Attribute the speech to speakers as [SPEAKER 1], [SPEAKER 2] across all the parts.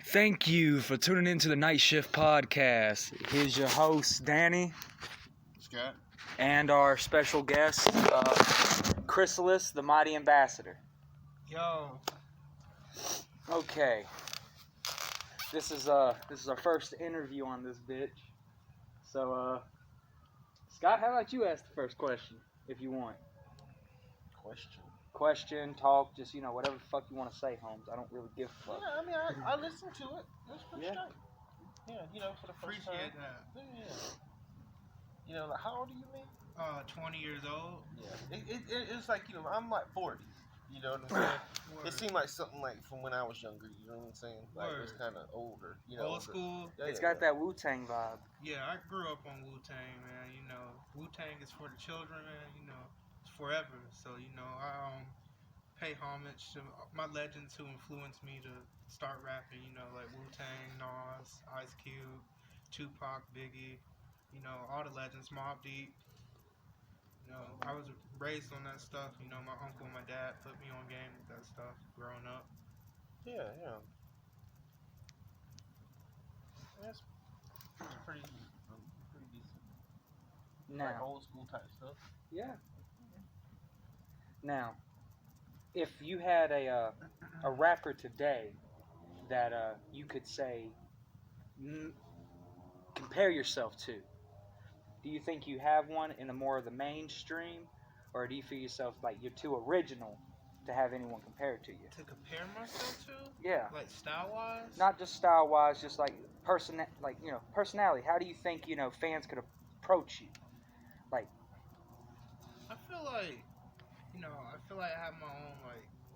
[SPEAKER 1] Thank you for tuning into the Nightshift podcast. Here's your host, Danny.
[SPEAKER 2] Scott.
[SPEAKER 1] And our special guest, Krysalis, the Mighty Ambassador.
[SPEAKER 3] Yo.
[SPEAKER 1] Okay. This is our first interview on this bitch. So, Scott, how about you ask the first question, if you want? Question, talk, just, whatever the fuck you want to say, Holmes. I don't really give a fuck.
[SPEAKER 3] Yeah, I mean, I listened to it. It was pretty straight. Yeah, for the first
[SPEAKER 4] Appreciate
[SPEAKER 3] time.
[SPEAKER 4] that.
[SPEAKER 3] Yeah. Like, how old are you, man?
[SPEAKER 4] 20 years old.
[SPEAKER 3] Yeah. It's like, I'm like 40. You know what I'm saying? It seemed like something like from when I was younger. You know what I'm saying? Like, it's kind of older.
[SPEAKER 4] Old school.
[SPEAKER 3] Yeah,
[SPEAKER 1] it's got that Wu-Tang vibe.
[SPEAKER 4] Yeah, I grew up on Wu-Tang, man. Wu-Tang is for the children, man. It's forever. So, I pay homage to my legends who influenced me to start rapping, like Wu-Tang, Nas, Ice Cube, Tupac, Biggie, all the legends, Mobb Deep. I was raised on that stuff. My uncle and my dad put me on game with that stuff growing up.
[SPEAKER 3] Yeah. That's pretty decent.
[SPEAKER 1] Now,
[SPEAKER 3] like old school type stuff.
[SPEAKER 1] Yeah. Now, if you had a rapper today that you could say compare yourself to, do you think you have one in the more of the mainstream, or do you feel yourself like you're too original to have anyone compare to you?
[SPEAKER 4] To compare myself to?
[SPEAKER 1] Yeah.
[SPEAKER 4] Like style wise?
[SPEAKER 1] Not just style wise, just like personality. How do you think fans could approach you? Like,
[SPEAKER 4] I feel like I have my own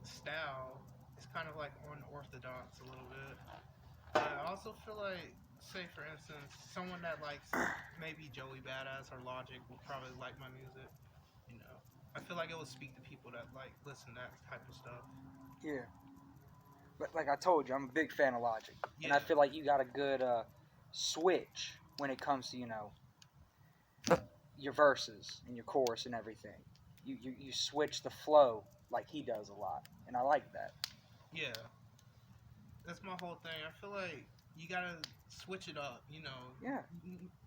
[SPEAKER 4] style. It's kind of like unorthodox a little bit. I also feel like, say for instance, someone that likes maybe Joey Badass or Logic will probably like my music. I feel like it will speak to people that listen to that type of stuff.
[SPEAKER 1] Yeah. But like I told you, I'm a big fan of Logic.
[SPEAKER 4] Yeah.
[SPEAKER 1] And I feel like you got a good switch when it comes to, your verses and your chorus and everything. You switch the flow like he does a lot. And I like that.
[SPEAKER 4] Yeah. That's my whole thing. I feel like you gotta switch it up,
[SPEAKER 1] Yeah.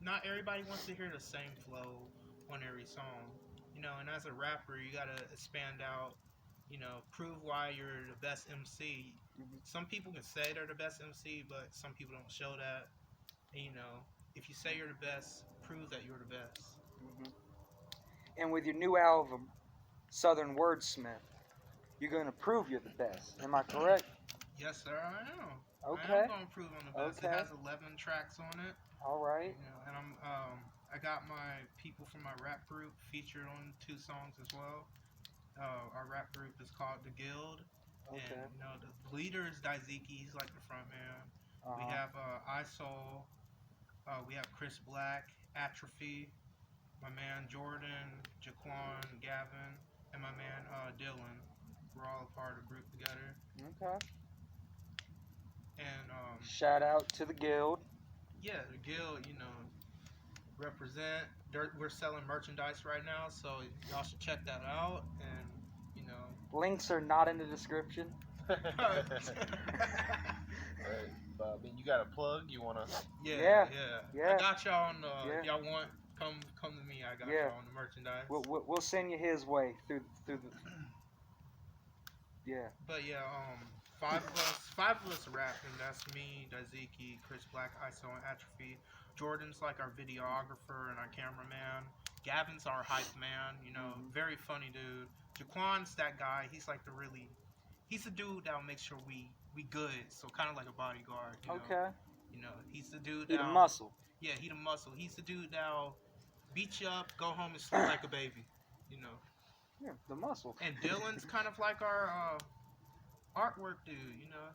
[SPEAKER 4] Not everybody wants to hear the same flow on every song. And as a rapper, you gotta expand out, prove why you're the best MC.
[SPEAKER 1] Mm-hmm.
[SPEAKER 4] Some people can say they're the best MC, but some people don't show that. And, if you say you're the best, prove that you're the best.
[SPEAKER 1] Mm-hmm. And with your new album, Southern Wordsmith, you're going to prove you're the best. Am I correct?
[SPEAKER 4] Yes, sir, I am.
[SPEAKER 1] Okay.
[SPEAKER 4] I am going to prove I'm the best.
[SPEAKER 1] Okay.
[SPEAKER 4] It has 11 tracks on it.
[SPEAKER 1] All right.
[SPEAKER 4] And I got my people from my rap group featured on 2 songs as well. Our rap group is called The Guild.
[SPEAKER 1] Okay.
[SPEAKER 4] And, the leader is Daiziki. He's like the front man.
[SPEAKER 1] Uh-huh.
[SPEAKER 4] We have iSoul. We have Chris Black, Atrophy, my man Jordan, Jaquan, Gavin, and my man Dylan. We're all a part of the group together.
[SPEAKER 1] Okay.
[SPEAKER 4] And
[SPEAKER 1] shout out to the Guild.
[SPEAKER 4] Yeah, the Guild, represent. We're selling merchandise right now, so y'all should check that out. And
[SPEAKER 1] links are not in the description.
[SPEAKER 3] Right. But you got a plug? You wanna?
[SPEAKER 1] Yeah.
[SPEAKER 4] I got y'all on. If y'all want, come to me. I got y'all on the merchandise.
[SPEAKER 1] We'll send you his way through the. Yeah.
[SPEAKER 4] But yeah, 5 of us rapping. That's me, Daiziki, Chris Black, ISO, and Atrophy. Jordan's like our videographer and our cameraman. Gavin's our hype man. Very funny dude. Jaquan's that guy. He's like he's the dude that'll make sure we good. So kind of like a bodyguard.
[SPEAKER 1] Okay.
[SPEAKER 4] He's the dude.
[SPEAKER 1] He the muscle.
[SPEAKER 4] Yeah, he the muscle. He's the dude that'll beat you up, go home and sleep like a baby.
[SPEAKER 1] Yeah, the muscle.
[SPEAKER 4] And Dylan's kind of like our artwork dude.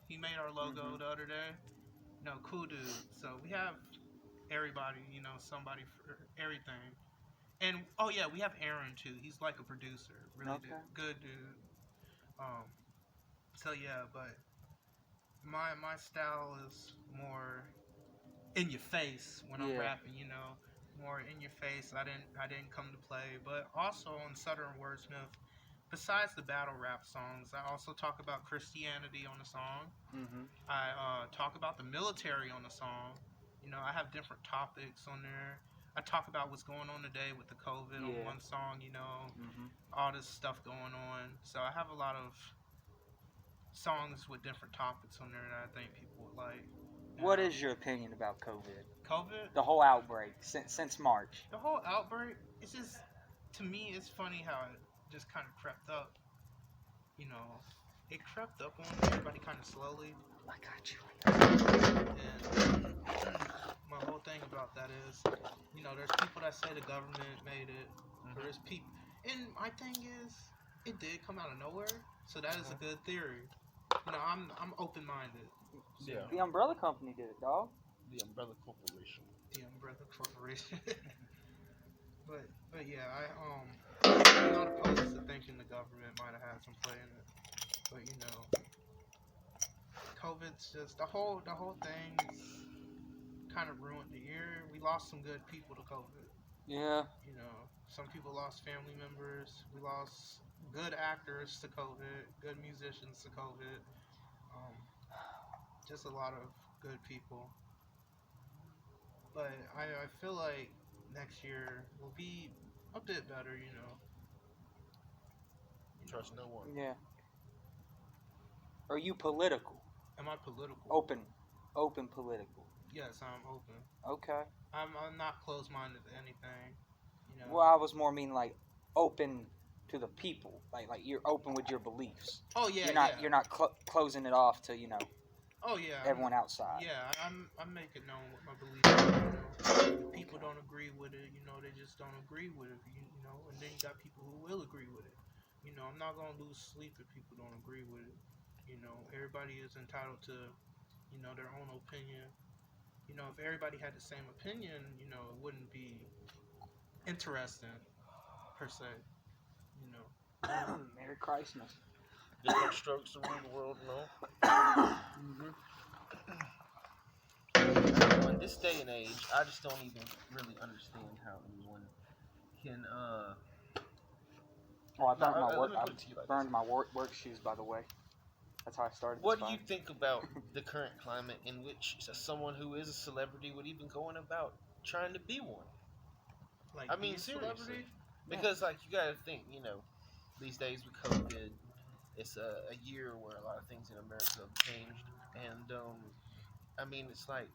[SPEAKER 4] He made our logo the other day. Cool dude. So we have everybody. Somebody for everything. And we have Aaron too. He's like a producer. Really good dude. So yeah, but my style is more in your face when I'm rapping, more in your face. I didn't come to play, but also on Southern Wordsmith, besides the battle rap songs, I also talk about Christianity on the song.
[SPEAKER 1] Mm-hmm.
[SPEAKER 4] I talk about the military on the song. You know, I have different topics on there. I talk about what's going on today with the COVID on
[SPEAKER 1] Yeah.
[SPEAKER 4] one song. You know,
[SPEAKER 1] Mm-hmm.
[SPEAKER 4] all this stuff going on. So I have a lot of songs with different topics on there that I think people would like.
[SPEAKER 1] What is your opinion about COVID?
[SPEAKER 4] COVID?
[SPEAKER 1] The whole outbreak since March.
[SPEAKER 4] The whole outbreak, it's just, to me, it's funny how it just kind of crept up. You know, it crept up on everybody kind of slowly.
[SPEAKER 1] I got you.
[SPEAKER 4] And my whole thing about that is, you know, there's people that say the government made it. Or there's people, and my thing is, it did come out of nowhere. So that is a good theory. You know, I'm open minded.
[SPEAKER 3] Yeah.
[SPEAKER 1] The umbrella company did it, dog.
[SPEAKER 3] The Umbrella Corporation.
[SPEAKER 4] The umbrella corporation. but yeah, I'm not opposed to thinking the government might have had some play in it. But you know, COVID's just the whole thing's kind of ruined the year. We lost some good people to COVID.
[SPEAKER 1] Yeah.
[SPEAKER 4] You know, some people lost family members. We lost good actors to COVID, good musicians to COVID. Um, just a lot of good people. But I feel like next year will be a bit better, you know.
[SPEAKER 3] Trust no one.
[SPEAKER 1] Yeah. Are you political?
[SPEAKER 4] Am I political?
[SPEAKER 1] Open political.
[SPEAKER 4] Yes, I'm open.
[SPEAKER 1] Okay.
[SPEAKER 4] I'm not closed-minded to anything, you know.
[SPEAKER 1] Well, I was more mean like open to the people. Like you're open with your beliefs.
[SPEAKER 4] Oh yeah,
[SPEAKER 1] You're not closing it off to
[SPEAKER 4] Oh yeah.
[SPEAKER 1] everyone outside.
[SPEAKER 4] Yeah, I'm making known what my beliefs are. You know, if people don't agree with it, you know, they just don't agree with it. You know, and then you got people who will agree with it. You know, I'm not gonna lose sleep if people don't agree with it. You know, everybody is entitled to, you know, their own opinion. You know, if everybody had the same opinion, you know, it wouldn't be interesting per se. You know.
[SPEAKER 1] Merry Christmas.
[SPEAKER 3] Different strokes to rule the world, no?
[SPEAKER 1] Mm-hmm.
[SPEAKER 3] In this day and age, I just don't even really understand how anyone can.
[SPEAKER 1] Oh, I burned
[SPEAKER 3] let me
[SPEAKER 1] I
[SPEAKER 3] put it to you like
[SPEAKER 1] burned
[SPEAKER 3] this.
[SPEAKER 1] my work shoes, by the way. That's how I started.
[SPEAKER 3] What
[SPEAKER 1] this
[SPEAKER 3] do you
[SPEAKER 1] fire.
[SPEAKER 3] think about the current climate in which someone who is a celebrity would even go on about trying to be one?
[SPEAKER 4] Like,
[SPEAKER 3] I mean,
[SPEAKER 4] be a
[SPEAKER 3] seriously.
[SPEAKER 4] celebrity?
[SPEAKER 3] Because, like, you gotta think, you know, these days with COVID, it's a year where a lot of things in America have changed. And, I mean, it's like,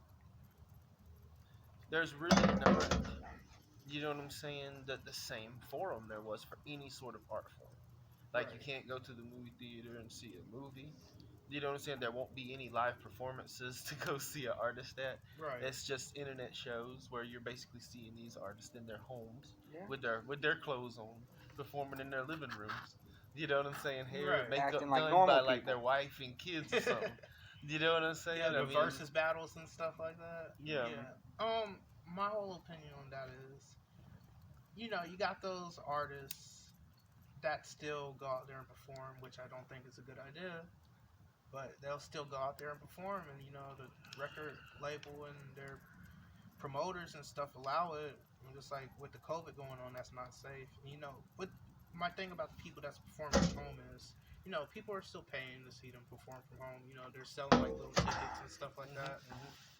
[SPEAKER 3] there's really not, you know what I'm saying, the same forum there was for any sort of art form. Like, you can't go to the movie theater and see a movie. You know what I'm saying? There won't be any live performances to go see an artist at.
[SPEAKER 4] Right.
[SPEAKER 3] It's just internet shows where you're basically seeing these artists in their homes
[SPEAKER 1] Yeah.
[SPEAKER 3] with their clothes on, performing in their living rooms. You know what I'm saying? Hair
[SPEAKER 4] Right.
[SPEAKER 3] and makeup
[SPEAKER 1] Acting like
[SPEAKER 3] done
[SPEAKER 1] normal
[SPEAKER 3] by like
[SPEAKER 1] people.
[SPEAKER 3] their wife and kids or something. You know what I'm saying?
[SPEAKER 4] Yeah, the
[SPEAKER 3] I mean,
[SPEAKER 4] versus battles and stuff like that.
[SPEAKER 3] Yeah.
[SPEAKER 4] My whole opinion on that is, you know, you got those artists that still go out there and perform, which I don't think is a good idea. But they'll still go out there and perform, and you know, the record label and their promoters and stuff allow it. And just like with the COVID going on, that's not safe. You know, what my thing about the people that's performing at home is, you know, people are still paying to see them perform from home. You know, they're selling like little tickets and stuff like that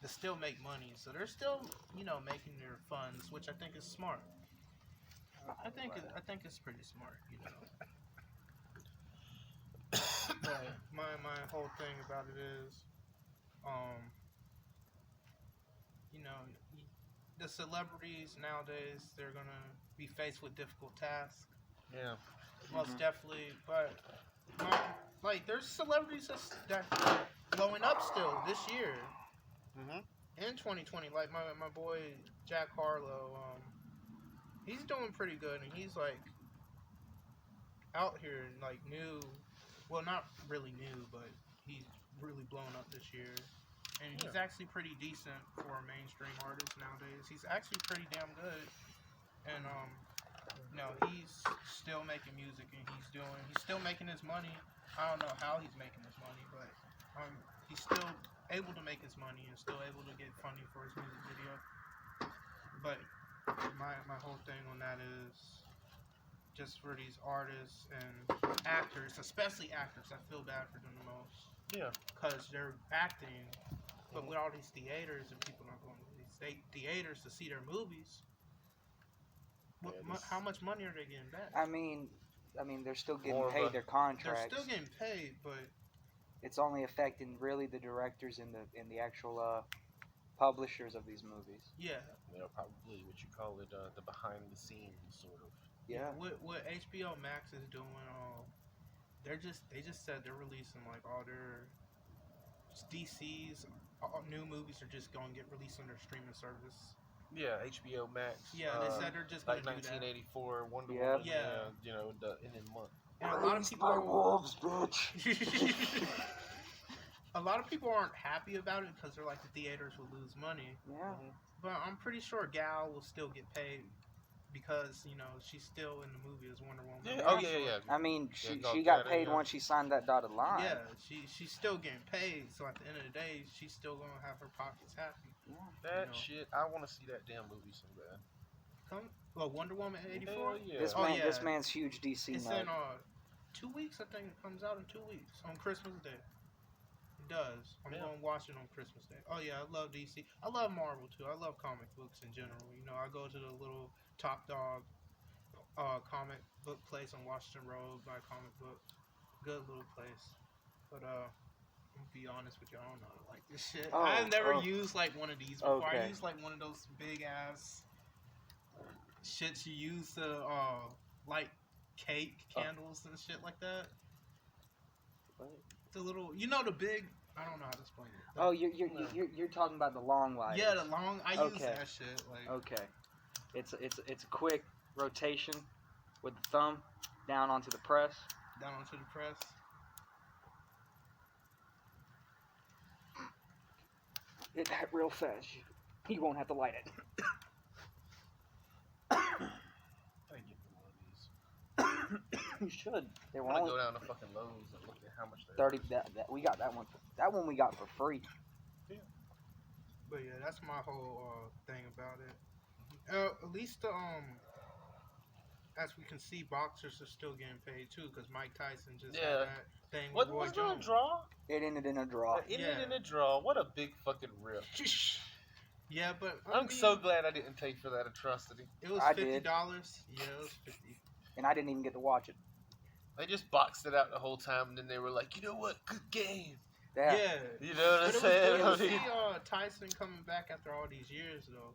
[SPEAKER 4] to still make money. So they're still, you know, making their funds, which I think is smart. I think it's pretty smart, you know. But my whole thing about it is, you know, the celebrities nowadays, they're gonna be faced with difficult tasks.
[SPEAKER 3] Yeah.
[SPEAKER 4] Most definitely, but like there's celebrities that blowing up still this year in 2020. Like my boy Jack Harlow, he's doing pretty good, and he's like out here and like new. Well, not really new, but he's really blown up this year. And he's actually pretty decent for a mainstream artist nowadays. He's actually pretty damn good. And you know, he's still making music and he's still making his money. I don't know how he's making his money, but he's still able to make his money and still able to get funding for his music video. But my whole thing on that is, just for these artists and actors, especially actors. I feel bad for them the most.
[SPEAKER 3] Yeah.
[SPEAKER 4] Because they're acting, but with all these theaters and people not going to these theaters to see their movies, how much money are they getting back?
[SPEAKER 1] I mean, they're still getting
[SPEAKER 3] More of
[SPEAKER 1] paid
[SPEAKER 3] a-
[SPEAKER 1] their
[SPEAKER 4] They're
[SPEAKER 1] contracts.
[SPEAKER 4] still getting paid, but
[SPEAKER 1] It's only affecting really the directors and the actual publishers of these movies.
[SPEAKER 4] yeah.
[SPEAKER 3] You know, probably what you call it, the behind the scenes sort of.
[SPEAKER 1] Yeah.
[SPEAKER 4] What HBO Max is doing, they just said they're releasing like all their DC's new movies are just going to get released on their streaming service.
[SPEAKER 3] Yeah, HBO Max.
[SPEAKER 4] Yeah, they said they're just going
[SPEAKER 3] like
[SPEAKER 4] to do that.
[SPEAKER 3] 1984 Wonder
[SPEAKER 1] Yeah.
[SPEAKER 3] Woman.
[SPEAKER 4] Yeah.
[SPEAKER 3] You know, in a month.
[SPEAKER 4] And a lot of people
[SPEAKER 1] my wolves, bitch.
[SPEAKER 4] a lot of people aren't happy about it because they're like the theaters will lose money.
[SPEAKER 1] Yeah.
[SPEAKER 4] But I'm pretty sure Gal will still get paid because she's still in the movie as Wonder Woman.
[SPEAKER 3] Yeah. Oh yeah.
[SPEAKER 1] I mean, she
[SPEAKER 3] Gal
[SPEAKER 1] got
[SPEAKER 3] Gadot,
[SPEAKER 1] paid
[SPEAKER 3] yeah.
[SPEAKER 1] once she signed that dotted line.
[SPEAKER 4] Yeah, she's still getting paid. So at the end of the day, she's still gonna have her pockets happy.
[SPEAKER 3] That
[SPEAKER 4] You know.
[SPEAKER 3] shit. I want to see that damn movie so bad.
[SPEAKER 4] Wonder Woman '84.
[SPEAKER 3] Hell yeah.
[SPEAKER 1] This man's huge DC
[SPEAKER 4] It's
[SPEAKER 1] nut.
[SPEAKER 4] in 2 weeks. I think it comes out in 2 weeks on Christmas Day. It does. I'm going to watch it on Christmas Day. Oh yeah, I love DC. I love Marvel too. I love comic books in general. I go to the little Top Dog comic book place on Washington Road, buy comic books. Good little place. But I'm gonna be honest with you, I don't know how to like this shit. I've never used like one of these before.
[SPEAKER 1] Okay.
[SPEAKER 4] I used like one of those big ass shits you use to light cake candles and shit like that.
[SPEAKER 1] What?
[SPEAKER 4] The little, the big. I don't know how to explain it.
[SPEAKER 1] Oh, you're talking about the long light.
[SPEAKER 4] Yeah, the long. I use
[SPEAKER 1] Okay.
[SPEAKER 4] that shit. Like,
[SPEAKER 1] Okay. It's a quick rotation with the thumb down onto the press.
[SPEAKER 4] down onto the press.
[SPEAKER 1] Hit that real fast. You won't have to light it.
[SPEAKER 3] I get one of these.
[SPEAKER 1] You should. They were
[SPEAKER 3] I want
[SPEAKER 1] only
[SPEAKER 3] to go down to fucking Lowe's and look at how much they're
[SPEAKER 1] 30. We got that one. That one we got for free.
[SPEAKER 4] But yeah, that's my whole thing about it. At least as we can see, boxers are still getting paid too, because Mike Tyson just had that thing with Roy
[SPEAKER 3] Was it a
[SPEAKER 4] Jones.
[SPEAKER 3] draw?
[SPEAKER 1] It ended in a draw.
[SPEAKER 3] It ended in a draw. What a big fucking rip.
[SPEAKER 4] Yeah, but
[SPEAKER 3] I'm so glad I didn't pay for that atrocity.
[SPEAKER 4] It was
[SPEAKER 1] I
[SPEAKER 4] $50.
[SPEAKER 1] did.
[SPEAKER 4] Yeah, it was 50.
[SPEAKER 1] And I didn't even get to watch it.
[SPEAKER 3] They just boxed it out the whole time, and then they were like, you know what? Good game.
[SPEAKER 1] Yeah.
[SPEAKER 3] You know what I'm
[SPEAKER 4] But
[SPEAKER 3] saying?
[SPEAKER 4] it was good
[SPEAKER 3] I
[SPEAKER 4] to
[SPEAKER 3] mean,
[SPEAKER 4] see Tyson coming back after all these years, though.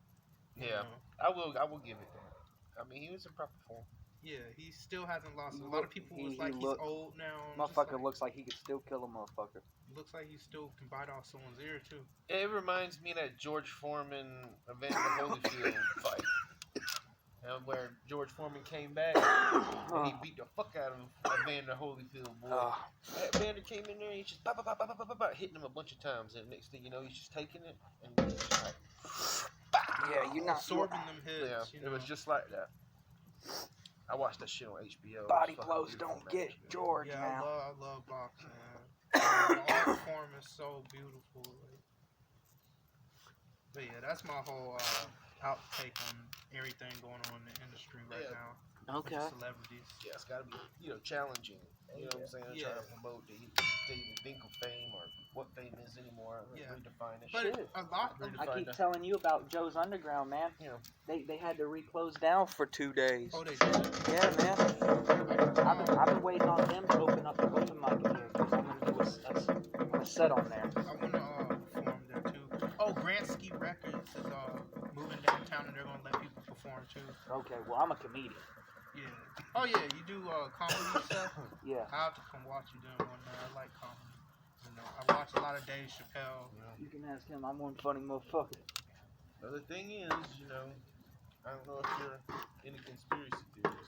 [SPEAKER 3] yeah, I will give it that. I mean, he was in proper form.
[SPEAKER 4] Yeah, he still hasn't lost.
[SPEAKER 1] He
[SPEAKER 4] A lot of people was like he's old now. I'm just
[SPEAKER 1] Motherfucker
[SPEAKER 4] like,
[SPEAKER 1] looks like he could still kill a motherfucker.
[SPEAKER 4] looks like he still can bite off someone's ear too.
[SPEAKER 3] It reminds me of that George Foreman Evander Holyfield fight. Where George Foreman came back and he beat the fuck out of Evander Holyfield, boy. Evander came in there and he's just hitting him a bunch of times, and next thing you know, he's just taking it and he's just like,
[SPEAKER 1] Yeah, you're not
[SPEAKER 4] Absorbing them hits.
[SPEAKER 3] yeah, it was just like that. I watched that shit on HBO.
[SPEAKER 1] Body
[SPEAKER 3] It was fucking
[SPEAKER 1] blows
[SPEAKER 3] beautiful,
[SPEAKER 1] don't
[SPEAKER 3] man.
[SPEAKER 1] get George
[SPEAKER 4] Yeah,
[SPEAKER 1] now.
[SPEAKER 4] I love boxing. Man. The art form is so beautiful. Like. But yeah, that's my whole outtake on everything going on in the industry right
[SPEAKER 3] Yeah.
[SPEAKER 4] now.
[SPEAKER 1] Okay.
[SPEAKER 4] With the celebrities.
[SPEAKER 3] Yeah, it's gotta be, challenging. You know what I'm saying?
[SPEAKER 4] Yeah.
[SPEAKER 3] Trying to promote the even think of fame or what fame is anymore.
[SPEAKER 4] Yeah.
[SPEAKER 3] Redefine it.
[SPEAKER 4] But
[SPEAKER 1] Shit.
[SPEAKER 4] a lot of
[SPEAKER 1] I keep telling you about Joe's Underground, man.
[SPEAKER 3] Yeah.
[SPEAKER 1] They had to re-close down for 2 days.
[SPEAKER 4] they did.
[SPEAKER 1] Yeah, man. I've been waiting on them to open up the open mic in here because I'm gonna do a set on there.
[SPEAKER 4] I want to perform there too. Oh, Grantski Records is moving downtown and they're gonna let people perform too.
[SPEAKER 1] Okay, well I'm a comedian.
[SPEAKER 4] Yeah. Oh yeah, you do comedy stuff.
[SPEAKER 1] Yeah.
[SPEAKER 4] I have to come watch you doing one day. I like comedy. I watch a lot of Dave Chappelle.
[SPEAKER 1] You can ask him. I'm one funny motherfucker.
[SPEAKER 3] The thing is, I don't know if you're into conspiracy theories.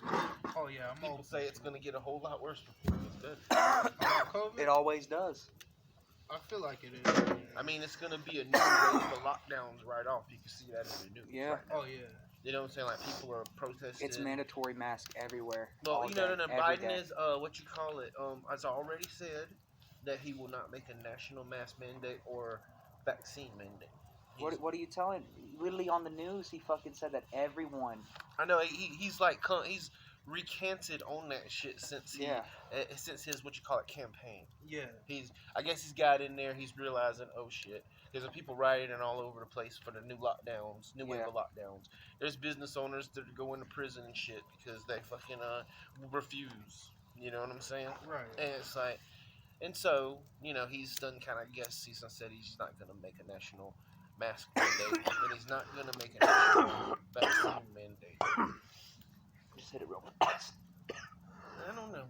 [SPEAKER 4] Oh yeah, I'm
[SPEAKER 3] People
[SPEAKER 4] old.
[SPEAKER 3] say it's gonna get a whole lot worse before it gets better.
[SPEAKER 4] About COVID?
[SPEAKER 1] It always does.
[SPEAKER 4] I feel like it is.
[SPEAKER 3] I mean, it's gonna be a new wave of lockdowns right off. You can see that in the news.
[SPEAKER 1] Yeah.
[SPEAKER 3] Right now.
[SPEAKER 4] Oh yeah.
[SPEAKER 3] You know what I'm saying? Like people are protesting.
[SPEAKER 1] It's mandatory mask everywhere.
[SPEAKER 3] Well,
[SPEAKER 1] all
[SPEAKER 3] no.
[SPEAKER 1] day, every
[SPEAKER 3] Biden
[SPEAKER 1] day.
[SPEAKER 3] is what you call it. Has already said that he will not make a national mask mandate or vaccine mandate.
[SPEAKER 1] What are you telling? Literally on the news, he fucking said that everyone.
[SPEAKER 3] I know he's like he's recanted on that shit since
[SPEAKER 1] Yeah.
[SPEAKER 3] since his what you call it campaign.
[SPEAKER 4] Yeah.
[SPEAKER 3] I guess he's got in there. He's realizing, oh shit, there's people rioting all over the place for the new lockdowns, new wave of lockdowns. There's business owners that go into prison and shit because they fucking refuse. You know what I'm saying?
[SPEAKER 4] Right.
[SPEAKER 3] And it's like, and so he's done kind of guess he's said he's not gonna make a national mask mandate, and he's not gonna make a national vaccine mandate.
[SPEAKER 1] Just hit it real fast.
[SPEAKER 3] I don't know.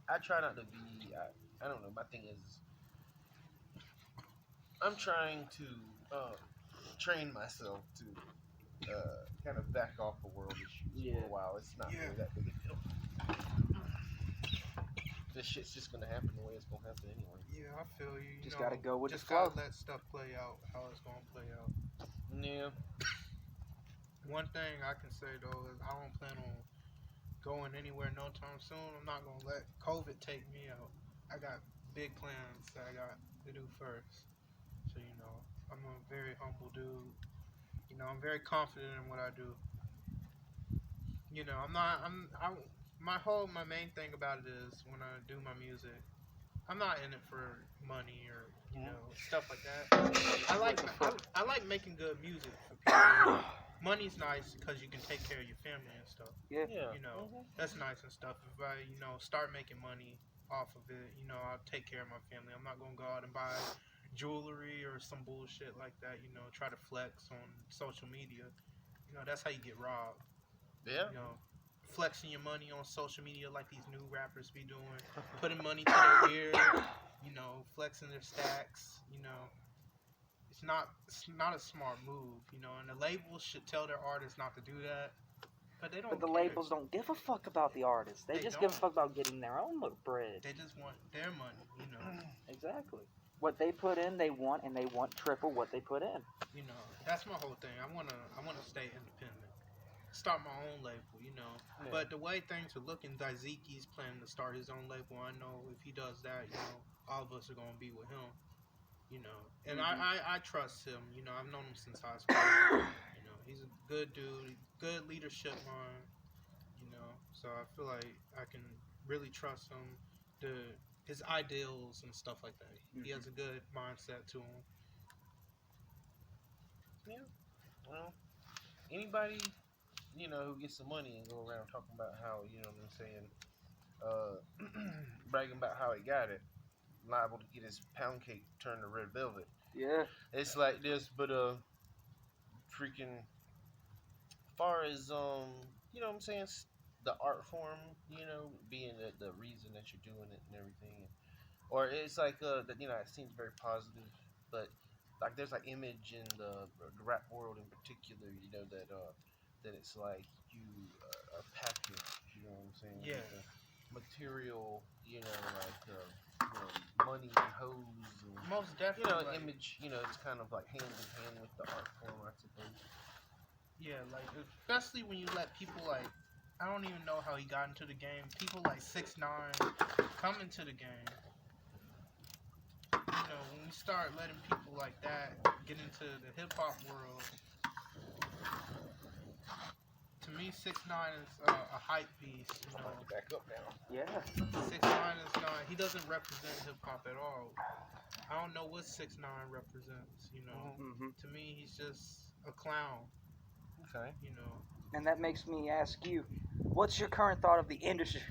[SPEAKER 3] I try not to be. I don't know. My thing is, I'm trying to train myself to kind of back off the world issues for a while. It's not really that big a deal. This shit's just gonna happen the way it's gonna happen anyway.
[SPEAKER 4] Yeah, I feel you.
[SPEAKER 1] Just gotta go with the
[SPEAKER 4] just
[SPEAKER 1] flow.
[SPEAKER 4] gotta let stuff play out how it's gonna play out.
[SPEAKER 3] Yeah.
[SPEAKER 4] One thing I can say though is I don't plan on going anywhere no time soon. I'm not gonna let COVID take me out. I got big plans that I got to do first. So I'm a very humble dude. I'm very confident in what I do. My main thing about it is when I do my music, I'm not in it for money or stuff like that. I like making good music for people. Money's nice because you can take care of your family and stuff.
[SPEAKER 1] Yeah.
[SPEAKER 4] That's nice and stuff. If I start making money off of it, I'll take care of my family. I'm not gonna go out and buy jewelry or some bullshit like that. Try to flex on social media. That's how you get robbed.
[SPEAKER 3] Yeah.
[SPEAKER 4] Flexing your money on social media like these new rappers be doing, putting money to their ear, flexing their stacks, it's not a smart move, and the labels should tell their artists not to do that, but they don't.
[SPEAKER 1] But the
[SPEAKER 4] care.
[SPEAKER 1] labels don't give a fuck about the artists. They just give a fuck about getting their own little bread.
[SPEAKER 4] They just want their money,
[SPEAKER 1] Exactly. What they put in, they want, and they want triple what they put in.
[SPEAKER 4] That's my whole thing. I wanna stay independent. Start my own label,
[SPEAKER 3] Yeah.
[SPEAKER 4] But the way things are looking, Daiziki's planning to start his own label. I know if he does that, all of us are gonna be with him, And I trust him. I've known him since high school. He's a good dude, good leadership mind. So I feel like I can really trust him. His ideals and stuff like that. He has a good mindset to him.
[SPEAKER 3] Yeah. Well, anybody who gets some money and go around talking about how what I'm saying, bragging about how he got it, liable to get his pound cake turned to red velvet.
[SPEAKER 1] Yeah.
[SPEAKER 3] It's like this, but freaking. Far as what I'm saying, the art form, being the reason that you're doing it and everything, or it's like that it seems very positive, but like there's like image in the rap world in particular, that it's like you a package, you know what I'm saying?
[SPEAKER 4] Yeah.
[SPEAKER 3] Like material, like money and hoes and
[SPEAKER 4] Most definitely.
[SPEAKER 3] image, it's kind of like hand in hand with the art form, I suppose.
[SPEAKER 4] Yeah, like especially when you let people like I don't even know how he got into the game. People like 6ix9ine come into the game. When we start letting people like that get into the hip hop world, to me 6ix9ine is a hype beast.
[SPEAKER 3] Back up now.
[SPEAKER 1] Yeah.
[SPEAKER 4] 6ix9ine is not. He doesn't represent hip hop at all. I don't know what 6ix9ine represents. To me he's just a clown.
[SPEAKER 3] Okay.
[SPEAKER 1] And that makes me ask you, what's your current thought of the industry,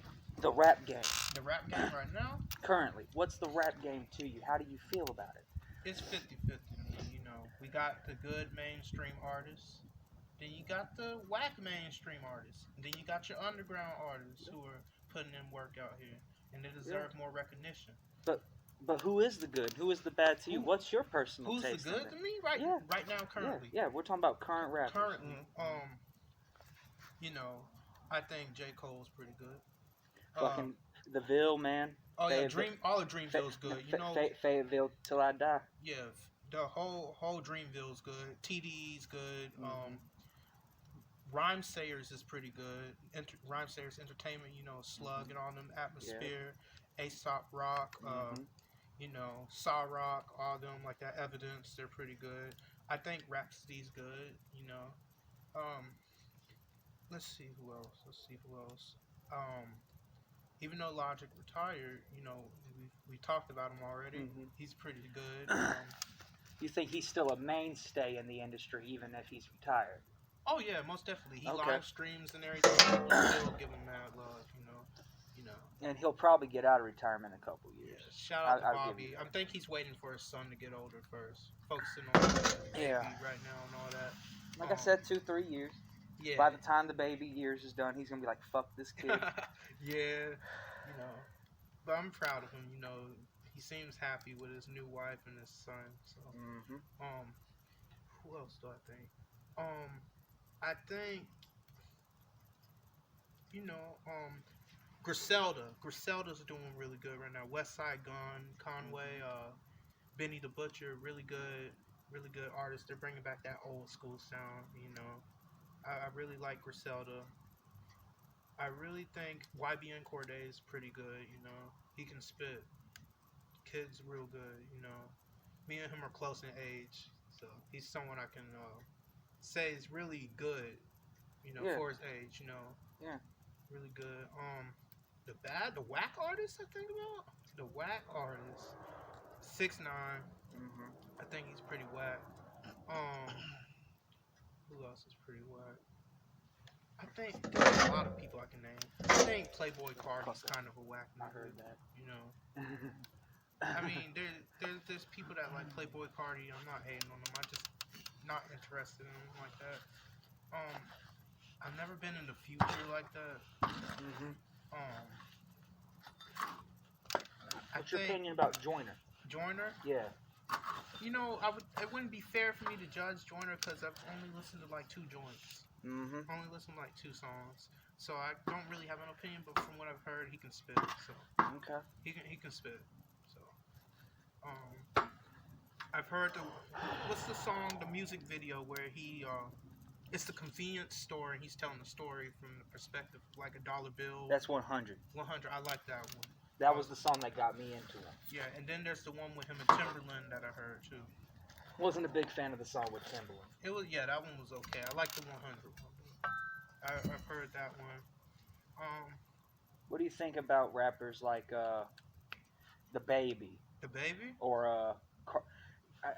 [SPEAKER 1] the rap game?
[SPEAKER 4] The rap game right now?
[SPEAKER 1] Currently, what's the rap game to you? How do you feel about it?
[SPEAKER 4] It's 50-50 to me, We got the good mainstream artists. Then you got the whack mainstream artists. And then you got your underground artists who are putting in work out here. And they deserve more recognition.
[SPEAKER 1] But who is the good? Who is the bad to you? What's your personal
[SPEAKER 4] taste? Who's the good to me? Right now, currently.
[SPEAKER 1] Yeah, we're talking about current rappers.
[SPEAKER 4] Currently, I think J. Cole's pretty good.
[SPEAKER 1] Fucking the Ville, man.
[SPEAKER 4] Oh yeah, all of Dreamville's good.
[SPEAKER 1] Fayetteville till I die.
[SPEAKER 4] Yeah, the whole Dreamville's good. TDE's good. Rhyme Sayers is pretty good. Rhyme Sayers Entertainment, Slug and all them Atmosphere, Aesop Rock, Saw Rock, all them like that. Evidence, they're pretty good. I think Rhapsody's good. Um, let's see who else. Um, Even though Logic retired, we talked about him already.
[SPEAKER 1] Mhm.
[SPEAKER 4] He's pretty good.
[SPEAKER 1] You think he's still a mainstay in the industry even if he's retired?
[SPEAKER 4] Oh yeah, most definitely. He
[SPEAKER 1] Okay.
[SPEAKER 4] live streams and everything. People still give him mad love.
[SPEAKER 1] And he'll probably get out of retirement in a couple
[SPEAKER 4] Yeah.
[SPEAKER 1] years.
[SPEAKER 4] Shout out to
[SPEAKER 1] I'll give you
[SPEAKER 4] Bobby. I
[SPEAKER 1] that.
[SPEAKER 4] think he's waiting for his son to get older first, focusing on his baby
[SPEAKER 1] Yeah.
[SPEAKER 4] right now and all that.
[SPEAKER 1] Like I said, 2-3 years.
[SPEAKER 4] Yeah.
[SPEAKER 1] By the time the baby years is done, he's gonna be like, "Fuck this kid."
[SPEAKER 4] Yeah. But I'm proud of him. He seems happy with his new wife and his son. So,
[SPEAKER 1] Mm-hmm.
[SPEAKER 4] who else do I think? I think Griselda. Griselda's doing really good right now. West Side Gun, Conway, Benny the Butcher, really good artists. They're bringing back that old school sound. I really like Griselda. I really think YBN Corday is pretty good. He can spit. Kid's real good. Me and him are close in age, so he's someone I can say is really good.
[SPEAKER 1] Yeah.
[SPEAKER 4] For his age.
[SPEAKER 1] Yeah.
[SPEAKER 4] Really good. The whack artist I think about the whack artist 6ix9ine.
[SPEAKER 1] Mm-hmm.
[SPEAKER 4] I think he's pretty whack. Who else is pretty whack? I think there's a lot of people I can name. I think Playboy Cardi's kind of a whack
[SPEAKER 1] I
[SPEAKER 4] nigga.
[SPEAKER 1] heard that.
[SPEAKER 4] I mean, there's people that like Playboy Cardi. I'm not hating on them. I just not interested in them like that. I've never been in the future like that.
[SPEAKER 1] Mm-hmm.
[SPEAKER 4] I
[SPEAKER 1] What's your
[SPEAKER 4] think
[SPEAKER 1] opinion about Joyner?
[SPEAKER 4] Joyner.
[SPEAKER 1] Yeah.
[SPEAKER 4] It wouldn't be fair for me to judge Joyner because I've only listened to like 2 joints.
[SPEAKER 1] Mm-hmm.
[SPEAKER 4] I only listened to like 2 songs, so I don't really have an opinion. But from what I've heard, he can spit. So
[SPEAKER 1] Okay.
[SPEAKER 4] he can spit. So I've heard what's the song, the music video where it's the convenience store and he's telling the story from the perspective of like a dollar bill.
[SPEAKER 1] That's 100.
[SPEAKER 4] 100. I like that one.
[SPEAKER 1] That was the song that got me into him.
[SPEAKER 4] Yeah, and then there's the one with him and Timberland that I heard too.
[SPEAKER 1] Wasn't a big fan of the song with Timberland.
[SPEAKER 4] That one was okay. I like the 100 one. I've heard that one.
[SPEAKER 1] What do you think about rappers like The Baby?
[SPEAKER 4] The Baby?
[SPEAKER 1] Or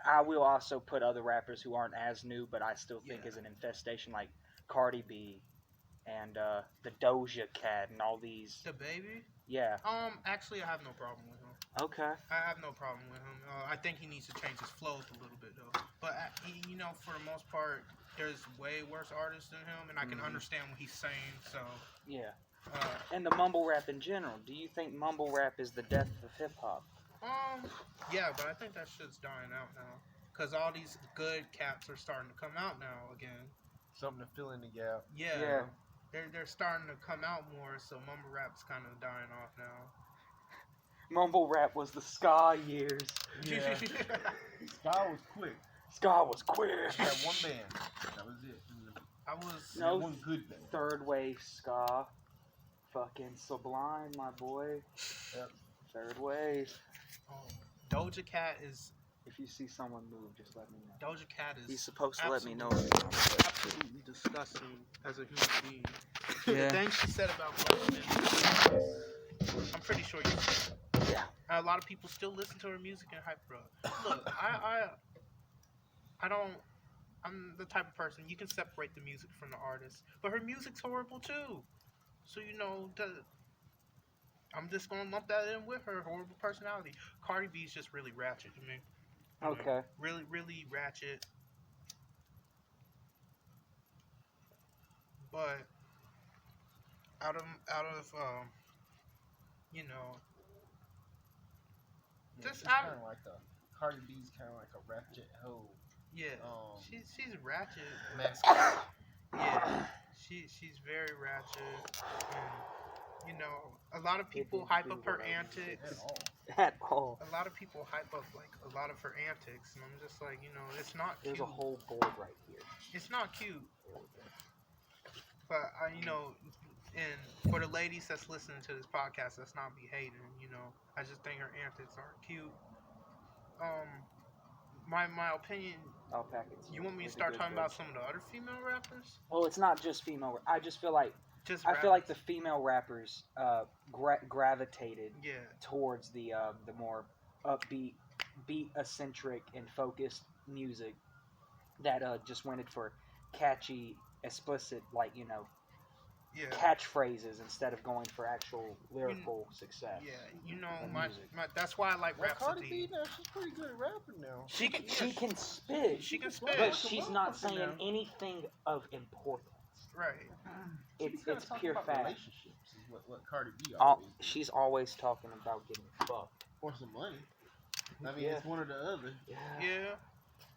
[SPEAKER 1] I will also put other rappers who aren't as new, but I still think is an infestation, like Cardi B and the Doja Cat and all these.
[SPEAKER 4] The Baby?
[SPEAKER 1] Yeah.
[SPEAKER 4] Actually, I have no problem with him.
[SPEAKER 1] Okay.
[SPEAKER 4] I have no problem with him. I think he needs to change his flows a little bit though. But for the most part, there's way worse artists than him, and I can understand what he's saying. So.
[SPEAKER 1] Yeah. And the mumble rap in general. Do you think mumble rap is the death of hip hop?
[SPEAKER 4] Yeah, but I think that shit's dying out now. Cause all these good cats are starting to come out now again.
[SPEAKER 3] Something to fill in the gap.
[SPEAKER 4] Yeah. They're starting to come out more, so mumble rap's kind of dying off now.
[SPEAKER 1] Mumble rap was the ska years.
[SPEAKER 3] Yeah. Ska was quick.
[SPEAKER 1] Ska was quick.
[SPEAKER 3] Had one band. That was it.
[SPEAKER 1] No,
[SPEAKER 3] one good band.
[SPEAKER 1] Third wave ska. Fucking Sublime, my boy.
[SPEAKER 3] Yep.
[SPEAKER 1] Third wave.
[SPEAKER 4] Doja Cat is.
[SPEAKER 1] If you see someone move, just let me know.
[SPEAKER 4] Doja Cat is.
[SPEAKER 1] He's supposed to let me know.
[SPEAKER 4] Absolutely disgusting as a human being.
[SPEAKER 1] Yeah.
[SPEAKER 4] The thing she said about black men, I'm pretty sure you said.
[SPEAKER 1] Yeah.
[SPEAKER 4] A lot of people still listen to her music and hype her up. Look, I don't. I'm the type of person you can separate the music from the artist, but her music's horrible too. So I'm just gonna lump that in with her horrible personality. Cardi B is just really ratchet to me.
[SPEAKER 1] Okay.
[SPEAKER 4] Really, really ratchet. But out of just
[SPEAKER 3] kind of like Cardi B's kind of like a ratchet hoe.
[SPEAKER 4] Yeah. She's ratchet.
[SPEAKER 3] Masculine.
[SPEAKER 4] Yeah. She's very ratchet. And, a lot of people hype up her antics.
[SPEAKER 1] At all.
[SPEAKER 4] A lot of people hype up like a lot of her antics, and I'm just like, it's not cute.
[SPEAKER 1] There's a whole board right here.
[SPEAKER 4] It's not cute. But and for the ladies that's listening to this podcast, let's not be hating. I just think her antics aren't cute. my opinion.
[SPEAKER 1] I'll pack it.
[SPEAKER 4] You want me to
[SPEAKER 1] with a
[SPEAKER 4] start
[SPEAKER 1] good
[SPEAKER 4] talking
[SPEAKER 1] bitch.
[SPEAKER 4] about some of the other female rappers?
[SPEAKER 1] Well, it's not just female. I just feel like
[SPEAKER 4] Just
[SPEAKER 1] I feel like
[SPEAKER 4] rappers.
[SPEAKER 1] the female rappers gravitated
[SPEAKER 4] Yeah.
[SPEAKER 1] towards the more upbeat, beat eccentric and focused music that just went in for catchy, explicit, like
[SPEAKER 4] Yeah.
[SPEAKER 1] catchphrases instead of going for actual lyrical success.
[SPEAKER 4] Yeah, you know,
[SPEAKER 1] in
[SPEAKER 4] my,
[SPEAKER 1] music.
[SPEAKER 4] my that's why I like
[SPEAKER 3] Well, Cardi B
[SPEAKER 4] Rhapsody.
[SPEAKER 3] now, she's pretty good at rapping now.
[SPEAKER 1] She can,
[SPEAKER 4] yeah,
[SPEAKER 1] she can spit,
[SPEAKER 4] She can
[SPEAKER 3] slang
[SPEAKER 4] spit.
[SPEAKER 1] but
[SPEAKER 3] like a
[SPEAKER 1] she's not
[SPEAKER 3] motherfucker
[SPEAKER 1] saying
[SPEAKER 3] now.
[SPEAKER 1] anything of importance.
[SPEAKER 4] Right.
[SPEAKER 3] She be
[SPEAKER 1] It's
[SPEAKER 3] kinda talking
[SPEAKER 1] pure
[SPEAKER 3] about
[SPEAKER 1] fact.
[SPEAKER 3] relationships is what Cardi B
[SPEAKER 1] All,
[SPEAKER 3] always do.
[SPEAKER 1] she's always talking about getting fucked.
[SPEAKER 3] For some money. I mean,
[SPEAKER 1] Yeah.
[SPEAKER 3] it's one or the other.
[SPEAKER 4] Yeah.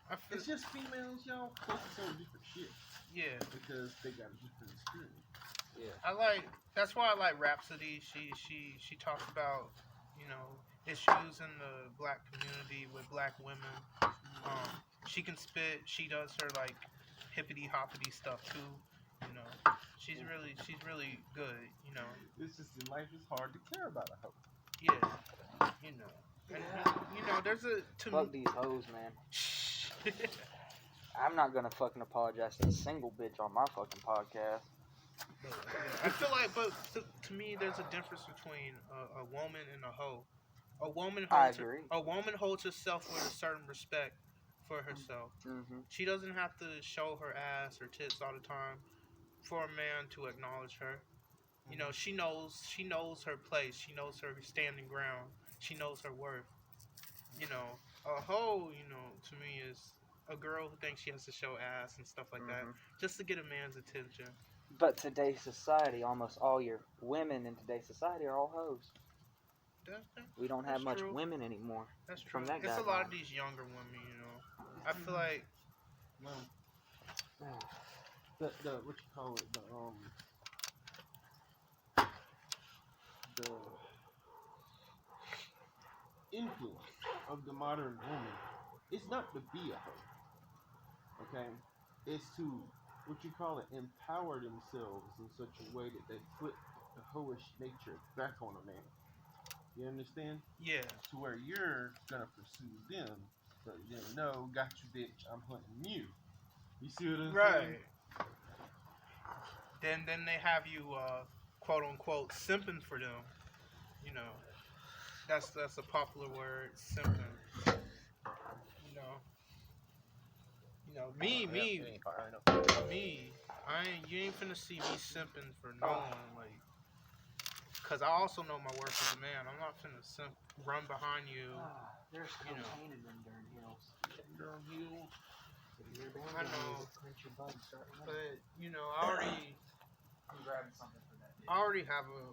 [SPEAKER 4] I feel,
[SPEAKER 3] It's just females, y'all focus on different shit
[SPEAKER 4] yeah.
[SPEAKER 3] because they got a different experience.
[SPEAKER 4] That's why I like Rhapsody. She talks about, you know, issues in the black community with black women. She can spit. She does her like hippity hoppity stuff too. You know, she's really good. You know,
[SPEAKER 3] It's just in life, it's hard to care about a hoe.
[SPEAKER 4] yeah. You know, and you know, there's a to
[SPEAKER 1] Fuck these hoes, man. I'm not gonna fucking apologize to a single bitch on my fucking podcast.
[SPEAKER 4] I feel like, but to me, there's a difference between a woman and a hoe. A woman holds
[SPEAKER 1] I agree.
[SPEAKER 4] a woman holds herself with a certain respect for herself.
[SPEAKER 1] Mm-hmm.
[SPEAKER 4] She doesn't have to show her ass or tits all the time for a man to acknowledge her. You know, she knows her place. She knows her standing ground. She knows her worth. You know, a hoe, you know, to me is a girl who thinks she has to show ass and stuff like that just to get a man's attention.
[SPEAKER 1] But today's society, almost all your women in today's society are all hoes. We don't have much
[SPEAKER 4] true.
[SPEAKER 1] women anymore.
[SPEAKER 4] That's true.
[SPEAKER 1] From that
[SPEAKER 4] It's a
[SPEAKER 1] guideline.
[SPEAKER 4] lot of these younger women, you know. I feel like
[SPEAKER 3] The what you call it, the influence of the modern woman is not to be a hoe, okay? It's to what you call it, empower themselves in such a way that they put the hoish nature back on a man. You understand?
[SPEAKER 4] yeah.
[SPEAKER 3] To where you're gonna pursue them, but then no, got you, bitch. I'm hunting you. You see what I'm saying?
[SPEAKER 4] Right. Then they have you quote unquote simping for them. You know. That's a popular word, simping. You know, me, you ain't finna see me simping for no one, like, cause I also know my worth as a man. I'm not finna run behind you.
[SPEAKER 1] There's
[SPEAKER 4] You know.
[SPEAKER 1] cocaine in them darn hills.
[SPEAKER 4] I know, but you know,
[SPEAKER 1] I'm grabbing something for that.
[SPEAKER 4] I already have a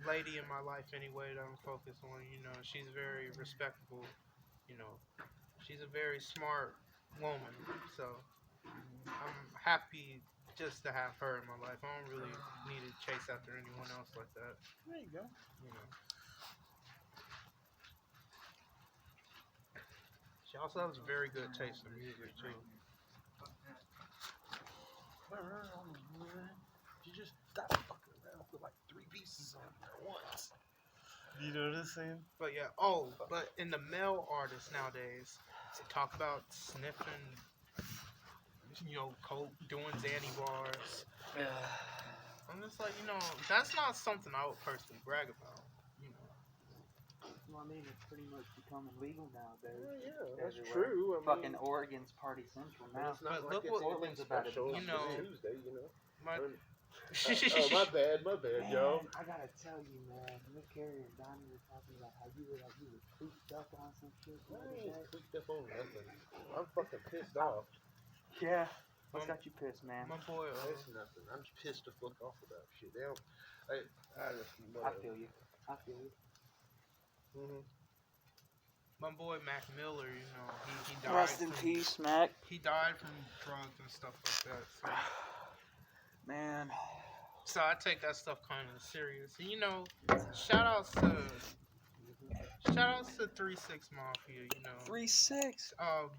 [SPEAKER 4] lady in my life anyway that I'm focused on. You know, she's very respectable. You know, she's a very smart woman. So I'm happy just to have her in my life. I don't really need to chase after anyone else like that.
[SPEAKER 3] There you go.
[SPEAKER 4] You know. She also has a very good taste in music too.
[SPEAKER 3] You just stop fucking around with like 3 pieces on there at once. You know what I'm saying?
[SPEAKER 4] But yeah, but in the male artists nowadays, talk about sniffing, you know, coke, doing Xanny bars. I'm just like, you know, that's not something I would personally brag about. You know.
[SPEAKER 1] Well, I mean, it's pretty much becoming legal nowadays.
[SPEAKER 3] Well, yeah, that's
[SPEAKER 1] Everywhere.
[SPEAKER 3] true. I
[SPEAKER 1] Fucking
[SPEAKER 3] mean,
[SPEAKER 1] Oregon's party central now.
[SPEAKER 3] it's not
[SPEAKER 4] But look
[SPEAKER 3] like
[SPEAKER 4] what-
[SPEAKER 3] it's
[SPEAKER 1] Portland's
[SPEAKER 3] anything
[SPEAKER 1] about to
[SPEAKER 3] special.
[SPEAKER 1] be.
[SPEAKER 4] You know,
[SPEAKER 3] It's Tuesday, you know.
[SPEAKER 4] My,
[SPEAKER 3] Oh, my bad,
[SPEAKER 1] Man,
[SPEAKER 3] y'all.
[SPEAKER 1] I gotta tell you, man, Nick Carey and Donnie were talking about how you were tweaked up on some shit. the
[SPEAKER 3] I
[SPEAKER 1] other
[SPEAKER 3] ain't
[SPEAKER 1] day.
[SPEAKER 3] tweaked up on nothing. I'm fucking pissed off.
[SPEAKER 1] Yeah. What's got you pissed, man?
[SPEAKER 4] my boy,
[SPEAKER 3] It's nothing. I'm just pissed the fuck off about shit. They don't, I just,
[SPEAKER 1] I feel you. I feel you.
[SPEAKER 3] Mm-hmm.
[SPEAKER 4] my boy Mac Miller, you know, he died.
[SPEAKER 1] Rest in
[SPEAKER 4] from,
[SPEAKER 1] peace, Mac.
[SPEAKER 4] He died from drugs and stuff like that. So.
[SPEAKER 1] Man.
[SPEAKER 4] So I take that stuff kind of serious. And you know, shout outs to 3-6 Mafia, you know.
[SPEAKER 1] 3-6.
[SPEAKER 4] You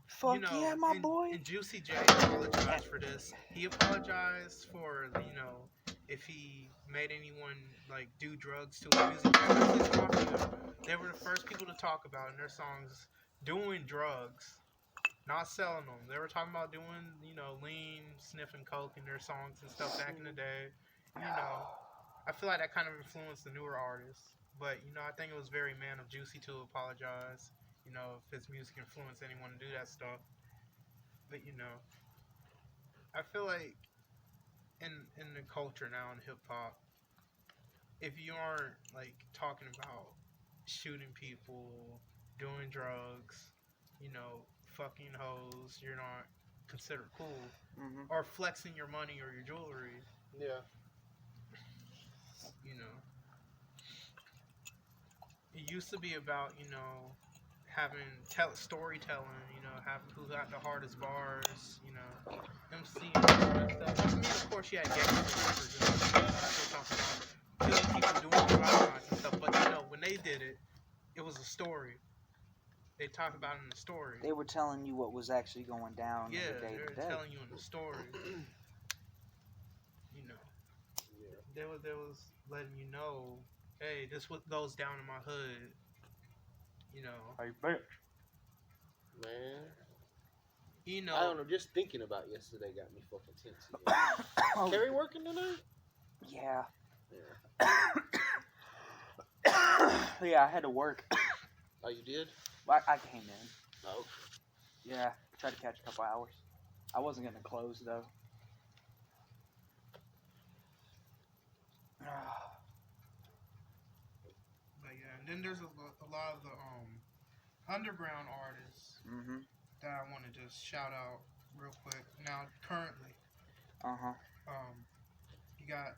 [SPEAKER 1] Fuck
[SPEAKER 4] know,
[SPEAKER 1] yeah, my
[SPEAKER 4] and,
[SPEAKER 1] boy.
[SPEAKER 4] And Juicy J apologized for this. He apologized for, you know, if he made anyone like do drugs to his music. 3-6 Mafia, they were the first people to talk about in their songs doing drugs not selling them. They were talking about doing, lean, sniffing coke in their songs and stuff back in the day. I feel like that kind of influenced the newer artists. But, I think it was very man of Juicy to apologize, if his music influenced anyone to do that stuff. But, I feel like in the culture now in hip hop, if you aren't like talking about shooting people, doing drugs, fucking hoes, you're not considered cool. Or flexing your money or your jewelry,
[SPEAKER 3] Yeah.
[SPEAKER 4] It used to be about, having storytelling, having who got the hardest bars, MC and all that stuff. I mean, of course, you had gangsters and stuff. That's what I'm talking about. Killing people, doing drive-bys and stuff. But, when they did it, it was a story. They talked about it in the story.
[SPEAKER 1] They were telling you what was actually going down.
[SPEAKER 4] Yeah,
[SPEAKER 1] in the day
[SPEAKER 4] they
[SPEAKER 1] to
[SPEAKER 4] were
[SPEAKER 1] day.
[SPEAKER 4] telling you in the story.
[SPEAKER 3] Yeah.
[SPEAKER 4] They was letting you know, hey, this what goes down in my hood.
[SPEAKER 1] Hey, bitch.
[SPEAKER 3] Man.
[SPEAKER 4] I
[SPEAKER 3] I don't know. Just thinking about yesterday got me fucking tense.
[SPEAKER 1] Oh,
[SPEAKER 3] Kerry working tonight?
[SPEAKER 1] yeah.
[SPEAKER 3] Yeah.
[SPEAKER 1] Yeah, I had to work.
[SPEAKER 3] Oh, you did?
[SPEAKER 1] I came in.
[SPEAKER 3] Oh.
[SPEAKER 1] Yeah, tried to catch a couple hours. I wasn't gonna close though.
[SPEAKER 4] But yeah, and then there's a lot of the underground artists that I want to just shout out real quick. Now, currently, you got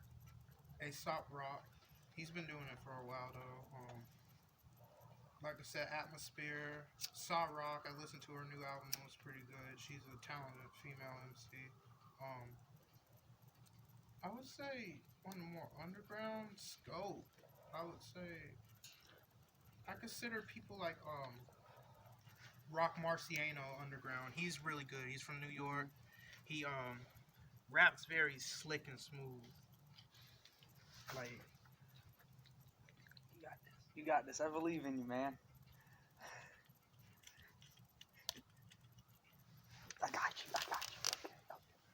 [SPEAKER 4] Aesop Rock. He's been doing it for a while though. Like I said, Atmosphere, Saw Rock. I listened to her new album; it was pretty good. She's a talented female MC. I would say on the more underground scope, I would say I consider people like Rock Marciano underground. He's really good. He's from New York. He raps very slick and smooth. Like,
[SPEAKER 1] you got this. I believe in you, man. I got you.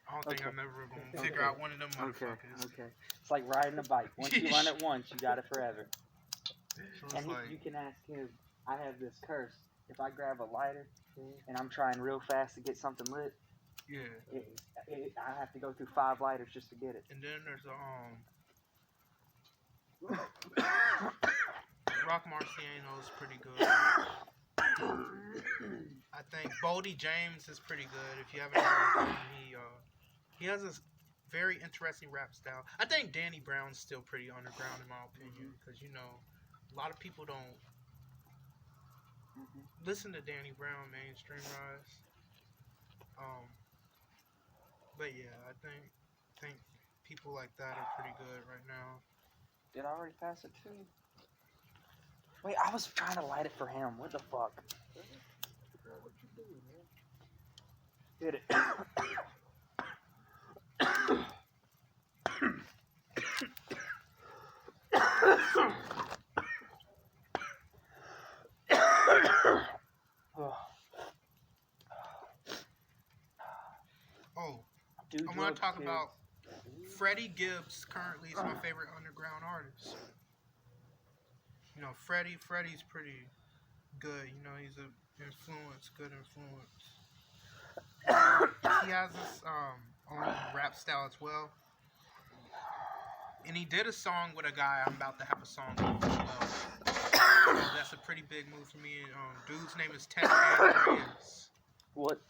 [SPEAKER 4] I don't think I'm ever gonna figure out one of them motherfuckers.
[SPEAKER 1] Okay. It's like riding a bike. Once you run it once, you got it forever.
[SPEAKER 4] So
[SPEAKER 1] And you can ask him. I have this curse. If I grab a lighter and I'm trying real fast to get something lit,
[SPEAKER 4] yeah,
[SPEAKER 1] I have to go through 5 lighters just to get it.
[SPEAKER 4] and then there's Rock Marciano is pretty good. I think Boldy James is pretty good. If you haven't heard of him, he has a very interesting rap style. I think Danny Brown's still pretty underground in my opinion because a lot of people don't listen to Danny Brown mainstream rise. But yeah, I think people like that are pretty good right now.
[SPEAKER 1] Did I already pass it to you? Wait, I was trying to light it for him. What the fuck?
[SPEAKER 3] What you doing, man?
[SPEAKER 1] Hit it.
[SPEAKER 4] Oh,
[SPEAKER 1] Dude,
[SPEAKER 4] I want to talk about Freddie Gibbs. Currently, is my favorite underground artist. Freddie's pretty good. He's a good influence. He has his own rap style as well. And he did a song with a guy I'm about to have a song with as well. So that's a pretty big move for me. Dude's name is Teddy Andreas.
[SPEAKER 1] What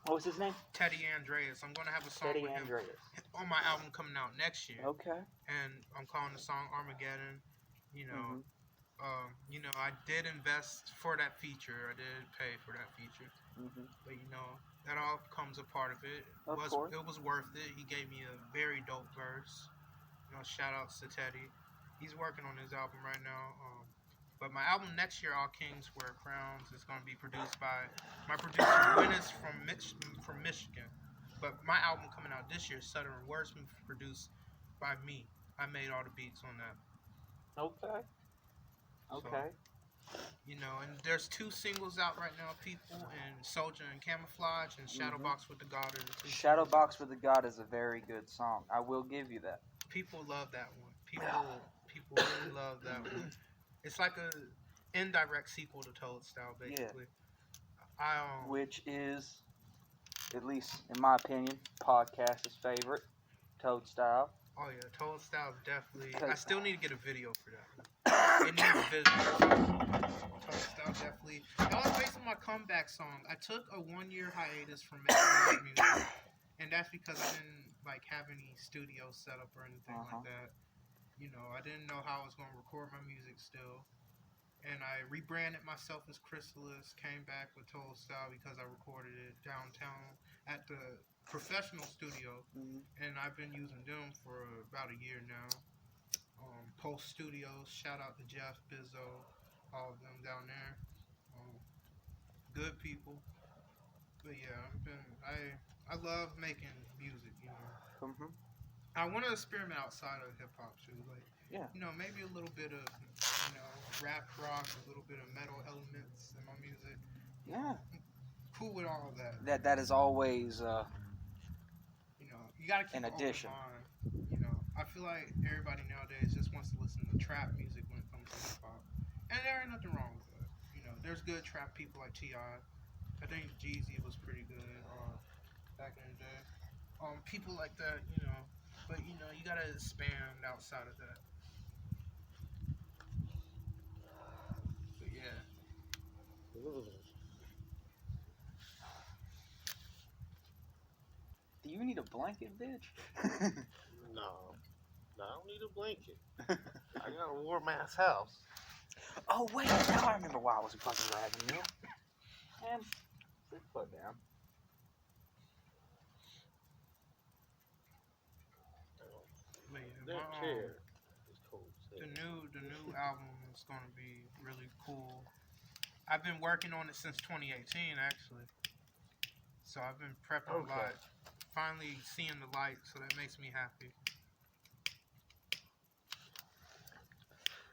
[SPEAKER 1] was his name?
[SPEAKER 4] Teddy Andreas. I'm going to have a song
[SPEAKER 1] Teddy
[SPEAKER 4] with him
[SPEAKER 1] Andreas.
[SPEAKER 4] on my album coming out next year.
[SPEAKER 1] Okay.
[SPEAKER 4] And I'm calling the song Armageddon. I did invest for that feature. I did pay for that feature. But that all becomes a part of it. It was worth it. He gave me a very dope verse. Shout outs to Teddy. He's working on his album right now. But my album next year, All Kings Wear Crowns, is going to be produced by my producer, Winnis from Michigan. But my album coming out this year, Southern Wordsmith, produced by me. I made all the beats on that.
[SPEAKER 1] Okay.
[SPEAKER 4] You know, and there's 2 singles out right now, people, and Soldier and Camouflage and Shadowbox with the God are the 2 singles.
[SPEAKER 1] Shadowbox with the God is a very good song. I will give you that.
[SPEAKER 4] People love that one. People really love that one. It's like a indirect sequel to Toad Style, basically.
[SPEAKER 1] Which is, at least in my opinion, podcast's favorite, Toad Style.
[SPEAKER 4] Oh yeah, Toad Style definitely. I
[SPEAKER 1] Because-
[SPEAKER 4] still need to get a video for that. It needs visuals. Toad Style definitely. That was based on my comeback song. I took a 1-year hiatus from making rap music, and that's because I didn't like have any studio set up or anything like that. You know, I didn't know how I was going to record my music still. And I rebranded myself as Krysalis, came back with Toad Style because I recorded it downtown at the professional studio. And I've been using them for about a year now. Post Studios, shout out to Jeff, Bizzo, all of them down there. Good people. But yeah, I love making music, you know. I want to experiment outside of hip hop too, like you know, maybe a little bit of rap rock, a little bit of metal elements in my music.
[SPEAKER 1] Yeah.
[SPEAKER 4] Cool with all of that.
[SPEAKER 1] That is always
[SPEAKER 4] You know, you gotta keep
[SPEAKER 1] an
[SPEAKER 4] an
[SPEAKER 1] addition.
[SPEAKER 4] open mind. You know, I feel like everybody nowadays just wants to listen to trap music when it comes to hip hop, and there ain't nothing wrong with that. You know, there's good trap people like Ti. I think Jeezy was pretty good back in the day. People like that, you know. But you know, you gotta expand outside of that. But yeah.
[SPEAKER 1] Do you need a blanket, bitch?
[SPEAKER 3] No, I don't need a blanket. I got a warm ass house.
[SPEAKER 1] Oh wait, now I remember why I was fucking grabbing you. And sit foot down.
[SPEAKER 4] But yeah,
[SPEAKER 3] That chair is cold.
[SPEAKER 4] the new album is gonna be really cool. I've been working on it since 2018 actually. So I've been prepping a lot. Finally seeing the light, so that makes me happy.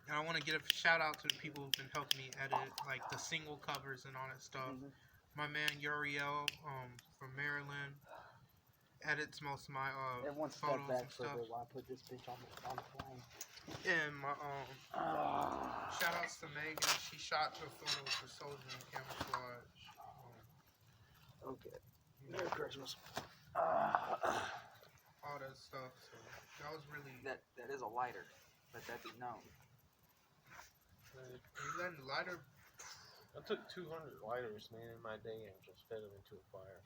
[SPEAKER 4] And I want to give a shout out to the people who've been helping me edit, like the single covers and all that stuff. My man Uriel from Maryland edits most of my
[SPEAKER 1] Everyone step
[SPEAKER 4] photos
[SPEAKER 1] back
[SPEAKER 4] and
[SPEAKER 1] for a
[SPEAKER 4] stuff.
[SPEAKER 1] bit while I put this bitch on the flame.
[SPEAKER 4] And my shout outs to Megan. She shot the photos for Soldier and Camouflage.
[SPEAKER 1] Okay.
[SPEAKER 4] Merry
[SPEAKER 1] Christmas.
[SPEAKER 4] All that stuff. So that was really.
[SPEAKER 1] That is a lighter. Let that be known.
[SPEAKER 4] You letting the lighter.
[SPEAKER 3] I took 200 lighters, man, in my day and just fed them into a fire.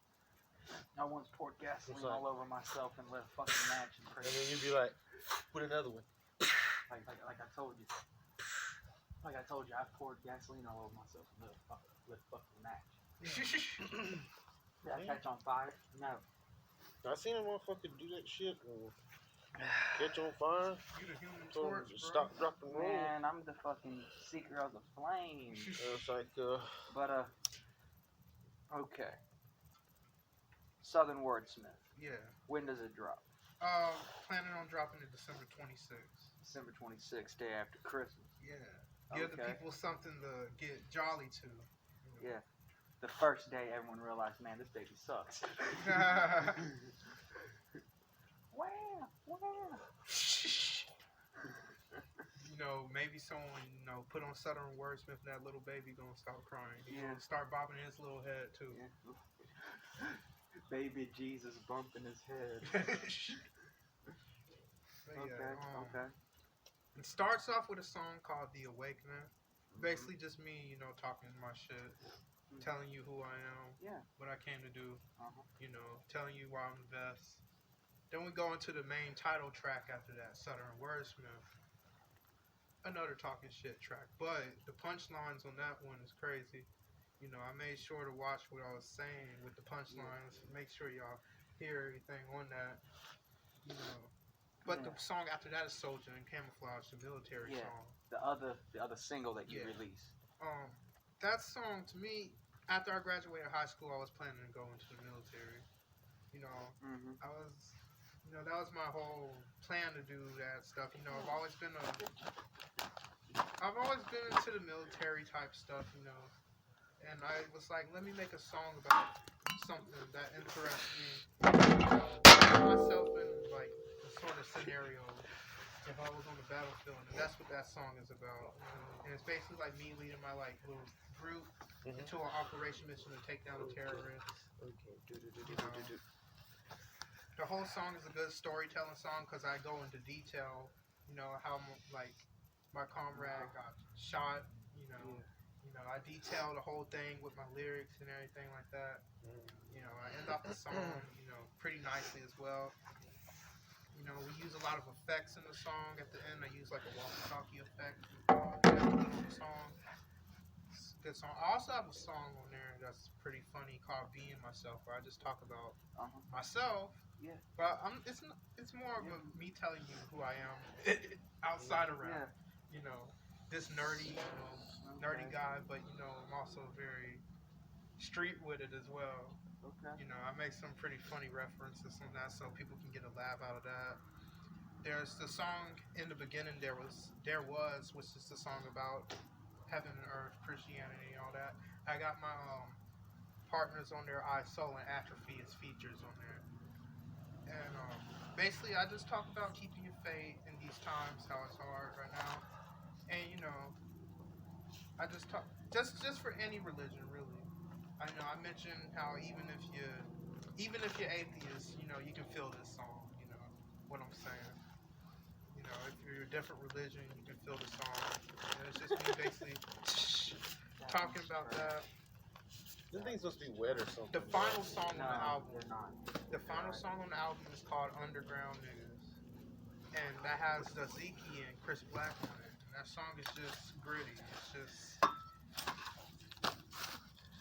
[SPEAKER 1] I once poured gasoline
[SPEAKER 3] It's like-
[SPEAKER 1] all over myself and lit a fucking match and
[SPEAKER 3] And then you'd be like, put another one.
[SPEAKER 1] like I told you. Like I told you, I poured gasoline all over myself and lit a fucking match. Did I catch on fire? No.
[SPEAKER 3] I seen a motherfucker do that shit and catch on fire.
[SPEAKER 4] You the human
[SPEAKER 3] So
[SPEAKER 4] torch, bro.
[SPEAKER 3] stop, drop, and roll.
[SPEAKER 1] Man, I'm the fucking seeker of the flame.
[SPEAKER 3] It's like,
[SPEAKER 1] But okay. Southern Wordsmith.
[SPEAKER 4] Yeah.
[SPEAKER 1] When does it drop?
[SPEAKER 4] Planning on dropping it December 26th.
[SPEAKER 1] December 26th, day after Christmas.
[SPEAKER 4] Yeah. Give the
[SPEAKER 1] Okay.
[SPEAKER 4] people something to get jolly to. You know.
[SPEAKER 1] Yeah. The first day, everyone realized, man, this baby sucks. Wow.
[SPEAKER 4] You know, maybe someone, put on Southern Wordsmith and that little baby gonna start crying. He's
[SPEAKER 1] Yeah.
[SPEAKER 4] gonna start bobbing his little head too.
[SPEAKER 1] Yeah. Baby Jesus bumping his head.
[SPEAKER 4] But
[SPEAKER 1] Okay.
[SPEAKER 4] yeah,
[SPEAKER 1] Okay.
[SPEAKER 4] It starts off with a song called The Awakening. Basically just me, talking my shit, telling you who I am,
[SPEAKER 1] Yeah.
[SPEAKER 4] what I came to do,
[SPEAKER 1] Uh-huh.
[SPEAKER 4] telling you why I'm the best. Then we go into the main title track after that, Southern Wordsmith. Another talking shit track. But the punchlines on that one is crazy. I made sure to watch what I was saying with the punchlines. Make sure y'all hear everything on that. But the song after that is Soldier and Camouflage, the military song.
[SPEAKER 1] The other single that you released.
[SPEAKER 4] That song to me, after I graduated high school, I was planning to go into the military. I was, that was my whole plan to do that stuff. I've always been I've always been into the military type stuff, you know. And I was like, let me make a song about something that interests me. You know, put myself in like the sort of scenario if I was on the battlefield, and that's what that song is about. And it's basically like me leading my like little group into an operation mission to take down the terrorists.
[SPEAKER 3] Okay.
[SPEAKER 4] You know, the whole song is a good storytelling song because I go into detail. You know how like my comrade got shot. You know, I detail the whole thing with my lyrics and everything like that. You know, I end off the song, you know, pretty nicely as well. You know, we use a lot of effects in the song. At the end, I use like a walkie-talkie effect on the song. It's a good song. I also have a song on there that's pretty funny called "Being Myself," where I just talk about myself.
[SPEAKER 1] Yeah.
[SPEAKER 4] But it's more of me telling you who I am outside of rap. You know, this nerdy, nerdy guy, but you know, I'm also very street with it as well.
[SPEAKER 1] Okay.
[SPEAKER 4] You know, I make some pretty funny references on that, so people can get a laugh out of that. There's the song in the beginning. Which is the song about heaven and earth, Christianity, and all that. I got my partners on there, I Soul and Atrophy as features on there, and basically I just talk about keeping your faith in these times, how it's hard right now, and you know, I just talk just for any religion really. I know I mentioned how even if you're atheist, you know, you can feel this song. You know what I'm saying. You know, if you're a different religion, you can feel the song. And it's just me basically talking about that.
[SPEAKER 3] This thing's supposed to be wet or something.
[SPEAKER 4] The final song on the album.
[SPEAKER 1] They're not.
[SPEAKER 4] The final song on the album is called Underground Niggas. And that has the Zeke and Chris Black on it. And that song is just gritty. It's just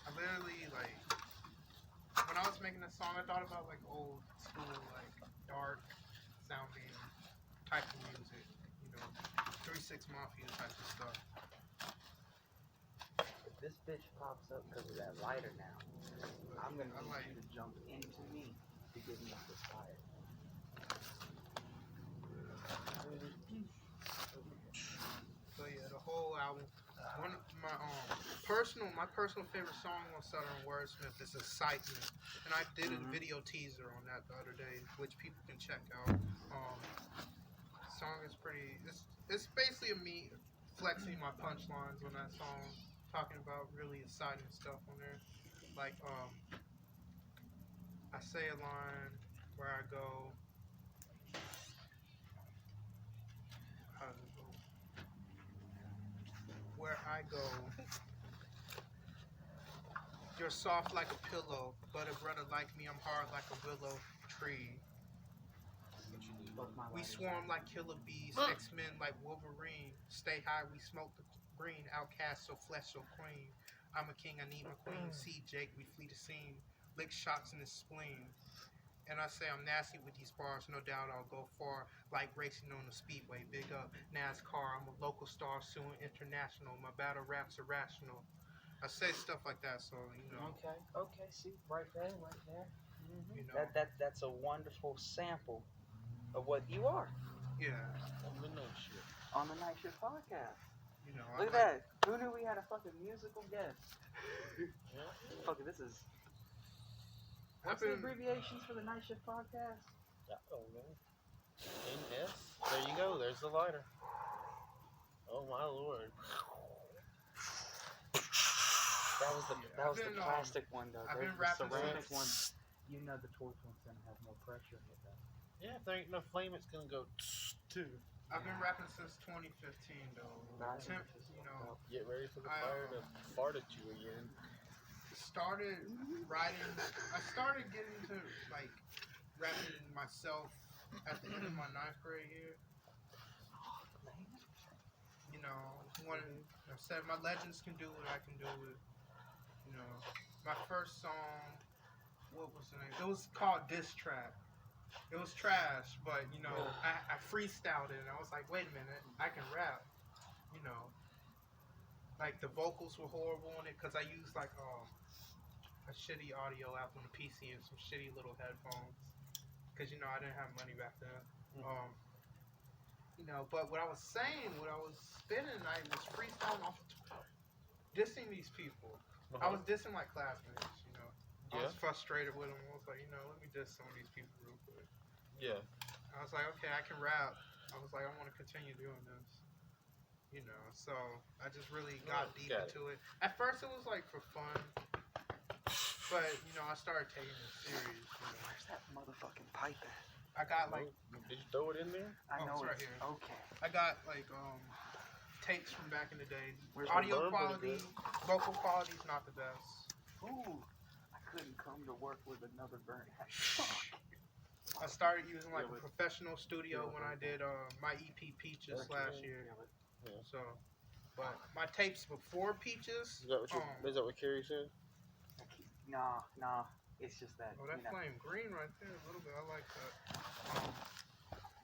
[SPEAKER 4] I literally like when I was making this song I thought about like old school, like dark sounding type of music. You know, 3-6 Mafia type of stuff.
[SPEAKER 1] If this bitch pops up because of that lighter now, I'm gonna need
[SPEAKER 4] like
[SPEAKER 1] you to jump into me to get me off this fire.
[SPEAKER 4] So yeah, the whole album. One of my personal favorite song on Southern Wordsmith is Excitement, and I did a video teaser on that the other day, which people can check out. Song is pretty. It's basically me flexing my punchlines on that song, talking about really exciting stuff on there. Like I say a line where I go. How does it go? Where I go. You're soft like a pillow, but a brother like me, I'm hard like a willow tree. We swarm like killer bees, X-Men like Wolverine. Stay high, we smoke the green. Outcast, so flesh, so queen. I'm a king, I need my queen. See Jake, we flee the scene. Lick shots in his spleen. And I say I'm nasty with these bars, no doubt I'll go far. Like racing on the speedway, big up NASCAR. I'm a local star, suing international. My battle raps are rational. I say stuff like that, so you know.
[SPEAKER 1] Okay. See, right there.
[SPEAKER 4] You know.
[SPEAKER 1] That's a wonderful sample of what you are
[SPEAKER 4] Yeah.
[SPEAKER 3] On the Nightshift.
[SPEAKER 1] on the Nightshift podcast.
[SPEAKER 4] You know.
[SPEAKER 1] Look at that. Who knew we had a fucking musical guest? Fuck it, this is. What's the abbreviations for the Nightshift podcast?
[SPEAKER 3] I don't know. NS. There you go. There's the lighter. Oh my lord.
[SPEAKER 1] That was the plastic one though.
[SPEAKER 4] I've
[SPEAKER 1] There's
[SPEAKER 4] been
[SPEAKER 1] the
[SPEAKER 4] rapping
[SPEAKER 1] ceramic
[SPEAKER 4] since-
[SPEAKER 1] one. You know the torch one's gonna have more pressure in it though.
[SPEAKER 3] Yeah, if there ain't no flame, it's gonna go too.
[SPEAKER 4] I've been rapping since 2015 though. You know,
[SPEAKER 3] Get ready for the fire to fart at you again.
[SPEAKER 4] started writing. I started getting to like rapping myself at the end of my 9th grade year. You know, I said my legends can do what I can do it. You know, my first song, what was the name? It was called Diss Track. It was trash, but you know, I freestyled it and I was like, wait a minute, I can rap. You know, like the vocals were horrible on it because I used like a shitty audio app on the PC and some shitty little headphones because you know I didn't have money back then. You know, but what I was saying, what I was spinning, I was freestyling off, dissing these people. I was dissing my classmates. You know, I was frustrated with them. I was like, you know, let me diss some of these people real quick.
[SPEAKER 3] Yeah.
[SPEAKER 4] I was like, okay, I can rap. I was like, I want to continue doing this. You know, so I just really got deep into it. At first, it was like for fun, but you know, I started taking it serious. You know,
[SPEAKER 1] Where's that motherfucking pipe at?
[SPEAKER 4] I got like,
[SPEAKER 3] Did you throw it in there?
[SPEAKER 1] I know
[SPEAKER 4] it's right
[SPEAKER 1] it's
[SPEAKER 4] here.
[SPEAKER 1] okay.
[SPEAKER 4] I got like tapes from back in the day.
[SPEAKER 1] Where's
[SPEAKER 4] Audio
[SPEAKER 3] the burn
[SPEAKER 4] quality, vocal quality is not the best.
[SPEAKER 1] Ooh, I couldn't come to work with another burn.
[SPEAKER 4] I started using like a professional studio when I did my EP Peaches last year.
[SPEAKER 3] Yeah.
[SPEAKER 4] So, but my tapes before Peaches.
[SPEAKER 3] Is that what Carrie said?
[SPEAKER 1] Nah. It's just that.
[SPEAKER 4] Oh, that flame green right there a little bit. I like that.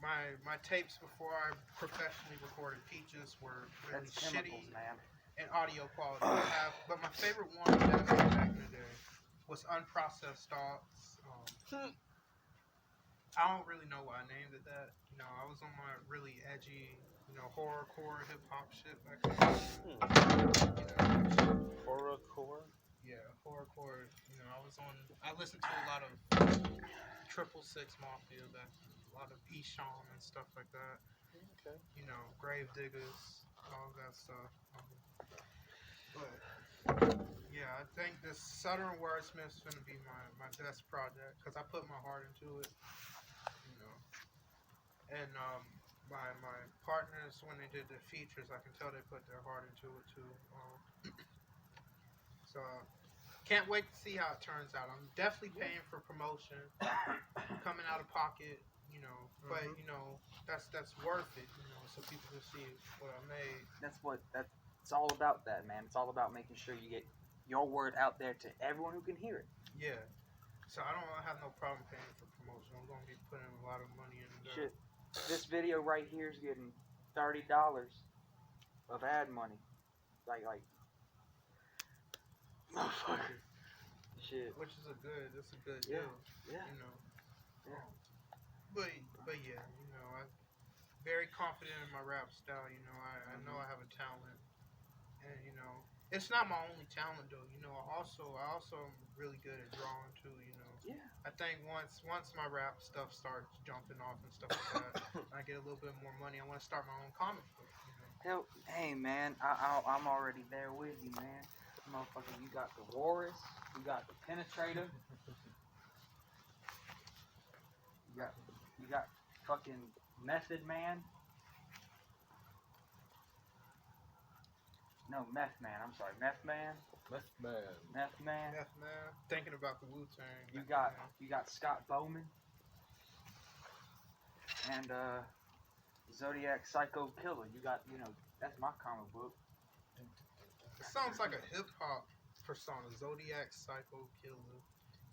[SPEAKER 4] My tapes before I professionally recorded Peaches were really
[SPEAKER 1] That's chemicals,
[SPEAKER 4] shitty
[SPEAKER 1] man.
[SPEAKER 4] in audio quality. But my favorite one back in the day was Unprocessed Thoughts. I don't really know why I named it that. You know, I was on my really edgy, you know, horrorcore hip hop shit back then. You know,
[SPEAKER 3] Horrorcore?
[SPEAKER 4] yeah, horrorcore. You know, I listened to a lot of 666 Mafia, a lot of Esham and stuff like that.
[SPEAKER 3] Okay.
[SPEAKER 4] You know, Gravediggers, all that stuff. But yeah, I think this Southern Wordsmith is gonna be my best project because I put my heart into it. You know, and my partners when they did the features, I can tell they put their heart into it too. So can't wait to see how it turns out. I'm definitely paying for promotion, coming out of pocket, you know. But you know that's worth it, you know, so people can see what I made.
[SPEAKER 1] It's all about that, man. It's all about making sure you get your word out there to everyone who can hear it.
[SPEAKER 4] Yeah. So I don't have no problem paying for promotion. I'm gonna be putting a lot of money into that.
[SPEAKER 1] Shit, this video right here is getting $30 of ad money. Like, motherfucker. Shit.
[SPEAKER 4] Which is a good
[SPEAKER 1] Yeah.
[SPEAKER 4] deal.
[SPEAKER 1] Yeah.
[SPEAKER 4] You know.
[SPEAKER 1] Yeah.
[SPEAKER 4] But yeah, you know, I'm very confident in my rap style. You know, I know I have a talent, and you know, it's not my only talent though. You know, I also am really good at drawing too. You know.
[SPEAKER 1] Yeah.
[SPEAKER 4] I think once my rap stuff starts jumping off and stuff like that, and I get a little bit more money, I want to start my own comic book. You know?
[SPEAKER 1] Hell, hey man, I'm already there with you, man. Motherfucker, you got the Walrus, you got the Penetrator, you got fucking Method Man. No, Meth Man. I'm sorry, Meth Man.
[SPEAKER 3] Meth Man.
[SPEAKER 1] Meth Man.
[SPEAKER 4] Meth Man. Thinking about the Wu-Tang.
[SPEAKER 1] You got Scott Bowman and Zodiac Psycho Killer. You got, you know, that's my comic book.
[SPEAKER 4] It sounds like a hip hop persona, Zodiac Psycho Killer.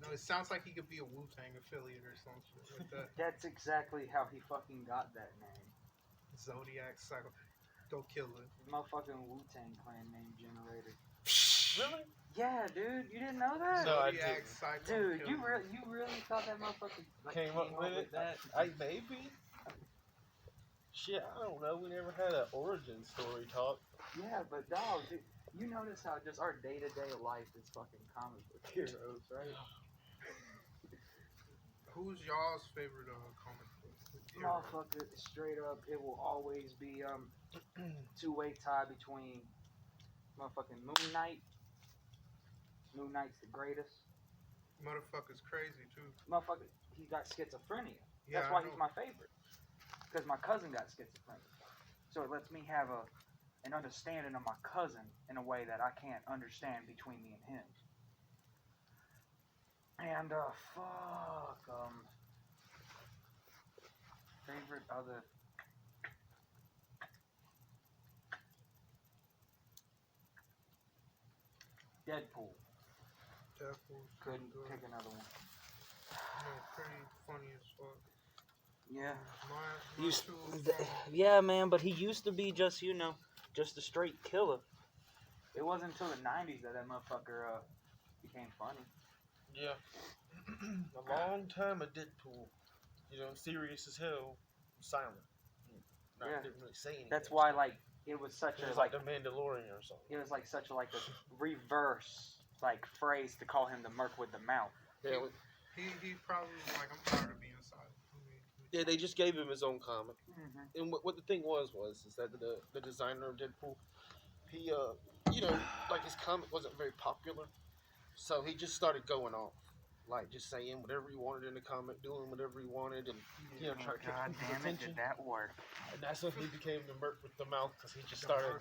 [SPEAKER 4] No, it sounds like he could be a Wu-Tang affiliate or something like that.
[SPEAKER 1] That's exactly how he fucking got that name.
[SPEAKER 4] Zodiac Psycho Killer.
[SPEAKER 1] Motherfucking Wu-Tang Clan name generator.
[SPEAKER 3] Really?
[SPEAKER 1] Yeah, dude, you didn't know that?
[SPEAKER 3] No, I
[SPEAKER 4] Zodiac
[SPEAKER 3] didn't.
[SPEAKER 4] Psycho
[SPEAKER 1] Dude,
[SPEAKER 4] Killer.
[SPEAKER 1] you really thought that motherfucker
[SPEAKER 3] Came up with
[SPEAKER 1] that?
[SPEAKER 3] Maybe. Shit, I don't know. We never had an origin story talk.
[SPEAKER 1] Yeah, but dog, dude, you notice how just our day-to-day life is fucking comic book heroes, right?
[SPEAKER 4] Who's y'all's favorite comic book hero?
[SPEAKER 1] Motherfucker, straight up, it will always be two-way tie between motherfucking Moon Knight. Moon Knight's the greatest.
[SPEAKER 4] Motherfucker's crazy too.
[SPEAKER 1] Motherfucker, he got schizophrenia.
[SPEAKER 4] Yeah,
[SPEAKER 1] That's why he's my favorite. Because my cousin got schizophrenia. So it lets me have an understanding of my cousin in a way that I can't understand between me and him. And favorite other Deadpool. Couldn't pick another one.
[SPEAKER 4] Yeah, pretty funny as fuck.
[SPEAKER 1] Yeah.
[SPEAKER 4] My
[SPEAKER 1] Yeah, man, but he used to be just, you know, just a straight killer. It wasn't until the 90s that motherfucker became funny.
[SPEAKER 3] Yeah. A long time of Deadpool. You know, serious as hell. Silent. Not didn't really say anything.
[SPEAKER 1] That's why like it was such
[SPEAKER 3] it was
[SPEAKER 1] a
[SPEAKER 3] like the Mandalorian or something.
[SPEAKER 1] it was like such a like a reverse like phrase to call him the Merc with the mouth.
[SPEAKER 3] Yeah,
[SPEAKER 4] He probably was like, I'm tired of being silent.
[SPEAKER 3] yeah. They just gave him his own comic,
[SPEAKER 1] Mm-hmm.
[SPEAKER 3] and what the thing was is that the designer of Deadpool, he like his comic wasn't very popular, so he just started going off. Like just saying whatever he wanted in the comic, doing whatever he wanted, and trying to catch people's attention.
[SPEAKER 1] Did that work?
[SPEAKER 3] And that's when he became the Merc with the mouth, because he just started.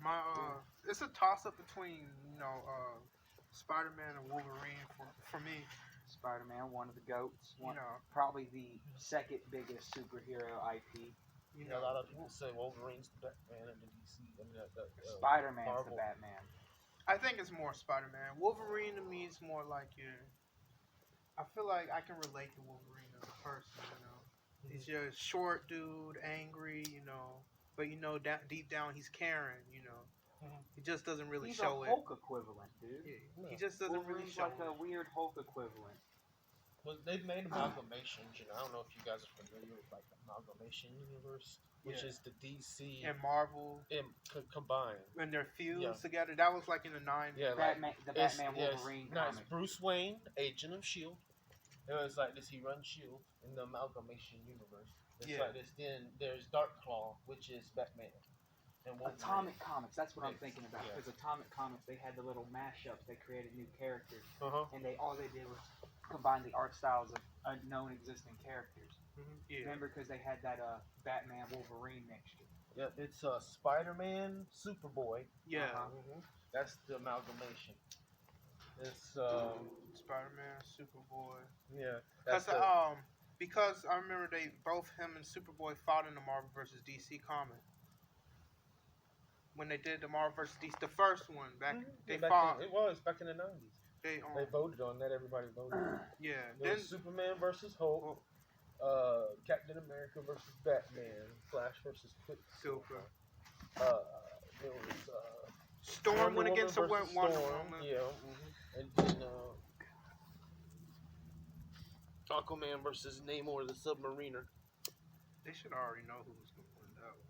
[SPEAKER 4] My it's a toss up between Spider-Man and Wolverine for me.
[SPEAKER 1] Spider-Man, one of the goats, probably the second biggest superhero IP.
[SPEAKER 3] A lot of people say Wolverine's the Batman in the DC. I mean,
[SPEAKER 1] Spider-Man's
[SPEAKER 3] Marvel.
[SPEAKER 1] the Batman.
[SPEAKER 4] I think it's more Spider-Man. Wolverine to me is more like I feel like I can relate to Wolverine as a person. He's just a short dude, angry, but deep down he's caring. He just doesn't really show it.
[SPEAKER 1] He's a Hulk equivalent, dude.
[SPEAKER 4] Yeah. He just doesn't really show
[SPEAKER 1] like a weird Hulk equivalent.
[SPEAKER 3] Well, they've made amalgamations. I don't know if you guys are familiar with like the amalgamation universe, which is the DC
[SPEAKER 4] and Marvel
[SPEAKER 3] combined.
[SPEAKER 4] When they're fused together, that was like in the 90s.
[SPEAKER 3] Yeah,
[SPEAKER 1] the Batman Wolverine comic.
[SPEAKER 3] It's Bruce Wayne, Agent of S.H.I.E.L.D. It was like this. He runs S.H.I.E.L.D. in the amalgamation universe. It's like this. Then there's Darkclaw, which is Batman. And
[SPEAKER 1] Atomic Comics, that's what I'm thinking about. Because Atomic Comics, they had the little mashups. They created new characters, and all they did was combine the art styles of unknown existing characters. Remember, because they had that Batman Wolverine mixture.
[SPEAKER 3] Yep, it's Spider-Man, Superboy.
[SPEAKER 4] Yeah,
[SPEAKER 3] that's the amalgamation. It's
[SPEAKER 4] Spider-Man, Superboy.
[SPEAKER 3] Yeah,
[SPEAKER 4] because I remember both him and Superboy fought in the Marvel vs. DC comic. When they did the Marvel vs. DC, the first one they fought.
[SPEAKER 3] It was back in the 90s.
[SPEAKER 4] They
[SPEAKER 3] voted on that. Everybody voted.
[SPEAKER 4] Yeah.
[SPEAKER 3] Then Superman versus Hulk, Captain America versus Batman, Flash versus Quicksilver. There was
[SPEAKER 4] Storm went against Wonder Woman.
[SPEAKER 3] Yeah. And then Aquaman versus Namor the Submariner.
[SPEAKER 4] They should already know who was going to win that one.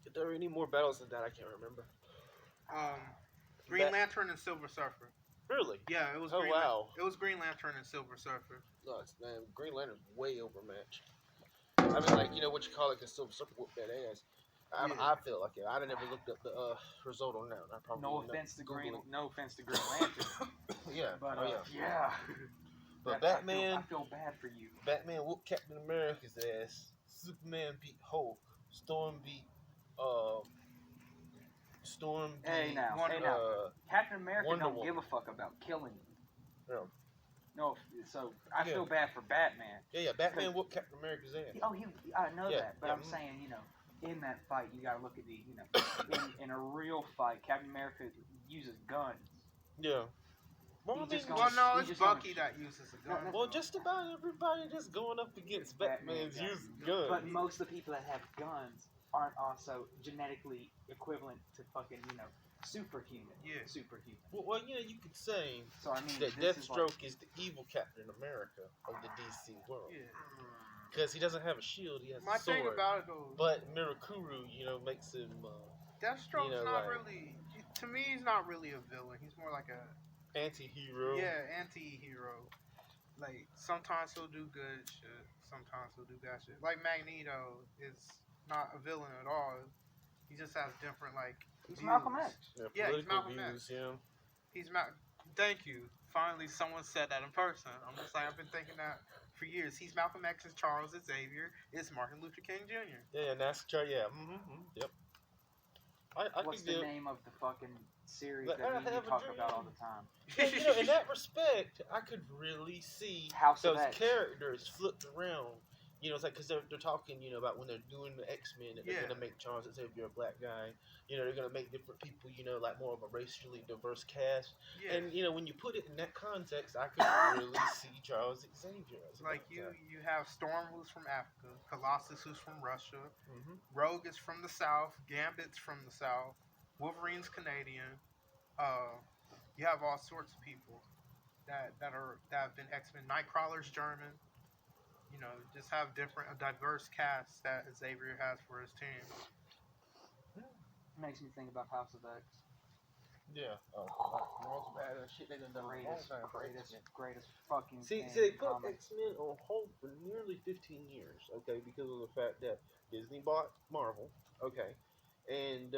[SPEAKER 3] If there were any more battles than that, I can't remember.
[SPEAKER 4] Green Lantern and Silver Surfer.
[SPEAKER 3] Really?
[SPEAKER 4] Yeah, it was. It was Green Lantern and Silver Surfer.
[SPEAKER 3] No, man, Green Lantern's way overmatched. I mean, like what you call it, because Silver Surfer whooped that ass. I feel like it. I never looked up the result on that. I probably
[SPEAKER 1] no offense to Green Lantern.
[SPEAKER 3] Yeah,
[SPEAKER 1] but
[SPEAKER 3] yeah. But Batman,
[SPEAKER 1] I feel bad for you.
[SPEAKER 3] Batman whooped Captain America's ass. Superman beat Hulk. Storm beat.
[SPEAKER 1] Hey now. Captain America don't give a fuck about killing you.
[SPEAKER 3] No.
[SPEAKER 1] No, so I feel bad for Batman.
[SPEAKER 3] Yeah, Batman whooped Captain America's ass.
[SPEAKER 1] I know that, but I'm saying, in that fight, you gotta look at the, in a real fight, Captain America uses guns.
[SPEAKER 3] Yeah. Well,
[SPEAKER 4] it's Bucky that uses a gun.
[SPEAKER 3] Well, just about everybody just going up against Batman's using guns.
[SPEAKER 1] But most of the people that have guns aren't also genetically equivalent to fucking, superhuman.
[SPEAKER 4] Yeah.
[SPEAKER 1] Superhuman.
[SPEAKER 3] Well, you could say that
[SPEAKER 1] this
[SPEAKER 3] Deathstroke is the evil Captain America of the DC world.
[SPEAKER 4] Yeah.
[SPEAKER 3] Because he doesn't have a shield, he has a sword.
[SPEAKER 4] My thing about it, though...
[SPEAKER 3] But Mirakuru, makes him...
[SPEAKER 4] Deathstroke's not really... To me, he's not really a villain. He's more like a...
[SPEAKER 3] Anti-hero.
[SPEAKER 4] Yeah, anti-hero. Like, sometimes he'll do good shit. Sometimes he'll do bad shit. Like, Magneto is not a villain at all. He just has different,
[SPEAKER 1] He's
[SPEAKER 4] views.
[SPEAKER 1] Malcolm X.
[SPEAKER 3] Yeah,
[SPEAKER 4] he's Malcolm X.
[SPEAKER 3] Yeah.
[SPEAKER 4] He's Thank you. Finally, someone said that in person. I'm just like, I've been thinking that for years. He's Malcolm X, is Charles Xavier, is Martin Luther King Jr.
[SPEAKER 3] Yeah, and that's yep.
[SPEAKER 1] What's the name of the fucking series that you talk about all the time?
[SPEAKER 3] In that respect, I could really see those characters flipped around. It's like, because they're talking, about when they're doing the X-Men, that they're going to make Charles Xavier a black guy. They're going to make different people, like more of a racially diverse cast. Yeah. And, when you put it in that context, I could really see Charles Xavier as a black guy.
[SPEAKER 4] You have Storm, who's from Africa, Colossus, who's from Russia, Rogue is from the South, Gambit's from the South, Wolverine's Canadian. You have all sorts of people that have been X-Men. Nightcrawler's German. just have a diverse cast that Xavier has for his team.
[SPEAKER 1] Makes me think about House of X.
[SPEAKER 3] Yeah. Most badass shit they done a long time for X-Men.
[SPEAKER 1] Greatest fucking
[SPEAKER 3] See,
[SPEAKER 1] thing
[SPEAKER 3] they
[SPEAKER 1] in
[SPEAKER 3] put
[SPEAKER 1] comics.
[SPEAKER 3] X-Men on hold for nearly 15 years, okay, because of the fact that Disney bought Marvel, okay, and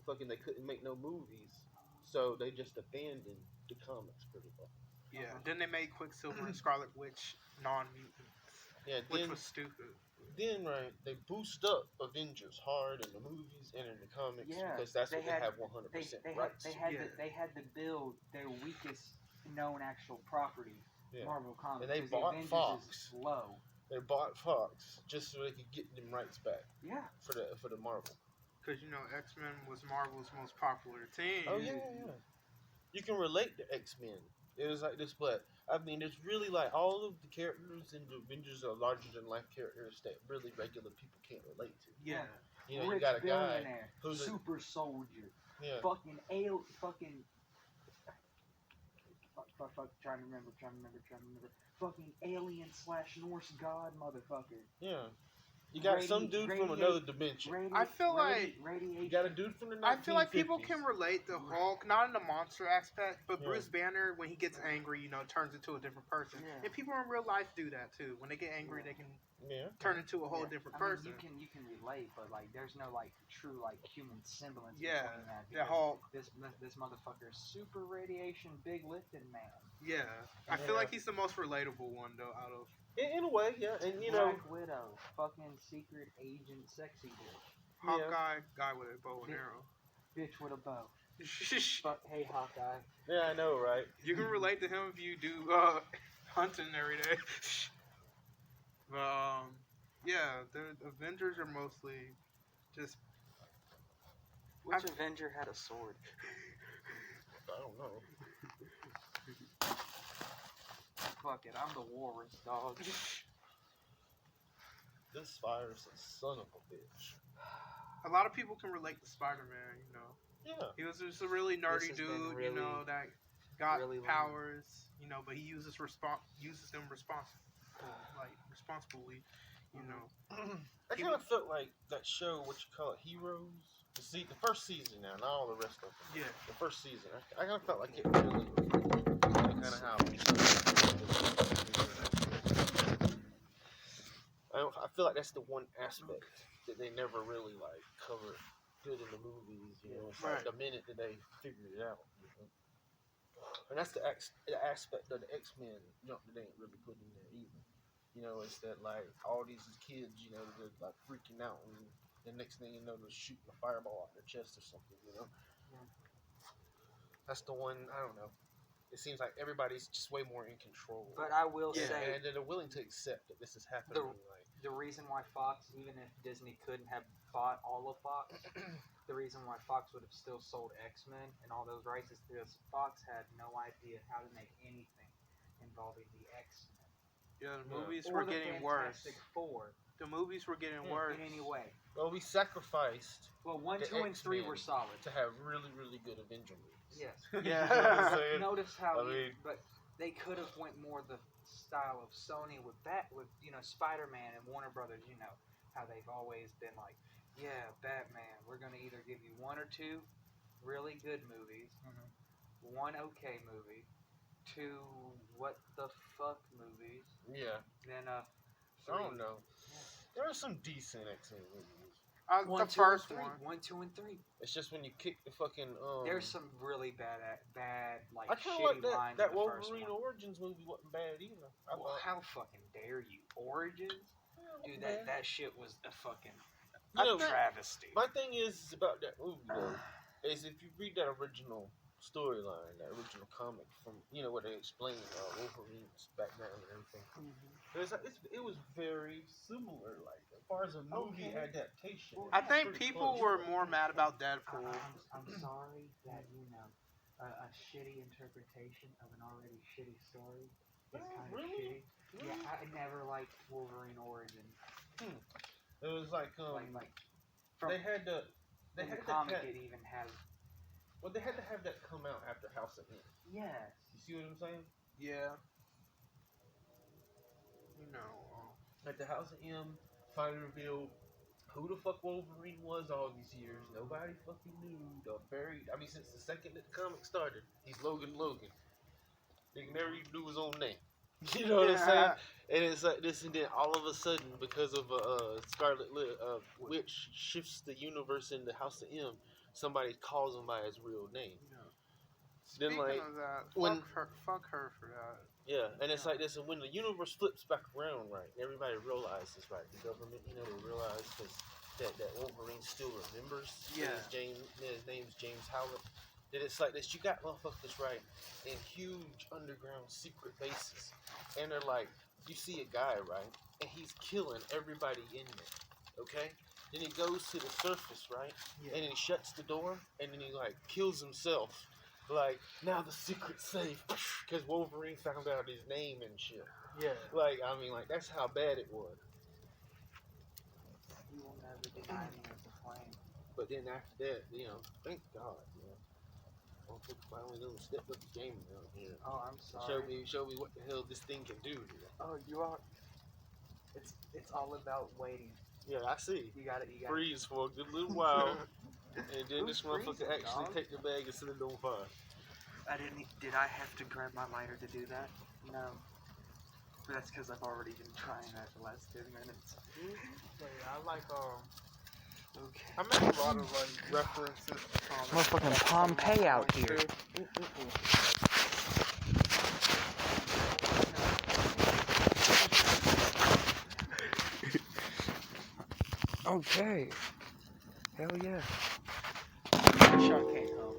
[SPEAKER 3] fucking they couldn't make no movies, so they just abandoned the comics pretty much.
[SPEAKER 4] Yeah. Then they made Quicksilver and Scarlet Witch non-mutants,
[SPEAKER 3] Yeah,
[SPEAKER 4] which was stupid.
[SPEAKER 3] then right, they boost up Avengers hard in the movies and in the comics because that's what they have 100% rights.
[SPEAKER 1] They had to build their weakest known actual property,
[SPEAKER 3] Yeah.
[SPEAKER 1] Marvel Comics.
[SPEAKER 3] And they
[SPEAKER 1] because
[SPEAKER 3] bought
[SPEAKER 1] the Avengers
[SPEAKER 3] Fox.
[SPEAKER 1] Is slow.
[SPEAKER 3] They bought Fox just so they could get them rights back.
[SPEAKER 1] Yeah.
[SPEAKER 3] For the Marvel.
[SPEAKER 4] Because X-Men was Marvel's most popular team.
[SPEAKER 3] Oh yeah. You can relate to X-Men. It was like this, but I mean, it's really like all of the characters in the Avengers are larger than life characters that really regular people can't relate to.
[SPEAKER 4] Yeah.
[SPEAKER 3] You
[SPEAKER 1] Rich
[SPEAKER 3] got a guy
[SPEAKER 1] who's super soldier.
[SPEAKER 3] Yeah.
[SPEAKER 1] Fucking trying to remember. Fucking alien / Norse god motherfucker.
[SPEAKER 3] Yeah. You got some dude from another dimension.
[SPEAKER 4] I feel like
[SPEAKER 1] radiation.
[SPEAKER 3] You got a dude from the 1950s.
[SPEAKER 4] I feel like people can relate to Hulk, not in the monster aspect, but Bruce Banner, when he gets angry, turns into a different person.
[SPEAKER 1] Yeah.
[SPEAKER 4] And people in real life do that too. When they get angry, they can turn into a whole different person.
[SPEAKER 1] You can relate, but like there's no like true like human semblance
[SPEAKER 4] Yeah,
[SPEAKER 1] between that.
[SPEAKER 4] Yeah, Hulk.
[SPEAKER 1] This motherfucker is super radiation, big lifting man.
[SPEAKER 4] Yeah, I feel like he's the most relatable one though out of.
[SPEAKER 3] In a way, yeah, and
[SPEAKER 1] Black Widow, fucking secret agent, sexy bitch.
[SPEAKER 4] Hawkeye, guy with a bow and arrow.
[SPEAKER 1] Bitch with a bow. Hey Hawkeye.
[SPEAKER 3] Yeah, I know, right?
[SPEAKER 4] You can relate to him if you do hunting every day. But yeah, the Avengers are mostly just.
[SPEAKER 1] Which Avenger had a sword?
[SPEAKER 3] I don't know.
[SPEAKER 1] Fuck it, I'm the walrus, dog.
[SPEAKER 3] This virus is son of a bitch.
[SPEAKER 4] A lot of people can relate to Spider-Man,
[SPEAKER 3] Yeah.
[SPEAKER 4] He was just a really nerdy dude, that got
[SPEAKER 1] really
[SPEAKER 4] powers, but he uses them responsibly,
[SPEAKER 3] I kind of felt like that show, what you call it, Heroes? The first season now, not all the rest of them.
[SPEAKER 4] Yeah.
[SPEAKER 3] The first season. I kind of felt like it really kind of how. I feel like that's the one aspect that they never really like covered good in the movies. It's like the minute that they figured it out. And that's the aspect of the X-Men that they ain't really put in there either. It's that like all these kids, they're like freaking out, and the next thing you know, they're shooting a fireball out their chest or something.
[SPEAKER 1] Yeah.
[SPEAKER 3] That's the one. I don't know. It seems like everybody's just way more in control.
[SPEAKER 1] But I will say,
[SPEAKER 3] and they're willing to accept that this is happening.
[SPEAKER 1] The reason why Fox, even if Disney couldn't have bought all of Fox, the reason why Fox would have still sold X-Men and all those rights is because Fox had no idea how to make anything involving the X-Men.
[SPEAKER 4] Yeah, the movies were getting worse.
[SPEAKER 1] Four.
[SPEAKER 4] The movies were getting worse.
[SPEAKER 1] In any way.
[SPEAKER 3] Well, we sacrificed.
[SPEAKER 1] Well, 1, 2, and 3 were solid.
[SPEAKER 3] To have really, really good Avenger movies.
[SPEAKER 1] Yes.
[SPEAKER 4] Yeah.
[SPEAKER 1] Notice how, but they could have went more the style of Sony with Spider-Man and Warner Brothers. How they've always been like, yeah, Batman. We're gonna either give you 1 or 2 really good movies, 1 okay movie, 2 what the fuck movies.
[SPEAKER 3] Yeah.
[SPEAKER 1] Then
[SPEAKER 3] 3. I don't know. There are some decent X-Men movies.
[SPEAKER 4] The first one.
[SPEAKER 1] 1, 2, and 3.
[SPEAKER 3] It's just when you kick the fucking.
[SPEAKER 1] There's some really bad like
[SPEAKER 3] I kind of
[SPEAKER 1] shitty
[SPEAKER 3] like
[SPEAKER 1] lines.
[SPEAKER 3] that
[SPEAKER 1] in the
[SPEAKER 3] Wolverine
[SPEAKER 1] first one.
[SPEAKER 3] Origins movie wasn't bad either.
[SPEAKER 1] Well, how fucking dare you? Origins? Dude, that shit was a fucking travesty.
[SPEAKER 3] My thing is about that movie though, is if you read that original storyline, that original comic from where they explain Wolverine's background and everything. It was very similar, like as far as a movie adaptation.
[SPEAKER 4] I think people were more mad about Deadpool.
[SPEAKER 1] I'm sorry that a shitty interpretation of an already shitty story is kind of shitty. Yeah, I never liked Wolverine Origin.
[SPEAKER 3] It was like they had to. They had
[SPEAKER 1] the comic. It even has.
[SPEAKER 3] Well, they had to have that come out after House of M.
[SPEAKER 1] Yes.
[SPEAKER 3] You see what I'm saying?
[SPEAKER 4] Yeah.
[SPEAKER 3] at the House of M, finally revealed who the fuck Wolverine was all these years. Nobody fucking knew. Since the second that the comic started, he's Logan Logan. Nigga never even knew his own name. You know what I'm saying? And it's like this, and then all of a sudden, because of Witch shifts the universe in the House of M, somebody calls him by his real name.
[SPEAKER 4] Yeah.
[SPEAKER 3] Then,
[SPEAKER 4] Speaking
[SPEAKER 3] like,
[SPEAKER 4] of that,
[SPEAKER 3] when
[SPEAKER 4] fuck her for that.
[SPEAKER 3] yeah, and it's like this, and when the universe flips back around, right, everybody realizes, right, the government, they realize that Wolverine still remembers.
[SPEAKER 1] Yeah.
[SPEAKER 3] His name's James Howlett. That it's like this, you got motherfuckers, right, in huge underground secret bases, and they're like, you see a guy, right, and he's killing everybody in there, okay? Then he goes to the surface, right, and then he shuts the door, and then he, like, kills himself. Like, now the secret's safe, because Wolverine found out his name and shit.
[SPEAKER 1] Yeah.
[SPEAKER 3] Like, that's how bad it was.
[SPEAKER 1] You will never deny me as a flame.
[SPEAKER 3] But then after that, thank God, motherfucker finally done stepped up the game down here.
[SPEAKER 1] Oh, I'm sorry.
[SPEAKER 3] Show me what the hell this thing can do here.
[SPEAKER 1] Oh, you are. It's all about waiting.
[SPEAKER 3] Yeah, I see.
[SPEAKER 1] You got it.
[SPEAKER 3] Freeze for a good little while, and then
[SPEAKER 1] Who's
[SPEAKER 3] this motherfucker
[SPEAKER 1] freezing,
[SPEAKER 3] actually
[SPEAKER 1] dog?
[SPEAKER 3] take the bag and set it on fire.
[SPEAKER 1] Did I have to grab my lighter to do that? No. But that's because I've already been trying that the last 10 minutes.
[SPEAKER 4] I like
[SPEAKER 1] Okay.
[SPEAKER 4] I make a lot of like references to comics.
[SPEAKER 1] Motherfucking Pompeii out
[SPEAKER 4] Comics,
[SPEAKER 1] here.
[SPEAKER 4] too.
[SPEAKER 1] Okay. Hell yeah. Sean came home.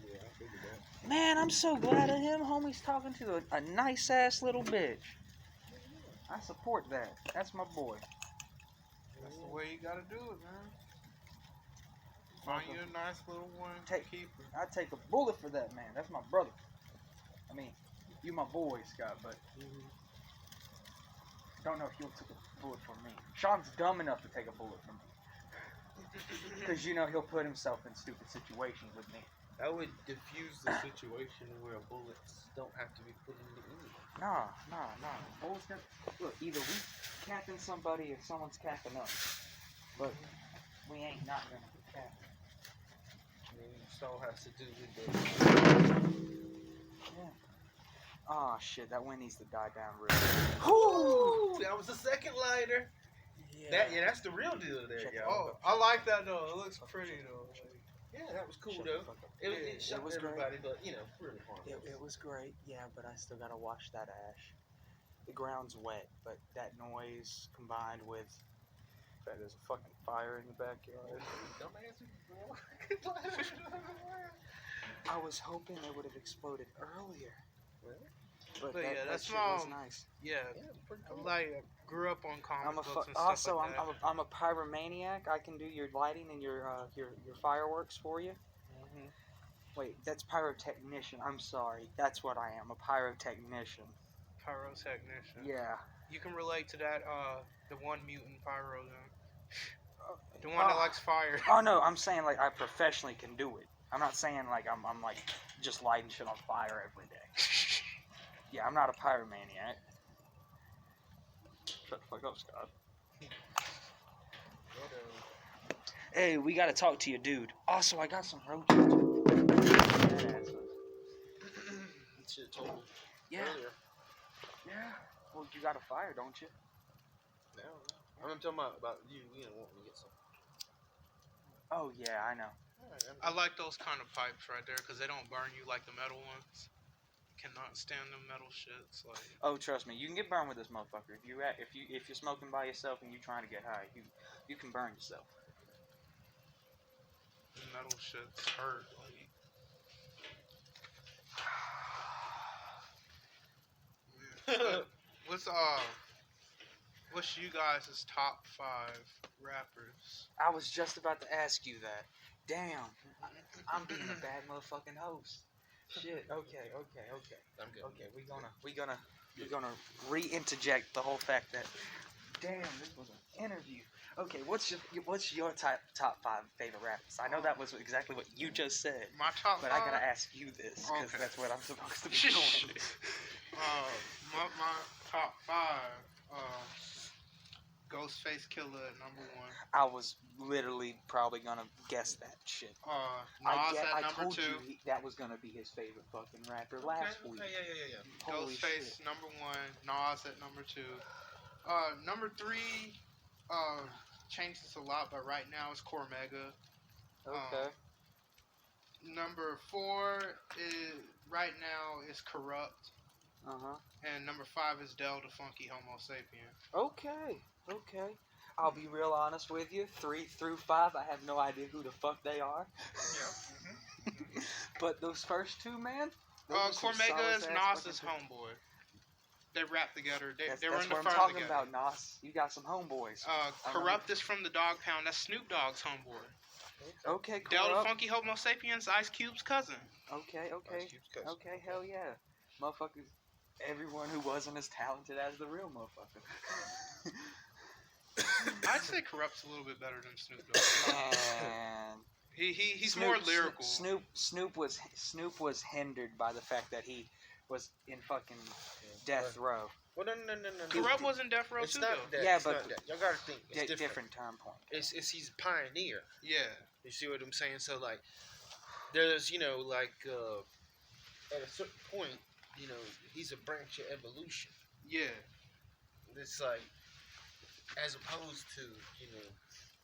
[SPEAKER 3] Yeah, I figured that.
[SPEAKER 1] Man, I'm so glad of him. Homie's talking to a nice ass little bitch. I support that. That's my boy.
[SPEAKER 4] That's the way you gotta do it, man. Find you a nice little one to
[SPEAKER 1] Take-
[SPEAKER 4] keep her.
[SPEAKER 1] I'd take a bullet for that man. That's my brother. I mean, you my boy, Scott, but don't know if you'll take a bullet from me. Sean's dumb enough to take a bullet from me. Because he'll put himself in stupid situations with me.
[SPEAKER 3] That would diffuse the situation where bullets don't have to be put into anything.
[SPEAKER 1] Nah. Bullets look, either we capping somebody or someone's capping us. But we ain't not gonna be capping.
[SPEAKER 3] It all has to do with the...
[SPEAKER 1] Yeah. Oh shit, that wind needs to die down real quick.
[SPEAKER 3] Ooh, that was the second lighter.
[SPEAKER 1] Yeah.
[SPEAKER 3] That's the real deal there,
[SPEAKER 1] Check it
[SPEAKER 3] y'all.
[SPEAKER 4] Oh, I like that though. It looks pretty though.
[SPEAKER 3] Yeah, that was cool
[SPEAKER 1] Shut
[SPEAKER 3] though.
[SPEAKER 1] the fuck up.
[SPEAKER 3] It shocked
[SPEAKER 1] was great.
[SPEAKER 3] everybody, but really harmless.
[SPEAKER 1] It was great, yeah, but I still gotta wash that ash. The ground's wet, but that noise combined with that there's a fucking fire in the backyard. I was hoping it would have exploded earlier.
[SPEAKER 3] Really?
[SPEAKER 1] But
[SPEAKER 4] But
[SPEAKER 1] that,
[SPEAKER 4] yeah,
[SPEAKER 1] that
[SPEAKER 4] that's
[SPEAKER 1] shit was
[SPEAKER 4] my-
[SPEAKER 1] nice.
[SPEAKER 4] Yeah,
[SPEAKER 3] Pretty
[SPEAKER 4] I'm
[SPEAKER 3] cool.
[SPEAKER 4] like grew up on comic
[SPEAKER 1] I'm a
[SPEAKER 4] books and stuff
[SPEAKER 1] also
[SPEAKER 4] like that.
[SPEAKER 1] I'm a pyromaniac. I can do your lighting and your fireworks for you.
[SPEAKER 4] Mhm.
[SPEAKER 1] Wait, that's pyrotechnician. I'm sorry. That's what I am, a pyrotechnician.
[SPEAKER 4] Pyrotechnician.
[SPEAKER 1] Yeah.
[SPEAKER 4] You can relate to that. The one mutant pyro then. The one that likes fire.
[SPEAKER 1] Oh no, I'm saying like I professionally can do it. I'm not saying like I'm like just lighting shit on fire every day. Yeah, I'm not a pyromaniac. Shut the fuck up, Scott. Hey, we gotta talk to you, dude. Also, I got some roaches.
[SPEAKER 3] That shit told me
[SPEAKER 1] Yeah.
[SPEAKER 3] earlier.
[SPEAKER 1] Yeah. Well, you got a fire, don't you?
[SPEAKER 3] No. I'm talking about you, wanting to get some.
[SPEAKER 1] Oh yeah, I know.
[SPEAKER 4] I like those kind of pipes right there because they don't burn you like the metal ones. Cannot stand them metal shits. Like
[SPEAKER 1] Oh, trust me, you can get burned with this motherfucker. If you're smoking by yourself and you're trying to get high, you can burn yourself.
[SPEAKER 4] metal shits hurt. Like, what's you guys' top 5 rappers?
[SPEAKER 1] I was just about to ask you that. Damn, I'm being a bad motherfucking host. Shit. Okay.
[SPEAKER 3] I'm good.
[SPEAKER 1] Okay, we're gonna re-interject the whole fact that, damn, this was an interview. Okay, what's your top 5 favorite rappers? I know that was exactly what you just said,
[SPEAKER 4] My top
[SPEAKER 1] but
[SPEAKER 4] 5.
[SPEAKER 1] I gotta ask you this because
[SPEAKER 4] Okay.
[SPEAKER 1] that's what I'm supposed to be doing.
[SPEAKER 4] My top 5. Ghostface Killer at number 1.
[SPEAKER 1] I was literally probably gonna guess that shit.
[SPEAKER 4] Nas at number
[SPEAKER 1] told
[SPEAKER 4] 2.
[SPEAKER 1] you that was gonna be his favorite fucking rapper last week.
[SPEAKER 3] Yeah.
[SPEAKER 1] Holy
[SPEAKER 4] Ghostface
[SPEAKER 1] shit.
[SPEAKER 4] number 1. Nas at number 2. Number 3 changes a lot, but right now it's Cormega.
[SPEAKER 1] Okay.
[SPEAKER 4] Number 4 is right now is Corrupt,
[SPEAKER 1] Uh-huh.
[SPEAKER 4] and number 5 is Del the Funky Homo Sapien.
[SPEAKER 1] Okay. I'll be real honest with you. 3 through 5, I have no idea who the fuck they are.
[SPEAKER 4] Yeah.
[SPEAKER 1] But those first two, man. those are some
[SPEAKER 4] Cormega is
[SPEAKER 1] solid-ass
[SPEAKER 4] Nas's
[SPEAKER 1] fucking-
[SPEAKER 4] homeboy. They rap together. They
[SPEAKER 1] That's
[SPEAKER 4] were in the
[SPEAKER 1] what I'm
[SPEAKER 4] firm
[SPEAKER 1] talking
[SPEAKER 4] together.
[SPEAKER 1] about, Nas. You got some homeboys.
[SPEAKER 4] Corrupt is from the Dog Pound. That's Snoop Dogg's homeboy.
[SPEAKER 1] Okay,
[SPEAKER 4] Del the
[SPEAKER 1] Corrupt.
[SPEAKER 4] Funky Homo Sapiens, Ice Cube's cousin.
[SPEAKER 1] Okay. Okay, hell yeah. Motherfuckers, everyone who wasn't as talented as the real motherfucker.
[SPEAKER 4] I'd say Corrupt's a little bit better than Snoop Dogg.
[SPEAKER 1] Man.
[SPEAKER 4] He's
[SPEAKER 1] Snoop-
[SPEAKER 4] more lyrical.
[SPEAKER 1] Snoop was hindered by the fact that he was in fucking death row.
[SPEAKER 3] Well, no.
[SPEAKER 4] Corrupt was in Death Row
[SPEAKER 3] It's
[SPEAKER 4] too,
[SPEAKER 3] not
[SPEAKER 4] though.
[SPEAKER 3] that.
[SPEAKER 1] Yeah,
[SPEAKER 3] it's
[SPEAKER 1] but
[SPEAKER 3] not that. Y'all gotta think. It's different.
[SPEAKER 1] Different time point.
[SPEAKER 3] It's he's a pioneer.
[SPEAKER 4] Yeah.
[SPEAKER 3] You see what I'm saying? So like, there's like at a certain point, he's a branch of evolution.
[SPEAKER 4] Yeah.
[SPEAKER 3] It's like, as opposed to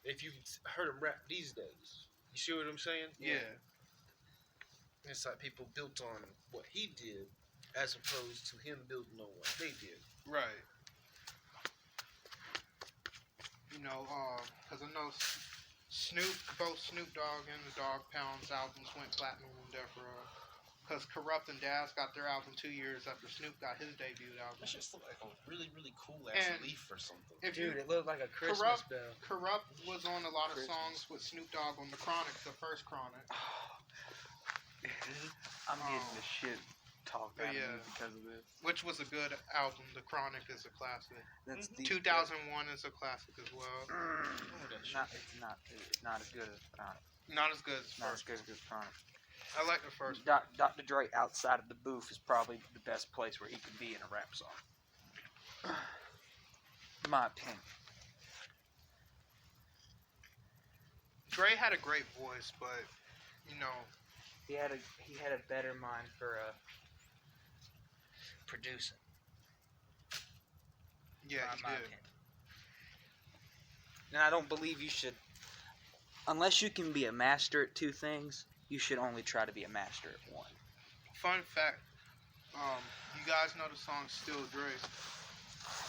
[SPEAKER 3] if you've heard him rap these days. You see what I'm saying?
[SPEAKER 4] Yeah.
[SPEAKER 3] It's like people built on what he did, as opposed to him building on what they did.
[SPEAKER 4] Right. Because I know both Snoop Dogg and the Dog Pound's albums went platinum on Death Row. Because Corrupt and Daz got their album 2 years after Snoop got his debut album.
[SPEAKER 3] That just looked like a really, really cool ass
[SPEAKER 4] And
[SPEAKER 3] leaf or something.
[SPEAKER 4] If
[SPEAKER 1] Dude,
[SPEAKER 4] you,
[SPEAKER 1] it looked like a Christmas bell.
[SPEAKER 4] Corrupt was on a lot of
[SPEAKER 1] Christmas.
[SPEAKER 4] songs with Snoop Dogg on the Chronic, the first Chronic.
[SPEAKER 1] I'm getting the shit talked out of
[SPEAKER 4] yeah.
[SPEAKER 1] me because of this.
[SPEAKER 4] Which was a good album. The Chronic is a classic.
[SPEAKER 1] That's the
[SPEAKER 4] 2001 is a classic as well.
[SPEAKER 1] It's not as good as Chronic.
[SPEAKER 4] Not as good as
[SPEAKER 1] Not as
[SPEAKER 4] first.
[SPEAKER 1] good as Chronic.
[SPEAKER 4] I like the first.
[SPEAKER 1] Dr. Dre outside of the booth is probably the best place where he could be in a rap song. My opinion.
[SPEAKER 4] Dre had a great voice, but
[SPEAKER 1] He had a better mind for producing.
[SPEAKER 4] yeah,
[SPEAKER 1] in
[SPEAKER 4] he
[SPEAKER 1] my
[SPEAKER 4] did.
[SPEAKER 1] opinion. And I don't believe you should, unless you can be a master at two things, you should only try to be a master at one.
[SPEAKER 4] Fun fact, you guys know the song "Still Dre"?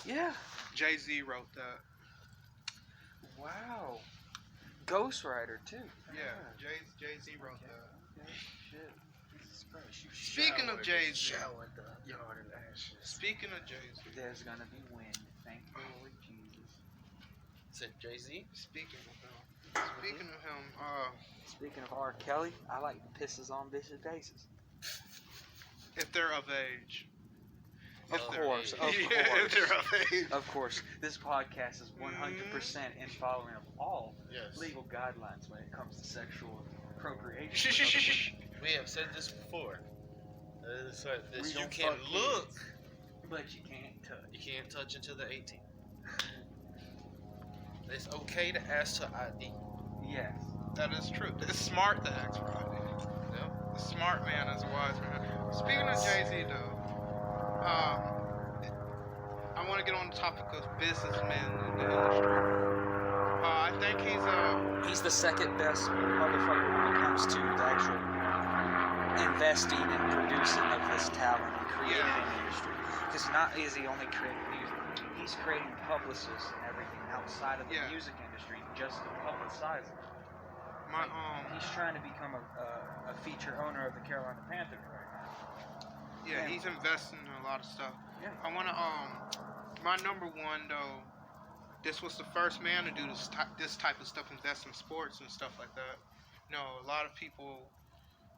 [SPEAKER 1] Yeah.
[SPEAKER 4] Jay-Z wrote that.
[SPEAKER 1] Wow. Ghostwriter too.
[SPEAKER 4] Yeah, Jay-Z wrote that.
[SPEAKER 1] Shit.
[SPEAKER 4] Speaking of Jay-Z.
[SPEAKER 3] Shower the yard and ashes.
[SPEAKER 4] Speaking of Jay-Z.
[SPEAKER 1] There's gonna be wind. Thank you, Lord Jesus.
[SPEAKER 3] Said Jay-Z.
[SPEAKER 4] Speaking of him,
[SPEAKER 1] Speaking of R. Kelly, I like pisses on vicious bases.
[SPEAKER 4] if they're of age.
[SPEAKER 1] Of
[SPEAKER 3] Of
[SPEAKER 1] course,
[SPEAKER 3] age.
[SPEAKER 1] of
[SPEAKER 4] Yeah, if
[SPEAKER 1] course.
[SPEAKER 4] they're of age.
[SPEAKER 1] Of course, this podcast is 100% in following of all
[SPEAKER 3] Yes.
[SPEAKER 1] legal guidelines when it comes to sexual procreation.
[SPEAKER 3] We have said this before. It's like this.
[SPEAKER 1] We
[SPEAKER 3] You
[SPEAKER 1] don't
[SPEAKER 3] can
[SPEAKER 1] fuck
[SPEAKER 3] look.
[SPEAKER 1] kids, but you can't touch.
[SPEAKER 3] You can't touch until the 18th. It's okay to ask to ID.
[SPEAKER 1] Yes.
[SPEAKER 4] That is true. It's smart to ask for ID.
[SPEAKER 3] Yeah.
[SPEAKER 4] A smart man is a wise man. Speaking of Jay-Z, though, I want to get on the topic of businessmen in the industry. I think
[SPEAKER 1] He's the second best motherfucker when it comes to the actual investing and producing of this talent and creating an industry. Because not is he only creating music, he's creating publicists and everything outside of the
[SPEAKER 4] Yeah.
[SPEAKER 1] music industry just to publicize it.
[SPEAKER 4] my
[SPEAKER 1] He's trying to become a feature owner of the Carolina Panthers right now.
[SPEAKER 4] yeah, he's investing in a lot of stuff.
[SPEAKER 1] Yeah.
[SPEAKER 4] I want to my number one though. This was the first man to do this type of stuff, invest in sports and stuff like that. A lot of people,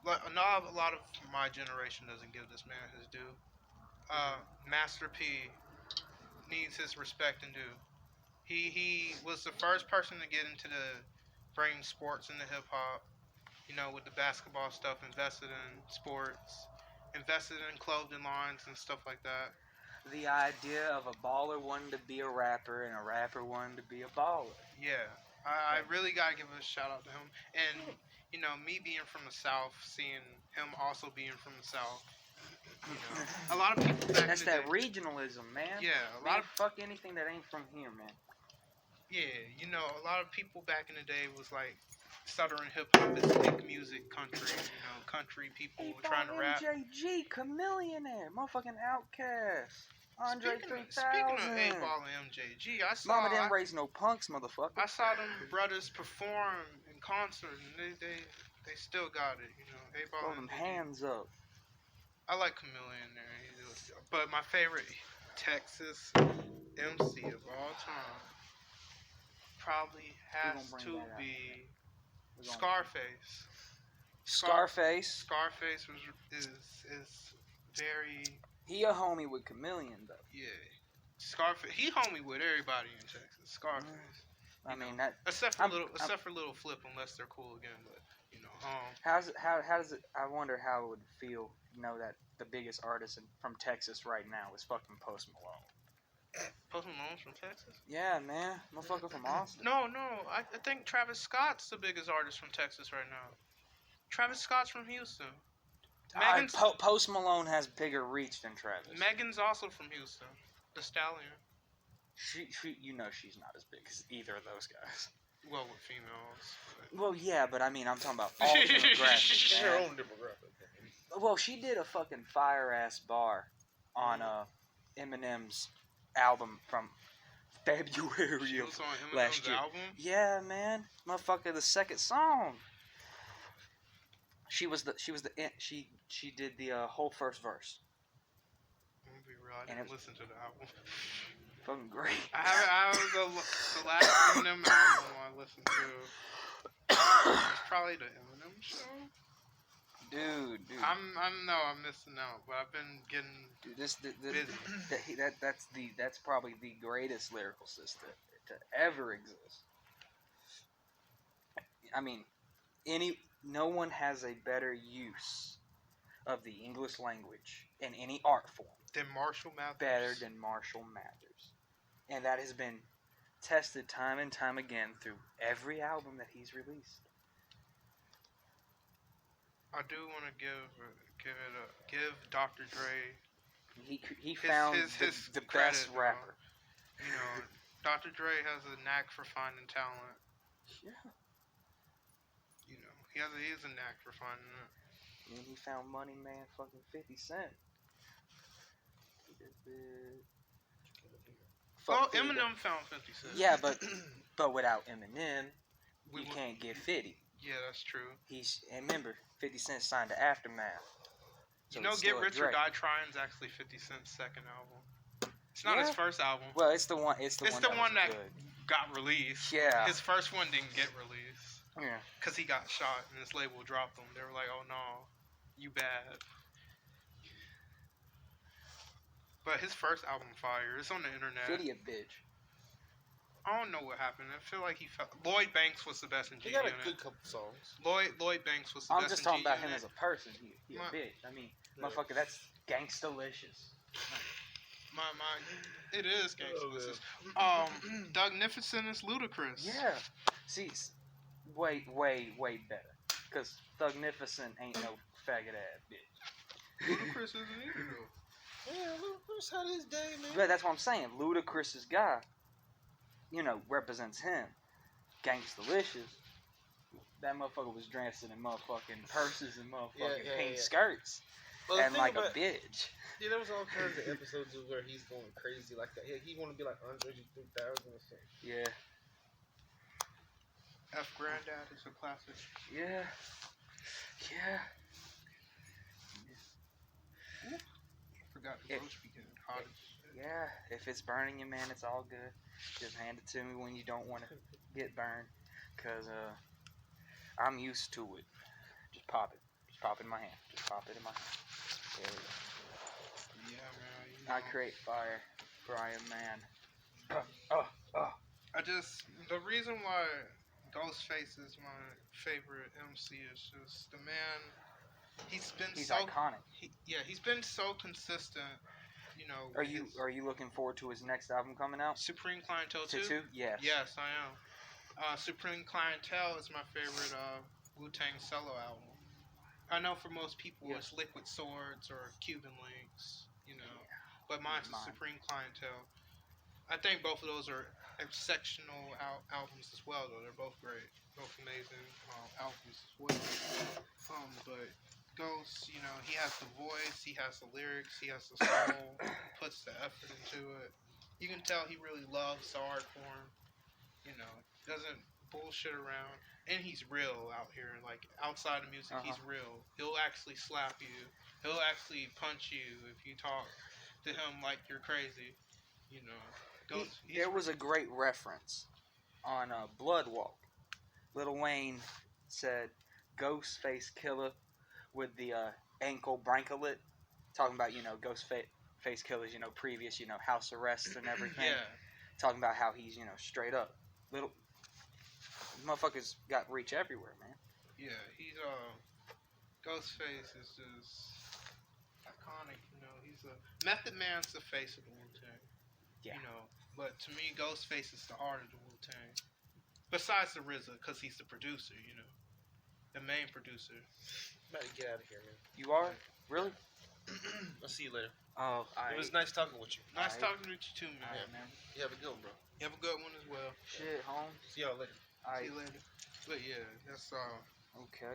[SPEAKER 4] not a lot of my generation doesn't give this man his due. Master P needs his respect and due. He was the first person to get into bring sports into hip hop. With the basketball stuff, invested in sports, invested in clothing lines and stuff like that.
[SPEAKER 1] the idea of a baller wanting to be a rapper and a rapper wanting to be a baller.
[SPEAKER 4] Yeah, I really gotta give a shout out to him. And you know, me being from the South, seeing him also being from the South. You know, a lot of people back
[SPEAKER 1] That's
[SPEAKER 4] in the
[SPEAKER 1] that
[SPEAKER 4] day.
[SPEAKER 1] regionalism, man.
[SPEAKER 4] Yeah, a
[SPEAKER 1] Man,
[SPEAKER 4] lot of
[SPEAKER 1] fuck anything that ain't from here, man.
[SPEAKER 4] yeah, you know, a lot of people back in the day was like Southern hip hop is big music country. You know, country people trying to rap.
[SPEAKER 1] MJG, Chameleonaire, motherfucking Outcast, Andre
[SPEAKER 4] Speaking of
[SPEAKER 1] 3000.
[SPEAKER 4] A-Ball and MJG,
[SPEAKER 1] Mama didn't raise no punks, motherfucker.
[SPEAKER 4] I saw them brothers perform in concert, and they still got it. You know, A-Ball
[SPEAKER 1] Throw
[SPEAKER 4] and
[SPEAKER 1] them
[SPEAKER 4] MJG.
[SPEAKER 1] hands up.
[SPEAKER 4] I like Chameleonaire, but my favorite Texas MC of all time probably has
[SPEAKER 1] bring
[SPEAKER 4] to
[SPEAKER 1] that out,
[SPEAKER 4] be
[SPEAKER 1] We're gonna-
[SPEAKER 4] Scarface.
[SPEAKER 1] Scarface.
[SPEAKER 4] Scarface is very
[SPEAKER 1] He a homie with Chameleon though.
[SPEAKER 4] yeah. Scarface. He homie with everybody in Texas. Scarface.
[SPEAKER 1] I mean that.
[SPEAKER 4] Except for
[SPEAKER 1] I'm-
[SPEAKER 4] little Flip, unless they're cool again. But you know,
[SPEAKER 1] How does it? I wonder how it would feel. You know that the biggest artist from Texas right now is fucking Post Malone.
[SPEAKER 4] Post Malone's from Texas.
[SPEAKER 1] Yeah, man, motherfucker from Austin.
[SPEAKER 4] No, I think Travis Scott's the biggest artist from Texas right now. Travis Scott's from Houston. Megan's,
[SPEAKER 1] Post Malone has bigger reach than Travis.
[SPEAKER 4] Megan's also from Houston. The Stallion.
[SPEAKER 1] She, you know, she's not as big as either of those guys.
[SPEAKER 4] Well, with females.
[SPEAKER 1] Well, yeah, but I mean, I'm talking about all demographics.
[SPEAKER 3] She's her
[SPEAKER 1] man.
[SPEAKER 3] own demographic.
[SPEAKER 1] Well, she did a fucking fire ass bar on Eminem's album from February
[SPEAKER 4] She
[SPEAKER 1] of
[SPEAKER 4] was on
[SPEAKER 1] last
[SPEAKER 4] Eminem's
[SPEAKER 1] year.
[SPEAKER 4] album.
[SPEAKER 1] Yeah, man, motherfucker, the second song. She she did the whole first verse.
[SPEAKER 4] I'm gonna be real. I
[SPEAKER 1] And
[SPEAKER 4] didn't
[SPEAKER 1] it-
[SPEAKER 4] listen to the album.
[SPEAKER 1] Fucking great.
[SPEAKER 4] I have the last Eminem album I listened to. It's probably the Eminem show.
[SPEAKER 1] Dude.
[SPEAKER 4] I'm missing out, but I've been getting
[SPEAKER 1] Dude,
[SPEAKER 4] busy.
[SPEAKER 1] that's probably the greatest lyricist to ever exist. I mean, no one has a better use of the English language in any art form
[SPEAKER 4] Then Marshall Mathers.
[SPEAKER 1] better than Marshall Mathers, and that has been tested time and time again through every album that he's released.
[SPEAKER 4] I do want to give Dr. Dre
[SPEAKER 1] He found
[SPEAKER 4] his
[SPEAKER 1] the
[SPEAKER 4] credit,
[SPEAKER 1] best
[SPEAKER 4] though.
[SPEAKER 1] rapper.
[SPEAKER 4] You know, Dr. Dre has a knack for finding talent.
[SPEAKER 1] Yeah.
[SPEAKER 4] You know, he has a knack for finding it.
[SPEAKER 1] And he found Money Man fucking 50 Cent.
[SPEAKER 4] Well,
[SPEAKER 1] Fuck 50.
[SPEAKER 4] Eminem found 50 Cent.
[SPEAKER 1] Yeah, but without Eminem,
[SPEAKER 4] We
[SPEAKER 1] you
[SPEAKER 4] would-
[SPEAKER 1] can't get 50.
[SPEAKER 4] Yeah, that's true.
[SPEAKER 1] And remember, 50 Cent signed to Aftermath. So
[SPEAKER 4] You know,
[SPEAKER 1] it's
[SPEAKER 4] Get
[SPEAKER 1] still a
[SPEAKER 4] Rich or
[SPEAKER 1] Dre.
[SPEAKER 4] Die Trying's actually 50 Cent's second album. It's not his
[SPEAKER 1] Yeah.
[SPEAKER 4] first album.
[SPEAKER 1] Well, it's the one. It's the
[SPEAKER 4] It's
[SPEAKER 1] one
[SPEAKER 4] the
[SPEAKER 1] that
[SPEAKER 4] one
[SPEAKER 1] was
[SPEAKER 4] that
[SPEAKER 1] good.
[SPEAKER 4] got released.
[SPEAKER 1] Yeah.
[SPEAKER 4] His first one didn't get released
[SPEAKER 1] Yeah.
[SPEAKER 4] because he got shot and his label dropped him. They were like, "Oh no, you bad." But his first album, Fire, it's on the internet.
[SPEAKER 1] 50 a bitch.
[SPEAKER 4] I don't know what happened. I feel like he felt. Lloyd Banks was the best in G
[SPEAKER 3] He got a
[SPEAKER 4] Unit.
[SPEAKER 3] good couple songs.
[SPEAKER 4] Lloyd Banks was the
[SPEAKER 1] I'm
[SPEAKER 4] best
[SPEAKER 1] just
[SPEAKER 4] in
[SPEAKER 1] talking
[SPEAKER 4] G
[SPEAKER 1] about him
[SPEAKER 4] Unit.
[SPEAKER 1] as a person. He a
[SPEAKER 4] My-
[SPEAKER 1] bitch. I mean,
[SPEAKER 3] Yeah.
[SPEAKER 1] motherfucker, that's gangstalicious.
[SPEAKER 4] My it is gangsta.
[SPEAKER 3] Oh,
[SPEAKER 4] Dougnificent is ludicrous.
[SPEAKER 1] Yeah. See, way better. Because Thugnificent ain't no faggot ass bitch.
[SPEAKER 4] Ludacris isn't either though.
[SPEAKER 3] Yeah, Ludacris had his day, man.
[SPEAKER 1] But that's what I'm saying. Ludacris's guy, represents him. Gangstalicious. That motherfucker was dressing in motherfucking purses and motherfucking pink skirts.
[SPEAKER 3] Well, the
[SPEAKER 1] And
[SPEAKER 3] thing
[SPEAKER 1] like
[SPEAKER 3] about-
[SPEAKER 1] a bitch.
[SPEAKER 3] Yeah, there was all kinds of episodes where he's going crazy like that. Yeah, he want to be like Andre 3000 or something.
[SPEAKER 1] Yeah.
[SPEAKER 4] F Granddad is a classic.
[SPEAKER 1] Yeah. Yeah.
[SPEAKER 4] Forgot the
[SPEAKER 1] It-
[SPEAKER 4] roast began. Hot as shit.
[SPEAKER 1] Yeah. If it's burning you, man, it's all good. Just hand it to me when you don't want to get burned. Because I'm used to it. Just pop it. Just pop it in my hand. Just pop it in my hand. There we go.
[SPEAKER 4] Yeah, man. You
[SPEAKER 1] I
[SPEAKER 4] know.
[SPEAKER 1] create fire for I am man.
[SPEAKER 4] The reason why Ghostface is my favorite MC is just the man. He's been
[SPEAKER 1] He's
[SPEAKER 4] so
[SPEAKER 1] iconic.
[SPEAKER 4] he's been so consistent you know.
[SPEAKER 1] Are you looking forward to his next album coming out?
[SPEAKER 4] Supreme Clientele too?
[SPEAKER 1] Two? Yes.
[SPEAKER 4] Yes, I am. Supreme Clientele is my favorite Wu-Tang solo album. I know for most people
[SPEAKER 1] Yeah.
[SPEAKER 4] it's Liquid Swords or Cuban Links, you know,
[SPEAKER 1] Yeah.
[SPEAKER 4] but mine's
[SPEAKER 1] Mine.
[SPEAKER 4] Supreme Clientele. I think both of those are exceptional albums as well, though. They're both great, both amazing albums as well. But Ghost, you know, he has the voice, he has the lyrics, he has the soul, puts the effort into it. You can tell he really loves the art form. You know, doesn't bullshit around, and he's real out here. Like outside of music, he's real. He'll actually slap you. He'll actually punch you if you talk to him like you're crazy. You know,
[SPEAKER 1] there was a great reference on Bloodwalk. Lil Wayne said, "Ghostface Killer" with the ankle bracelet, talking about Ghostface Killer's previous house arrests and everything.
[SPEAKER 4] Yeah.
[SPEAKER 1] Talking about how he's straight up little motherfuckers got reach everywhere, man.
[SPEAKER 4] Yeah, he's Ghostface is just iconic. You know, he's a Method Man's the face of the Wu-Tang.
[SPEAKER 1] Yeah.
[SPEAKER 4] You know, but to me, Ghostface is the heart of the Wu-Tang. Besides the RZA, because he's the producer. You know, the main producer.
[SPEAKER 3] Better get out of here, man.
[SPEAKER 1] You are really?
[SPEAKER 3] I'll see you later.
[SPEAKER 1] Oh,
[SPEAKER 3] It was nice talking with you.
[SPEAKER 4] Nice talking with you too, man.
[SPEAKER 1] All right, man.
[SPEAKER 3] You have a good one, bro.
[SPEAKER 4] You have a good one as well.
[SPEAKER 1] Shit, home.
[SPEAKER 3] See y'all later.
[SPEAKER 4] See you later. But yeah, that's
[SPEAKER 1] Okay.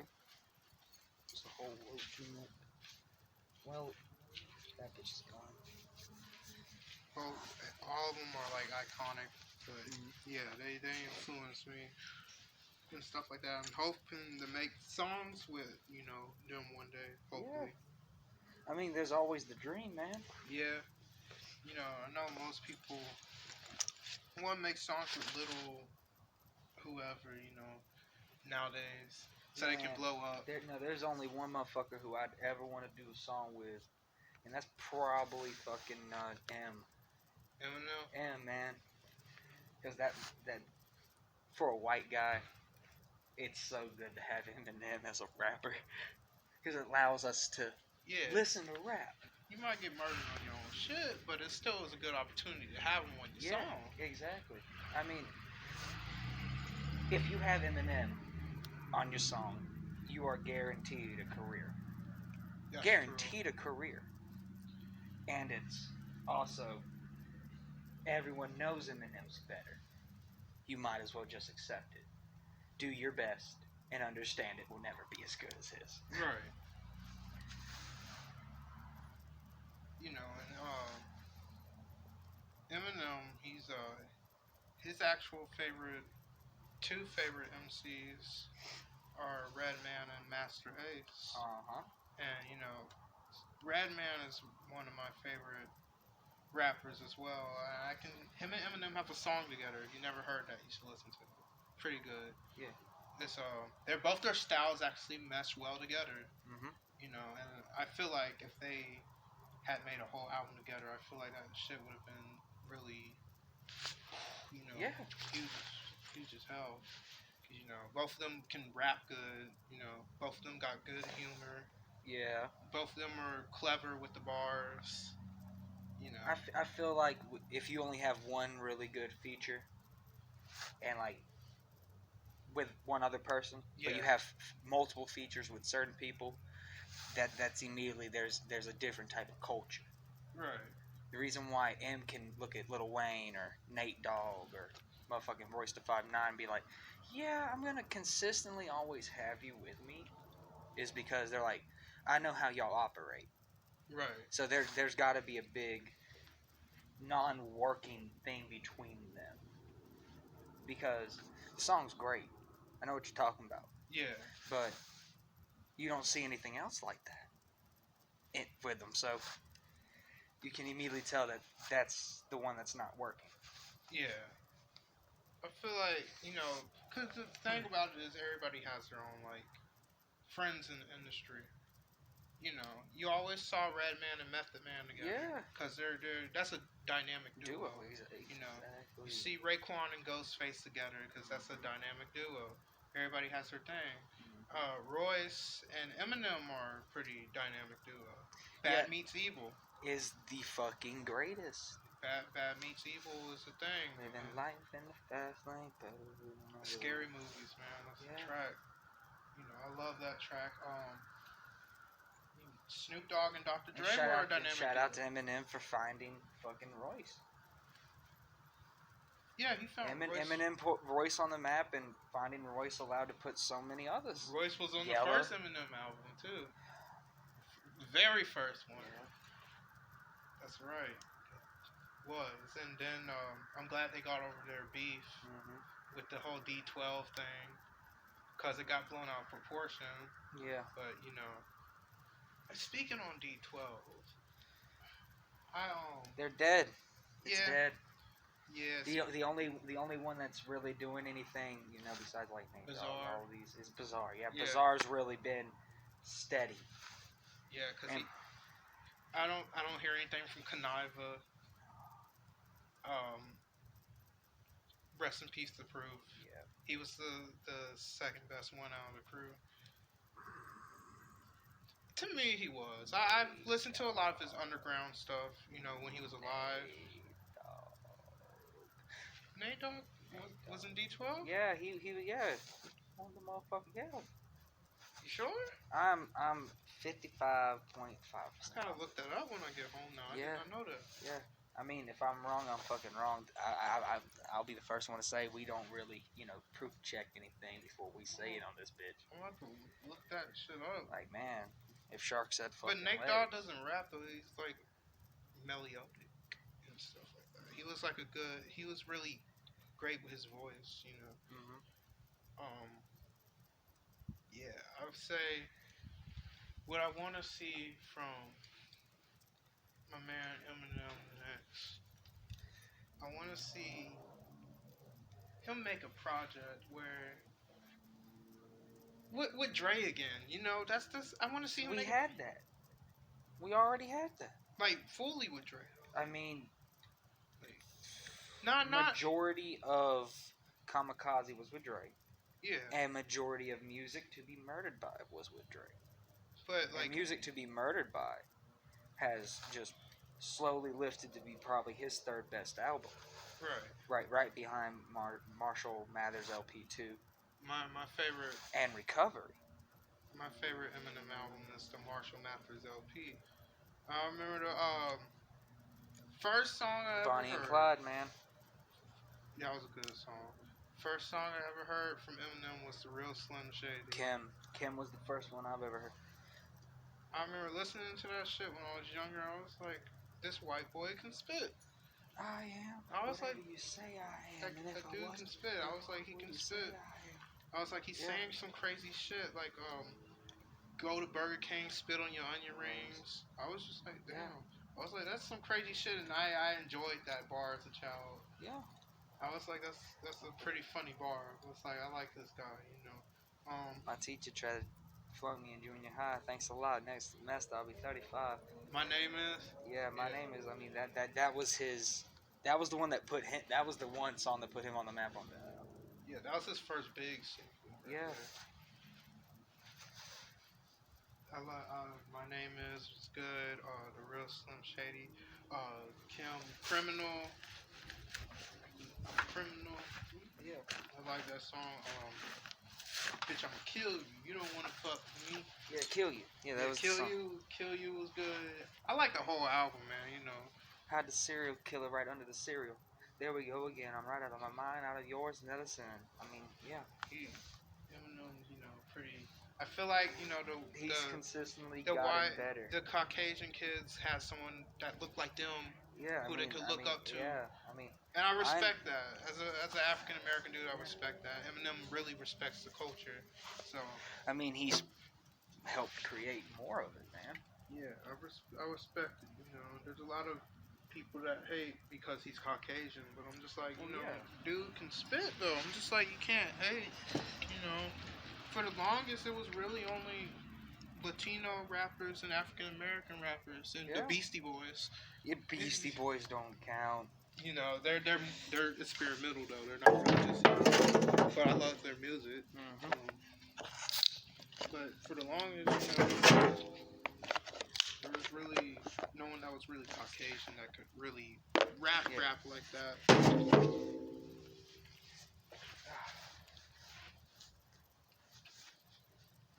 [SPEAKER 1] It's a whole load too much. Well, that bitch is gone.
[SPEAKER 4] all of them are like iconic. But yeah, they influenced me and stuff like that. I'm hoping to make songs with them one day. Hopefully.
[SPEAKER 1] I mean, there's always the dream, man.
[SPEAKER 4] Yeah. You know, I know most people want to make songs with little whoever, nowadays, so they can blow up.
[SPEAKER 1] There's only one motherfucker who I'd ever want to do a song with, and that's probably fucking M.
[SPEAKER 4] Eminem?
[SPEAKER 1] M, man. Because that for a white guy, it's so good to have Eminem as a rapper. Because it allows us to listen to rap.
[SPEAKER 4] You might get murdered on your own shit, but it still is a good opportunity to have him on your song.
[SPEAKER 1] Exactly. I mean, if you have Eminem on your song, you are guaranteed a career.
[SPEAKER 4] That's
[SPEAKER 1] Guaranteed a career. And it's also, everyone knows Eminem's better. You might as well just accept it. Do your best and understand it will never be as good as his.
[SPEAKER 4] Right. And Eminem, he's his actual two favorite MCs are Redman and Master Ace. And Redman is one of my favorite rappers as well. Him and Eminem have a song together. If you never heard that, you should listen to it. Pretty good.
[SPEAKER 1] Yeah.
[SPEAKER 4] It's their styles actually mesh well together. And I feel like if they had made a whole album together, I feel like that shit would have been really, huge as hell. 'Cause, both of them can rap good. Both of them got good humor.
[SPEAKER 1] Yeah.
[SPEAKER 4] Both of them are clever with the bars.
[SPEAKER 1] I feel like if you only have one really good feature, and like with one other person, but you have multiple features with certain people, that's immediately there's a different type of culture.
[SPEAKER 4] Right.
[SPEAKER 1] The reason why M can look at Lil Wayne or Nate Dogg or motherfucking Royce da 5'9" and be like, yeah, I'm gonna consistently always have you with me, is because they're like, I know how y'all operate.
[SPEAKER 4] Right.
[SPEAKER 1] So there's got to be a big non-working thing between them, because the song's great. I know what you're talking about.
[SPEAKER 4] Yeah.
[SPEAKER 1] But you don't see anything else like that with them, so you can immediately tell that that's the one that's not working.
[SPEAKER 4] Yeah. I feel like, because the thing about it is everybody has their own, friends in the industry. You always saw Redman and Method Man together.
[SPEAKER 1] Yeah.
[SPEAKER 4] Because that's a dynamic duo.
[SPEAKER 1] Exactly.
[SPEAKER 4] You see Raekwon and Ghostface together because that's a dynamic duo. Everybody has their thing. Royce and Eminem are a pretty dynamic duo. Bad meets evil.
[SPEAKER 1] is the fucking greatest.
[SPEAKER 4] Bad meets evil is the thing.
[SPEAKER 1] Living
[SPEAKER 4] man.
[SPEAKER 1] life in the fast lane. Better than I
[SPEAKER 4] Scary
[SPEAKER 1] will.
[SPEAKER 4] movies, man. That's the
[SPEAKER 1] Yeah.
[SPEAKER 4] track. You know, I love that track. Snoop Dogg and Dr.
[SPEAKER 1] And
[SPEAKER 4] Dre were a dynamic.
[SPEAKER 1] shout out to
[SPEAKER 4] duo.
[SPEAKER 1] Eminem for finding fucking Royce.
[SPEAKER 4] Yeah, he found Royce.
[SPEAKER 1] Eminem put Royce on the map, and finding Royce allowed to put so many others.
[SPEAKER 4] Royce was on
[SPEAKER 1] Yella.
[SPEAKER 4] the first Eminem album too. The very first one.
[SPEAKER 1] Yeah.
[SPEAKER 4] That's right. Was and then I'm glad they got over their beef with the whole D12 thing, cause it got blown out of proportion.
[SPEAKER 1] Yeah.
[SPEAKER 4] But you know, speaking on D12,
[SPEAKER 1] They're dead. It's
[SPEAKER 4] Yeah.
[SPEAKER 1] dead.
[SPEAKER 4] yeah,
[SPEAKER 1] The only one that's really doing anything, you know, besides like Nate Dogg,
[SPEAKER 4] Bizarre.
[SPEAKER 1] all these is Bizarre. Yeah,
[SPEAKER 4] Yeah.
[SPEAKER 1] Bizarre's really been steady.
[SPEAKER 4] yeah, cause
[SPEAKER 1] And-
[SPEAKER 4] I don't hear anything from Conniva. Rest in peace to Proof.
[SPEAKER 1] Yeah.
[SPEAKER 4] He was the second best one out of the crew. To me, he was. I've listened to a lot of his underground stuff, you know, when he was alive. Nate Dogg was in D12?
[SPEAKER 1] Yeah, he one of the motherfuckers. Yeah.
[SPEAKER 4] You sure?
[SPEAKER 1] I'm 55.5%.
[SPEAKER 4] I gotta look that up when I get home now.
[SPEAKER 1] Yeah.
[SPEAKER 4] I did not know that.
[SPEAKER 1] Yeah. I mean, if I'm wrong, I'm fucking wrong. I'll be the first one to say we don't really, you know, proof check anything before we say it on this bitch.
[SPEAKER 4] I'll have to look that shit up.
[SPEAKER 1] Like, man, if Shark said
[SPEAKER 4] But
[SPEAKER 1] fucking
[SPEAKER 4] Nate
[SPEAKER 1] legs.
[SPEAKER 4] Dogg doesn't rap though. He's like melodic and stuff like that. He was like he was really great with his voice, you know. Yeah, I would say what I want to see from my man Eminem next. I want to see him make a project where with Dre again. You know, that's this. I want to see him.
[SPEAKER 1] We had that. We already had that.
[SPEAKER 4] like fully with Dre.
[SPEAKER 1] I mean,
[SPEAKER 4] Not
[SPEAKER 1] majority of Kamikaze was with Dre,
[SPEAKER 4] yeah,
[SPEAKER 1] and majority of Music to Be Murdered By was with Dre.
[SPEAKER 4] but
[SPEAKER 1] And
[SPEAKER 4] like
[SPEAKER 1] Music to Be Murdered By has just slowly lifted to be probably his third best album. Right behind Marshall Mathers LP2
[SPEAKER 4] my favorite
[SPEAKER 1] and Recovery.
[SPEAKER 4] Eminem album is the Marshall Mathers LP. I remember the first song I ever
[SPEAKER 1] Bonnie
[SPEAKER 4] heard.
[SPEAKER 1] and Clyde, man.
[SPEAKER 4] Yeah, that was a good song. First song I ever heard from Eminem was The Real Slim Shady.
[SPEAKER 1] Kim was the first one I've ever heard.
[SPEAKER 4] I remember listening to that shit when I was younger. I was like, this white boy can spit.
[SPEAKER 1] I am.
[SPEAKER 4] I was
[SPEAKER 1] whatever
[SPEAKER 4] like,
[SPEAKER 1] you say I
[SPEAKER 4] That,
[SPEAKER 1] am. And if
[SPEAKER 4] that
[SPEAKER 1] I
[SPEAKER 4] dude
[SPEAKER 1] wasn't,
[SPEAKER 4] can spit. I was like, he
[SPEAKER 1] what
[SPEAKER 4] can
[SPEAKER 1] you say
[SPEAKER 4] spit.
[SPEAKER 1] I am.
[SPEAKER 4] I was like, he's
[SPEAKER 1] Yeah.
[SPEAKER 4] saying some crazy shit. Like, go to Burger King, spit on your onion rings. I was just like, damn.
[SPEAKER 1] Yeah.
[SPEAKER 4] I was like, that's some crazy shit, and I enjoyed that bar as a child.
[SPEAKER 1] Yeah.
[SPEAKER 4] I was like, that's a pretty funny bar. I was like, I like this guy, you know.
[SPEAKER 1] My teacher tried to flunk me in junior high. Thanks a lot. Next semester I'll be 35.
[SPEAKER 4] My name is.
[SPEAKER 1] Yeah, my
[SPEAKER 4] Yeah.
[SPEAKER 1] name is. I mean that was his. That was the one that put him. That was the one song that put him on the map on that album.
[SPEAKER 4] Yeah, that was his first big single.
[SPEAKER 1] Yeah.
[SPEAKER 4] I like. My name is. It's good. The Real Slim Shady. Kim Criminal. Criminal.
[SPEAKER 1] Yeah.
[SPEAKER 4] I like that song. Bitch, I'ma kill you. You don't wanna fuck with me.
[SPEAKER 1] Yeah, Kill You. Yeah, that was the
[SPEAKER 4] Kill
[SPEAKER 1] song.
[SPEAKER 4] You. Kill You was good. I like the whole album, man. You know.
[SPEAKER 1] Had the serial killer right under the cereal. There we go again. I'm right out of my mind, out of yours, medicine. I mean, yeah.
[SPEAKER 4] Eminem, you know, pretty. I feel like
[SPEAKER 1] He's consistently
[SPEAKER 4] the
[SPEAKER 1] gotten better.
[SPEAKER 4] the Caucasian kids had someone that looked like them,
[SPEAKER 1] Yeah,
[SPEAKER 4] who they could look up to.
[SPEAKER 1] Yeah, I mean,
[SPEAKER 4] and I respect that. As an African American dude, I respect that. Eminem really respects the culture, so.
[SPEAKER 1] I mean, he's helped create more of it, man.
[SPEAKER 4] Yeah, I respect it. You know, there's a lot of people that hate because he's Caucasian, but I'm just like, dude can spit though. I'm just like, you can't hate. You know, for the longest, it was really only Latino rappers and African American rappers and the Beastie Boys.
[SPEAKER 1] Yeah, Beastie Boys don't count.
[SPEAKER 4] You know, they're experimental though. They're not religious. But I love their music. But for the longest, there was really No one that was really Caucasian that could really rap like that.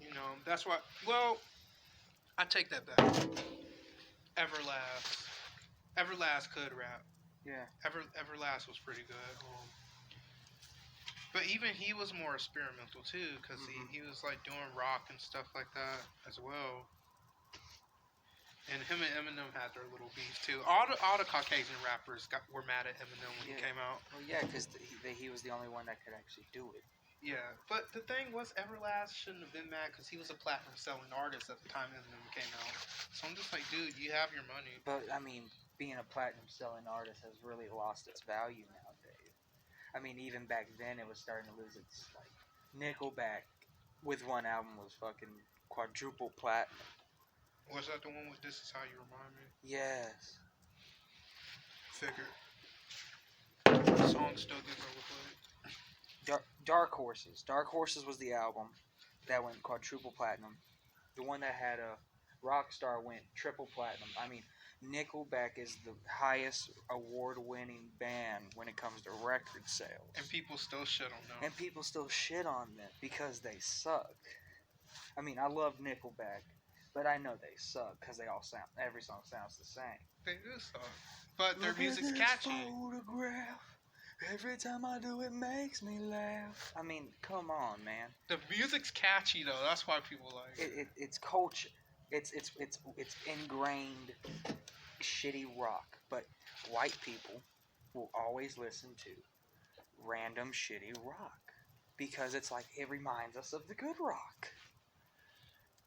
[SPEAKER 4] You know, that's why. Well, I take that back. Everlast. Everlast could rap.
[SPEAKER 1] Yeah.
[SPEAKER 4] Everlast was pretty good. But even he was more experimental too, because he was like doing rock and stuff like that as well. And him and Eminem had their little beef too. All the Caucasian rappers were mad at Eminem when he came out.
[SPEAKER 1] Well, yeah, because he was the only one that could actually do it.
[SPEAKER 4] Yeah, but the thing was, Everlast shouldn't have been mad because he was a platinum selling artist at the time Eminem came out. So I'm just like, dude, you have your money.
[SPEAKER 1] But I mean, being a platinum selling artist has really lost its value nowadays. I mean, even back then, it was starting to lose its like. Nickelback with one album was fucking quadruple platinum.
[SPEAKER 4] Was that the one with "This Is How You Remind Me"?
[SPEAKER 1] Yes.
[SPEAKER 4] Figured. The song still gets overplayed.
[SPEAKER 1] Dark Horses. Dark Horses was the album that went quadruple platinum. The one that had a Rockstar went triple platinum. I mean, Nickelback is the highest award-winning band when it comes to record sales.
[SPEAKER 4] And people still shit on them.
[SPEAKER 1] And people still shit on them because they suck. I mean, I love Nickelback, but I know they suck because every song sounds the same.
[SPEAKER 4] They do suck. But their music's catchy.
[SPEAKER 1] Photograph. Every time I do it makes me laugh. I mean, come on, man.
[SPEAKER 4] The music's catchy though. That's why people like it.
[SPEAKER 1] It's culture. It's ingrained shitty rock. But white people will always listen to random shitty rock because it's like it reminds us of the good rock.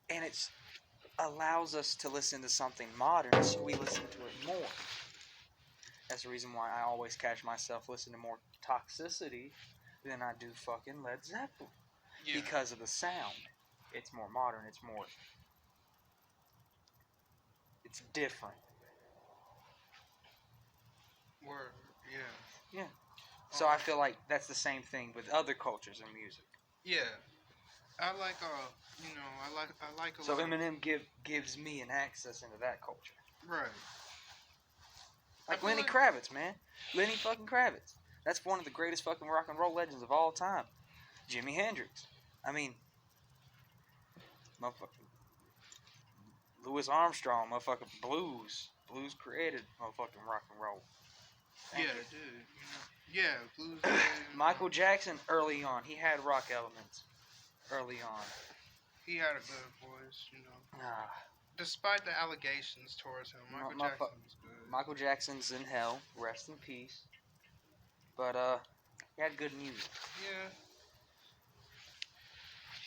[SPEAKER 1] And it allows us to listen to something modern, so we listen to it more. That's the reason why I always catch myself listening to more Toxicity than I do fucking Led Zeppelin. Yeah. Because of the sound. It's more modern, it's different.
[SPEAKER 4] Word, yeah.
[SPEAKER 1] Yeah. So I feel like that's the same thing with other cultures in music.
[SPEAKER 4] Yeah. I like I like a
[SPEAKER 1] so
[SPEAKER 4] lot.
[SPEAKER 1] So Eminem gives me an access into that culture.
[SPEAKER 4] Right.
[SPEAKER 1] Like Lenny Kravitz, man. Lenny fucking Kravitz. That's one of the greatest fucking rock and roll legends of all time. Jimi Hendrix. I mean, motherfucking Louis Armstrong, motherfucking blues. Blues created motherfucking rock and roll.
[SPEAKER 4] Yeah, it did. Yeah, blues.
[SPEAKER 1] Michael Jackson, early on, he had rock elements. Early on.
[SPEAKER 4] He had a good voice, you know. Despite the allegations towards him, Michael Jackson was good.
[SPEAKER 1] Michael Jackson's in hell. Rest in peace. But, he had good music.
[SPEAKER 4] Yeah.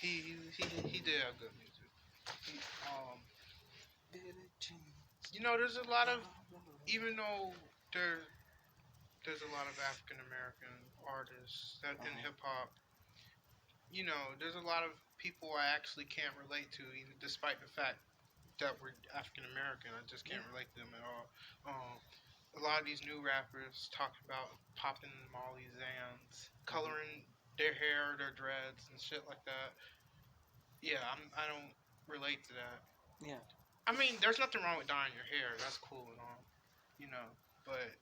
[SPEAKER 4] He did have good music. You know, there's a lot of, even though there's a lot of African American artists that in hip hop, you know, there's a lot of people I actually can't relate to, even despite the fact that we're African American. I just can't relate to them at all. A lot of these new rappers talking about popping Molly Zans, coloring their hair, their dreads, and shit like that. Yeah, I don't relate to that.
[SPEAKER 1] Yeah.
[SPEAKER 4] I mean, there's nothing wrong with dyeing your hair. That's cool and all, you know. But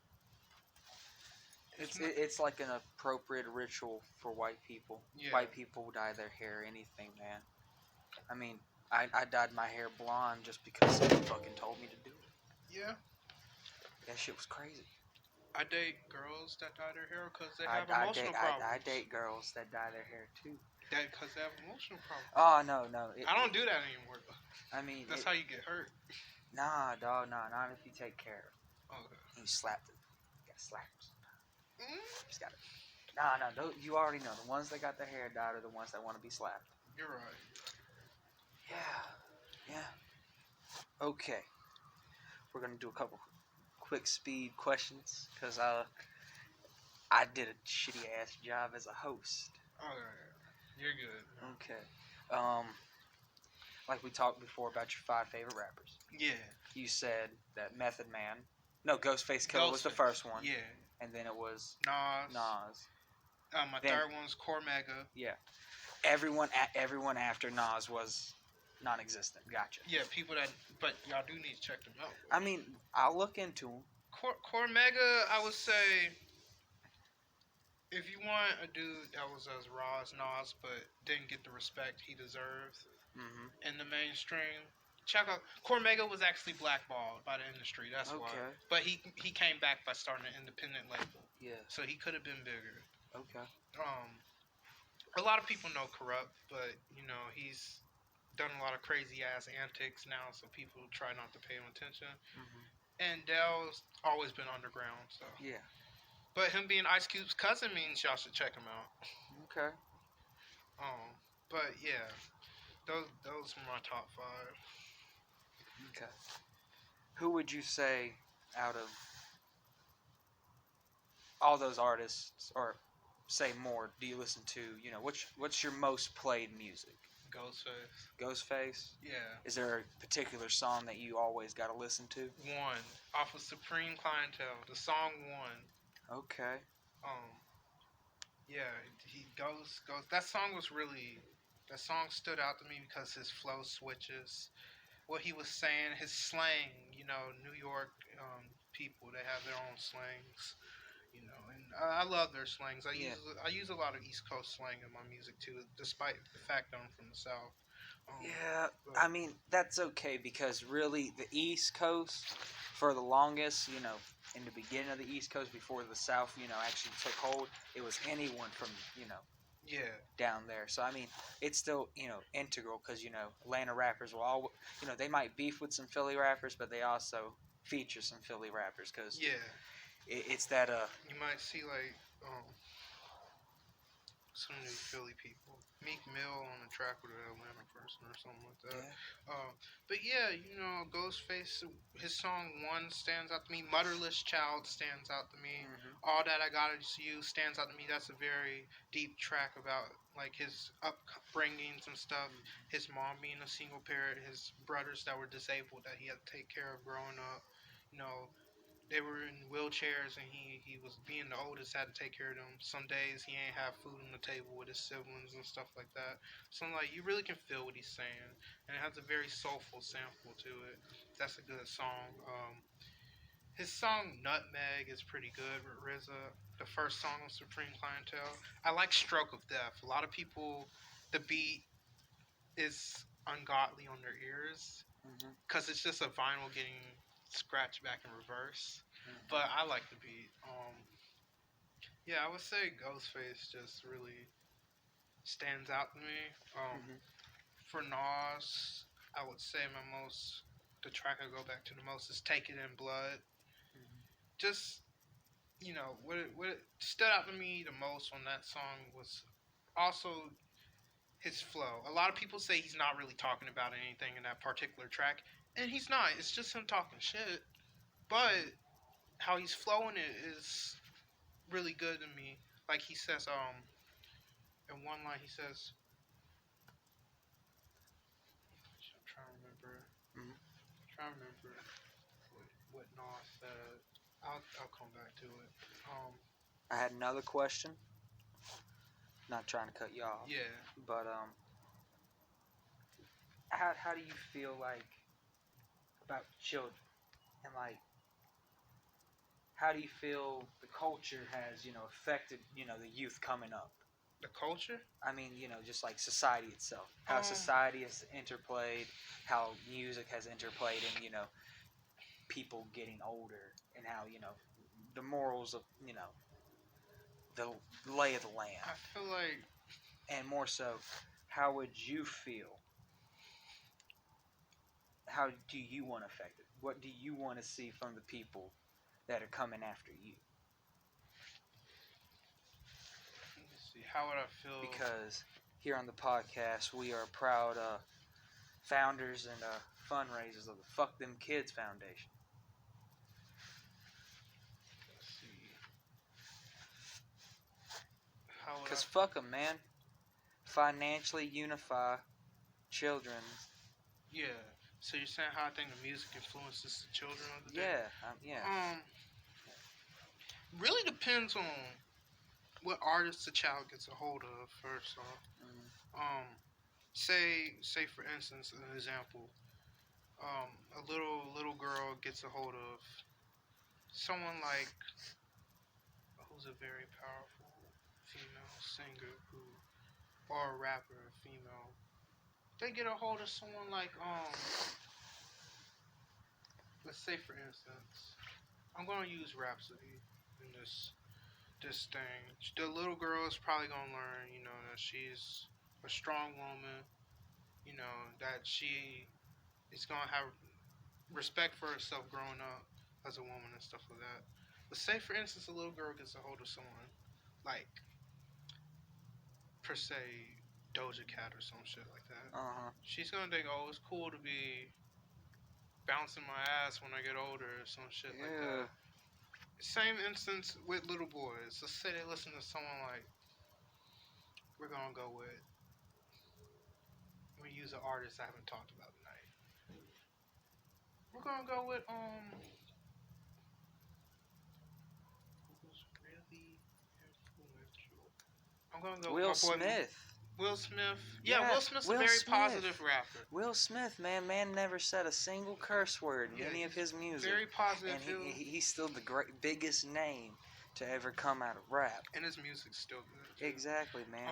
[SPEAKER 1] it's like an appropriate ritual for white people. Yeah. White people dye their hair, anything, man. I mean, I dyed my hair blonde just because someone fucking told me to do it.
[SPEAKER 4] Yeah.
[SPEAKER 1] That shit was crazy.
[SPEAKER 4] I date girls that dye their hair because they have emotional problems.
[SPEAKER 1] I date girls that dye their hair too.
[SPEAKER 4] That because they have emotional problems.
[SPEAKER 1] Oh no.
[SPEAKER 4] I don't do that anymore.
[SPEAKER 1] I mean,
[SPEAKER 4] that's how you get hurt.
[SPEAKER 1] Nah, dog, nah, not if you take care of.
[SPEAKER 4] Okay.
[SPEAKER 1] You slap them. You gotta slap them sometimes. Just gotta. Nah, you already know the ones that got their hair dyed are the ones that want to be slapped.
[SPEAKER 4] You're right.
[SPEAKER 1] Yeah. Okay. We're gonna do a couple quick speed questions because I did a shitty ass job as a host.
[SPEAKER 4] Okay. You're good.
[SPEAKER 1] Okay. Like we talked before about your 5 favorite rappers.
[SPEAKER 4] Yeah.
[SPEAKER 1] You said that Method Man. No, Ghostface Killah was the first one.
[SPEAKER 4] Yeah.
[SPEAKER 1] And then it was
[SPEAKER 4] Nas.
[SPEAKER 1] My
[SPEAKER 4] third one was Cormega.
[SPEAKER 1] Yeah. Everyone after Nas was non-existent. Gotcha.
[SPEAKER 4] Yeah, people that, but y'all do need to check them out.
[SPEAKER 1] I mean, I'll look into them.
[SPEAKER 4] Cormega, I would say, if you want a dude that was as raw as Nas, but didn't get the respect he deserves
[SPEAKER 1] Mm-hmm.
[SPEAKER 4] in the mainstream, check out. Cormega was actually blackballed by the industry. That's why.
[SPEAKER 1] Okay.
[SPEAKER 4] But he came back by starting an independent label,
[SPEAKER 1] Yeah.
[SPEAKER 4] so he could have been bigger.
[SPEAKER 1] Okay.
[SPEAKER 4] A lot of people know Corrupt, but he's done a lot of crazy ass antics now, so people try not to pay him attention.
[SPEAKER 1] Mm-hmm.
[SPEAKER 4] And Dell's always been underground, so.
[SPEAKER 1] Yeah.
[SPEAKER 4] But him being Ice Cube's cousin means y'all should check him out.
[SPEAKER 1] Okay.
[SPEAKER 4] But yeah, those are my top 5.
[SPEAKER 1] Okay. Who would you say out of all those artists, or say more, do you listen to? What's your most played music?
[SPEAKER 4] Ghostface.
[SPEAKER 1] Ghostface?
[SPEAKER 4] Yeah.
[SPEAKER 1] Is there a particular song that you always got to listen to?
[SPEAKER 4] One off of Supreme Clientele, the song One.
[SPEAKER 1] Okay.
[SPEAKER 4] Yeah, he goes. That song stood out to me because his flow switches, what he was saying, his slang. New York people, they have their own slangs. And I love their slangs. I use a lot of East Coast slang in my music too, despite the fact that I'm from the South.
[SPEAKER 1] Yeah, I mean, that's okay, because really the East Coast, for the longest, in the beginning of the East Coast, before the South, actually took hold, it was anyone from,
[SPEAKER 4] yeah,
[SPEAKER 1] down there. So, I mean, it's still, integral, because, Atlanta rappers will all, they might beef with some Philly rappers, but they also feature some Philly rappers, because
[SPEAKER 4] yeah.
[SPEAKER 1] it's that,
[SPEAKER 4] You might see like some new Philly people. Meek Mill on the track with an Atlanta person or something like that.
[SPEAKER 1] yeah.
[SPEAKER 4] But yeah, Ghostface, his song One stands out to me. Motherless Child stands out to me.
[SPEAKER 1] Mm-hmm.
[SPEAKER 4] All That I Got Is You stands out to me. That's a very deep track about like his upbringings and stuff. His mom being a single parent, his brothers that were disabled that he had to take care of growing up. They were in wheelchairs, and he was being the oldest, had to take care of them. Some days he ain't have food on the table with his siblings and stuff like that. So I'm like, you really can feel what he's saying, and it has a very soulful sample to it. That's a good song. His song Nutmeg is pretty good with RZA. The first song on Supreme Clientele. I like Stroke of Death. A lot of people, the beat is ungodly on their ears because it's just a vinyl getting scratch back in reverse, but I like the beat. Yeah, I would say Ghostface just really stands out to me. For Nas, I would say the track I go back to the most is "Take It in Blood." Just what stood out to me the most on that song was also his flow. A lot of people say he's not really talking about anything in that particular track, and he's not. It's just him talking shit. But how he's flowing it is really good to me. Like he says, in one line he says, I'm trying to remember. What Nas said. I'll come back to it.
[SPEAKER 1] I had another question. Not trying to cut you off.
[SPEAKER 4] Yeah.
[SPEAKER 1] But how do you feel like about children, and like how do you feel the culture has affected the youth coming up?
[SPEAKER 4] The culture?
[SPEAKER 1] I mean, just like society itself. How society has interplayed, how music has interplayed in, people getting older, and how, the morals of, the lay of the land.
[SPEAKER 4] I feel like...
[SPEAKER 1] And more so, how would you feel? How do you want to affect it? What do you want to see from the people that are coming after you?
[SPEAKER 4] How would I feel?
[SPEAKER 1] Because here on the podcast, we are proud founders and fundraisers of the Fuck Them Kids Foundation.
[SPEAKER 4] Let's see.
[SPEAKER 1] Because fuck them, man. Financially unify children.
[SPEAKER 4] Yeah. So you're saying how I think the music influences the children of the day?
[SPEAKER 1] Yeah.
[SPEAKER 4] Really depends on what artist the child gets a hold of, first off. say for instance, an example, a little girl gets a hold of someone like who's a very powerful female singer who or a rapper, female. They get a hold of someone like let's say for instance, I'm gonna use Rhapsody in this thing. The little girl is probably gonna learn, that she's a strong woman, that she is gonna have respect for herself growing up as a woman and stuff like that. But say for instance a little girl gets a hold of someone like per se Doja Cat or some shit like that. She's gonna think, oh, it's cool to be bouncing my ass when I get older or some shit like that. Same instance with little boys. Let's say they listen to someone like we're gonna go with. We use an artist I haven't talked about tonight. We're gonna go with who's really influential. I'm gonna go
[SPEAKER 1] Will
[SPEAKER 4] with my boy
[SPEAKER 1] Smith.
[SPEAKER 4] Will Smith. Yeah, Will Smith's a very positive rapper.
[SPEAKER 1] Will Smith, man never said a single curse word in any of his music.
[SPEAKER 4] Very positive.
[SPEAKER 1] And he's still the biggest name to ever come out of rap.
[SPEAKER 4] And his music's still good, too.
[SPEAKER 1] Exactly, man.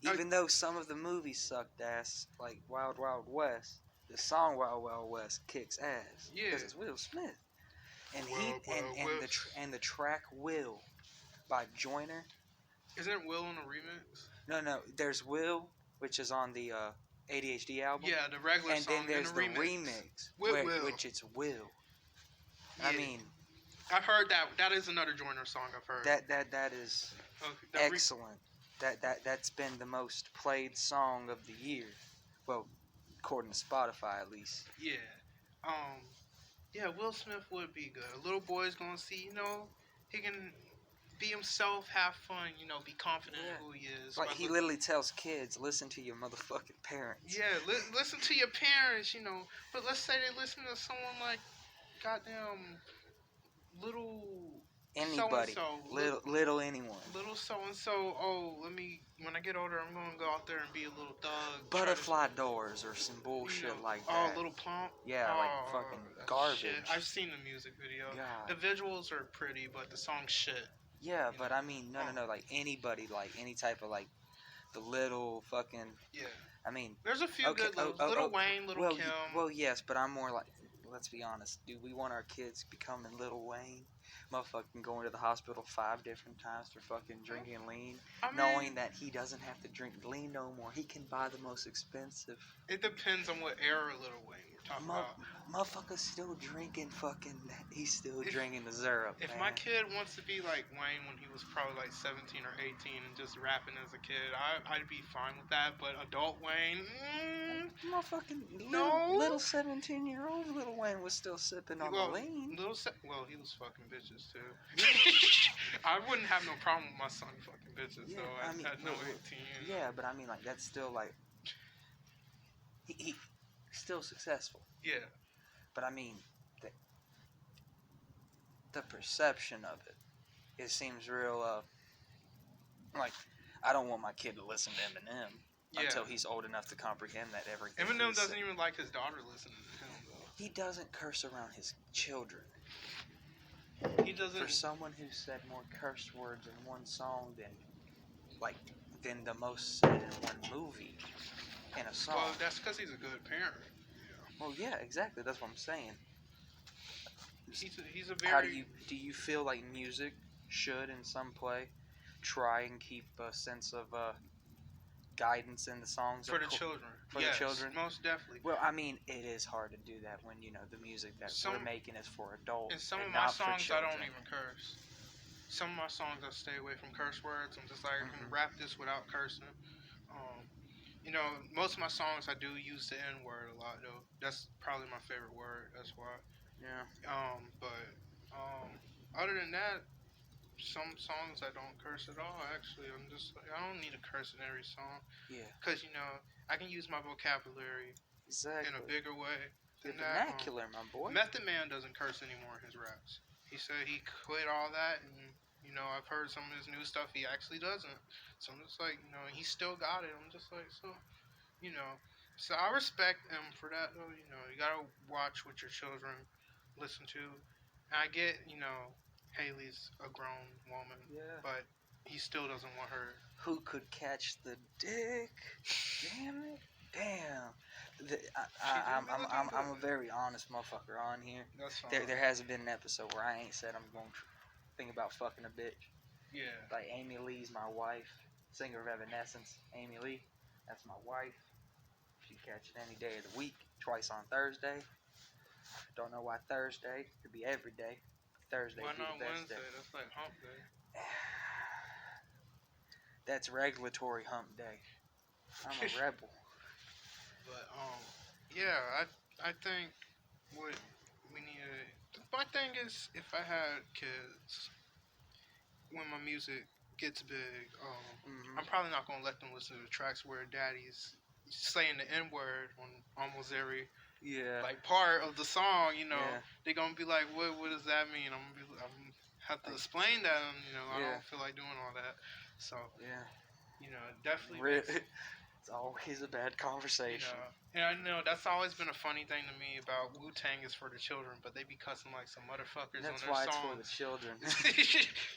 [SPEAKER 1] Even though some of the movies sucked ass, like Wild Wild West, the song Wild Wild West kicks ass.
[SPEAKER 4] Yeah.
[SPEAKER 1] Because it's Will Smith. And the track Will by Joyner.
[SPEAKER 4] Isn't Will on a remix?
[SPEAKER 1] No. There's Will, which is on the ADHD album.
[SPEAKER 4] Yeah, the regular
[SPEAKER 1] and
[SPEAKER 4] song.
[SPEAKER 1] And then there's
[SPEAKER 4] the
[SPEAKER 1] remix, which it's Will.
[SPEAKER 4] Yeah.
[SPEAKER 1] I mean,
[SPEAKER 4] I've heard that. That is another Joyner song I've heard.
[SPEAKER 1] That is excellent. That's been the most played song of the year. Well, according to Spotify at least.
[SPEAKER 4] Yeah. Yeah, Will Smith would be good. A little boy's gonna see, he can be himself, have fun, be confident in who he is.
[SPEAKER 1] Like he literally tells kids, listen to your motherfucking parents.
[SPEAKER 4] Yeah, listen to your parents, But let's say they listen to someone like goddamn little
[SPEAKER 1] anybody,
[SPEAKER 4] so-and-so,
[SPEAKER 1] little anyone.
[SPEAKER 4] Little so-and-so, when I get older, I'm going to go out there and be a little thug.
[SPEAKER 1] Butterfly doors or some bullshit like that.
[SPEAKER 4] Oh, Little Pump?
[SPEAKER 1] Yeah, like fucking garbage.
[SPEAKER 4] Shit. I've seen the music video.
[SPEAKER 1] God.
[SPEAKER 4] The visuals are pretty, but the song's shit.
[SPEAKER 1] Yeah, but I mean, no, like anybody, like any type of like the little fucking.
[SPEAKER 4] Yeah.
[SPEAKER 1] I mean.
[SPEAKER 4] There's a few good Little Wayne, Little Kim.
[SPEAKER 1] Well, yes, but I'm more like, let's be honest, do we want our kids becoming Little Wayne? Motherfucking going to the hospital 5 different times for fucking drinking lean, knowing that he doesn't have to drink lean no more. He can buy the most expensive.
[SPEAKER 4] It depends on what era Little Wayne we're talking about.
[SPEAKER 1] Motherfucker's still drinking fucking. He's still drinking the syrup.
[SPEAKER 4] If my kid wants to be like Wayne when he was probably like 17 or 18 and just rapping as a kid, I'd be fine with that. But adult Wayne,
[SPEAKER 1] motherfucking
[SPEAKER 4] no.
[SPEAKER 1] Little 17-year-old Little Wayne was still sipping on the lean.
[SPEAKER 4] He was fucking bitches too. I wouldn't have no problem with my son fucking bitches though. I mean, no 18.
[SPEAKER 1] Yeah, but I mean like that's still like he still successful.
[SPEAKER 4] Yeah.
[SPEAKER 1] But I mean, the perception of it seems real, like, I don't want my kid to listen to Eminem until he's old enough to comprehend that everything.
[SPEAKER 4] Eminem doesn't even like his daughter listening to him, though.
[SPEAKER 1] He doesn't curse around his children.
[SPEAKER 4] He doesn't.
[SPEAKER 1] For someone who said more curse words in one song than the most said in one movie in a song.
[SPEAKER 4] Well, that's because he's a good parent.
[SPEAKER 1] Well, yeah, exactly. That's what I'm saying.
[SPEAKER 4] He's a very.
[SPEAKER 1] How do you feel like music should, in some play, try and keep a sense of guidance in the songs
[SPEAKER 4] for the children?
[SPEAKER 1] For the children,
[SPEAKER 4] most definitely.
[SPEAKER 1] Well, I mean, it is hard to do that when the music that we're making is for adults.
[SPEAKER 4] In some of my songs, I don't even curse. Some of my songs, I stay away from curse words. I'm just like, I'm gonna rap this without cursing. Most of my songs I do use the N word a lot though. That's probably my favorite word. That's why.
[SPEAKER 1] Yeah.
[SPEAKER 4] Other than that, some songs I don't curse at all. Actually, I'm just like, I don't need to curse in every song.
[SPEAKER 1] Yeah.
[SPEAKER 4] Because I can use my vocabulary in a bigger way.
[SPEAKER 1] The vernacular, my boy.
[SPEAKER 4] Method Man doesn't curse anymore in his raps. He said he quit all that, and I've heard some of his new stuff. He actually doesn't. So I'm just like, he still got it. I'm just like, so you know. So I respect him for that, though. You know, you gotta watch what your children listen to. And I get, you know, Haley's a grown woman,
[SPEAKER 1] Yeah.
[SPEAKER 4] but he still doesn't want her.
[SPEAKER 1] Who could catch the dick? Damn it. Damn.
[SPEAKER 4] She did be looking
[SPEAKER 1] I'm a
[SPEAKER 4] good.
[SPEAKER 1] very honest motherfucker on here.
[SPEAKER 4] That's fine.
[SPEAKER 1] There hasn't been an episode where I ain't said I'm going to think about fucking a bitch.
[SPEAKER 4] Yeah.
[SPEAKER 1] Like Amy Lee's my wife, singer of Evanescence. Amy Lee, that's my wife. She'd catch it any day of the week, twice on Thursday. Don't know why Thursday. Could be every day. Thursday
[SPEAKER 4] Why
[SPEAKER 1] be
[SPEAKER 4] not
[SPEAKER 1] the best
[SPEAKER 4] Wednesday?
[SPEAKER 1] day.
[SPEAKER 4] That's like hump day.
[SPEAKER 1] That's regulatory hump day. I'm a rebel.
[SPEAKER 4] But yeah, I think what we need to. My thing is, if I had kids, when my music gets big, I'm probably not gonna let them listen to the tracks where daddy's saying the N word on almost every like part of the song. You know,
[SPEAKER 1] Yeah.
[SPEAKER 4] they're gonna be like, what does that mean? I'm have to explain that. And, you know, I don't feel like doing all that. So
[SPEAKER 1] Yeah.
[SPEAKER 4] you know, definitely.
[SPEAKER 1] It's always a bad conversation.
[SPEAKER 4] You know, and I know that's always been a funny thing to me about Wu-Tang is for the children, but they be cussing like some motherfuckers
[SPEAKER 1] That's
[SPEAKER 4] on their
[SPEAKER 1] why
[SPEAKER 4] songs.
[SPEAKER 1] it's for the children.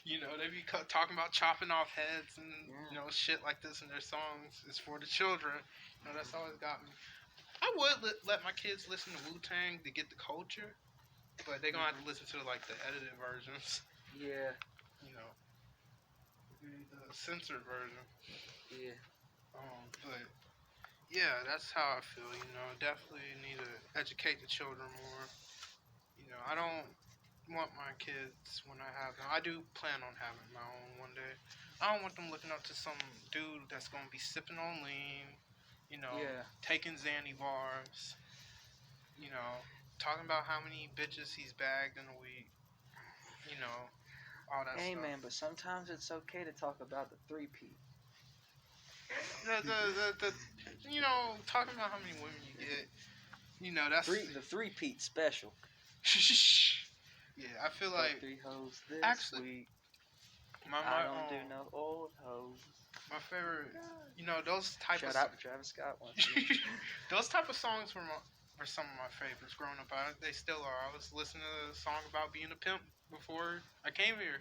[SPEAKER 4] You know, they be talking about chopping off heads and you know shit like this in their songs. It's for the children. You know, that's always got me. I would let my kids listen to Wu-Tang to get the culture, but they're gonna have to listen to like the edited versions.
[SPEAKER 1] Yeah.
[SPEAKER 4] You know, the censored version.
[SPEAKER 1] Yeah.
[SPEAKER 4] But yeah, that's how I feel. You know, definitely need to educate the children more. You know, I don't want my kids when I have them. I do plan on having my own one day. I don't want them looking up to some dude that's gonna be sipping on lean. You know, taking Xanny bars. You know, talking about how many bitches he's bagged in a week. You know, all that
[SPEAKER 1] Hey
[SPEAKER 4] stuff.
[SPEAKER 1] man, but sometimes it's okay to talk about the 3-peat.
[SPEAKER 4] The you know, talking about how many women you get. You know, that's
[SPEAKER 1] the 3-peat special.
[SPEAKER 4] Yeah, I feel like
[SPEAKER 1] 3 hoes this
[SPEAKER 4] actually,
[SPEAKER 1] week.
[SPEAKER 4] my
[SPEAKER 1] I don't do no old hoes.
[SPEAKER 4] my favorite, you know, those type
[SPEAKER 1] Shout
[SPEAKER 4] of
[SPEAKER 1] out to Travis Scott once again.
[SPEAKER 4] those type of songs were some of my favorites growing up. They still are. I was listening to a song about being a pimp before I came here.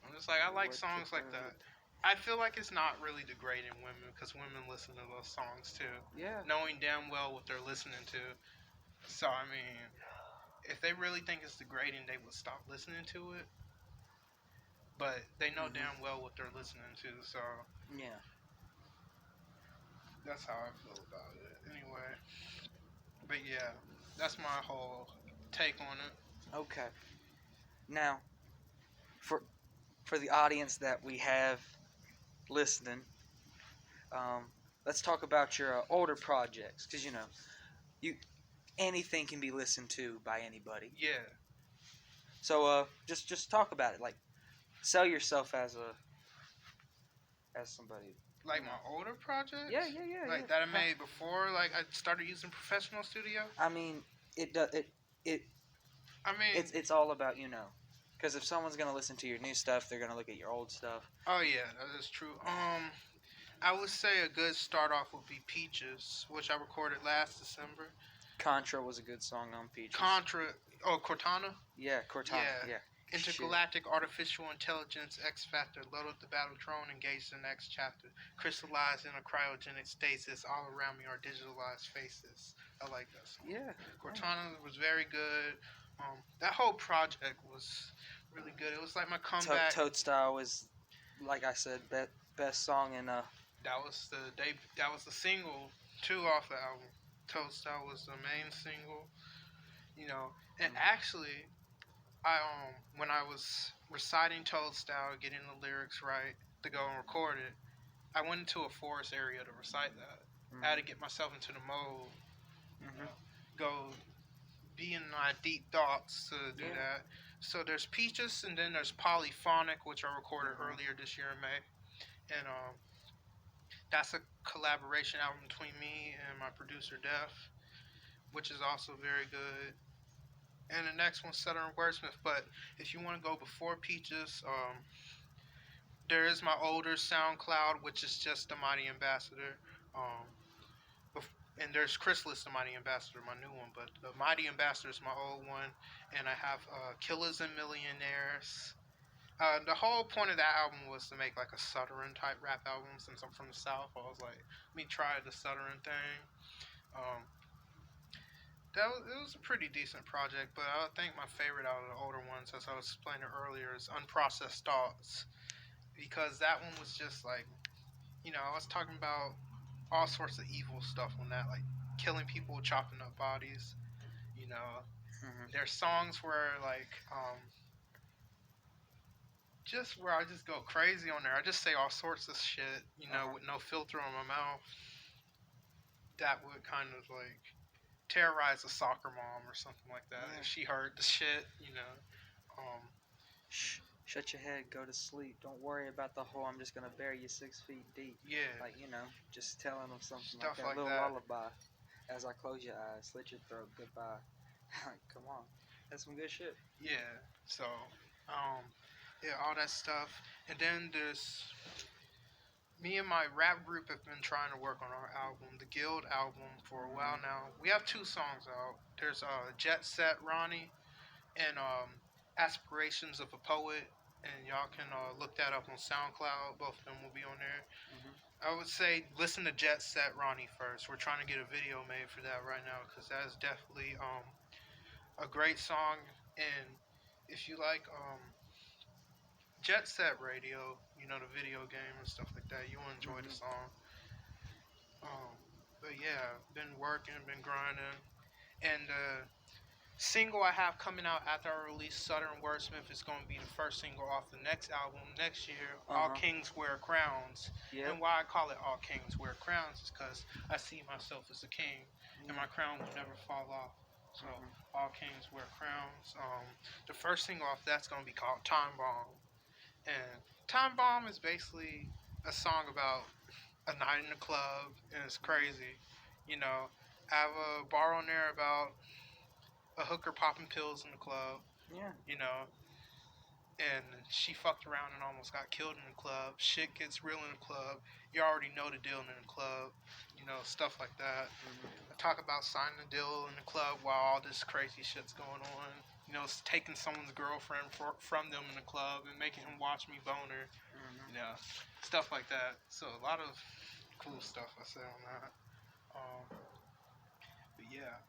[SPEAKER 4] I'm just like, I like songs like that. I feel like it's not really degrading women because women listen to those songs too.
[SPEAKER 1] Yeah.
[SPEAKER 4] Knowing damn well what they're listening to. So I mean, if they really think it's degrading, they would stop listening to it. But they know damn well what they're listening to, so
[SPEAKER 1] yeah,
[SPEAKER 4] that's how I feel about it. Anyway, but yeah, that's my whole take on it.
[SPEAKER 1] Okay. Now, for the audience that we have listening, let's talk about your older projects, because anything can be listened to by anybody.
[SPEAKER 4] Yeah.
[SPEAKER 1] So just talk about it, like sell yourself as somebody.
[SPEAKER 4] Like my older projects?
[SPEAKER 1] Yeah.
[SPEAKER 4] Like that I made before, like I started using Professional Studio.
[SPEAKER 1] I mean, it's all about because if someone's gonna listen to your new stuff, they're gonna look at your old stuff.
[SPEAKER 4] Oh yeah, that is true. I would say a good start off would be Peaches, which I recorded last December.
[SPEAKER 1] Contra was a good song on Peaches.
[SPEAKER 4] Cortana?
[SPEAKER 1] Yeah, Cortana, yeah.
[SPEAKER 4] Intergalactic Artificial Intelligence X Factor, load up the battle drone, engage the next chapter. Crystallize in a cryogenic stasis, all around me are digitalized faces. I like that song.
[SPEAKER 1] Yeah.
[SPEAKER 4] Cortana was very good. That whole project was really good. It was like my comeback.
[SPEAKER 1] Toadstyle was, like I said, best song in
[SPEAKER 4] That was the single too off the album. Toadstyle was the main single. You know, and actually, I when I was reciting Toadstyle, getting the lyrics right to go and record it, I went into a forest area to recite that. I had to get myself into the mode. You know, go be in my deep thoughts to do that. So there's Peaches, and then there's Polyphonic, which I recorded earlier this year in May, and that's a collaboration album between me and my producer Def, which is also very good. And the next one's Southern Wordsmith. But if you want to go before Peaches, there is my older SoundCloud, which is just the Mighty Ambassador. and there's Krysalis, the Mighty Ambassador, my new one, but the Mighty Ambassador is my old one, and I have Killers and Millionaires. The whole point of that album was to make like a Southern type rap album. Since I'm from the South, I was like, let me try the Southern thing. Um, it was a pretty decent project, but I think my favorite out of the older ones, as I was explaining earlier, is Unprocessed Thoughts, because that one was just like, I was talking about all sorts of evil stuff on that, like killing people, chopping up bodies. There's songs where like just where I just go crazy on there. I just say all sorts of shit, with no filter on my mouth. That would kind of like terrorize a soccer mom or something like that if she heard the shit.
[SPEAKER 1] Shh, shut your head, go to sleep. Don't worry about the hole. I'm just gonna bury you 6 feet deep.
[SPEAKER 4] Yeah.
[SPEAKER 1] Like, just telling them something
[SPEAKER 4] Stuff
[SPEAKER 1] like that.
[SPEAKER 4] like
[SPEAKER 1] Little
[SPEAKER 4] that.
[SPEAKER 1] lullaby. As I close your eyes, slit your throat, goodbye. Come on. That's some good shit.
[SPEAKER 4] Yeah. So, yeah, all that stuff. And then there's me and my rap group have been trying to work on our album, the Guild album, for a while now. We have 2 songs out. There's Jet Set Ronnie and Aspirations of a Poet, and y'all can look that up on SoundCloud. Both of them will be on there. I would say listen to Jet Set Ronnie first. We're trying to get a video made for that right now, because that is definitely a great song. And if you like Jet Set Radio, the video game and stuff like that, you'll enjoy the song. But yeah, been working, been grinding, and the single I have coming out after I release Southern Wordsmith is going to be the first single off the next album next year, All Kings Wear Crowns.
[SPEAKER 1] Yep.
[SPEAKER 4] And why I call it All Kings Wear Crowns is because I see myself as a king, and my crown will never fall off. So, All Kings Wear Crowns. The first single off that's going to be called Time Bomb. And Time Bomb is basically a song about a night in the club, and it's crazy. I have a bar on there about a hooker popping pills in the club.
[SPEAKER 1] Yeah.
[SPEAKER 4] And she fucked around and almost got killed in the club. Shit gets real in the club. You already know the deal in the club. Stuff like that. I talk about signing a deal in the club while all this crazy shit's going on. Taking someone's girlfriend from them in the club and making him watch me boner. Stuff like that. So a lot of cool stuff I say on that. But yeah,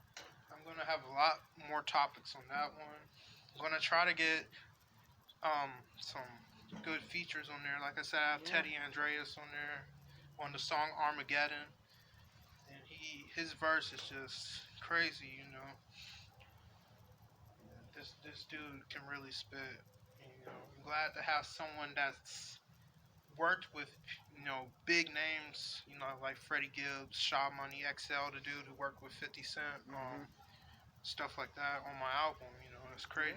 [SPEAKER 4] I'm gonna have a lot more topics on that one. I'm gonna try to get some good features on there. Like I said, I have Teddy Andreas on there on the song Armageddon, and his verse is just crazy. This dude can really spit. I'm glad to have someone that's worked with big names, like Freddie Gibbs, Shaw Money, XL, the dude who worked with 50 Cent, stuff like that on my album. It's crazy.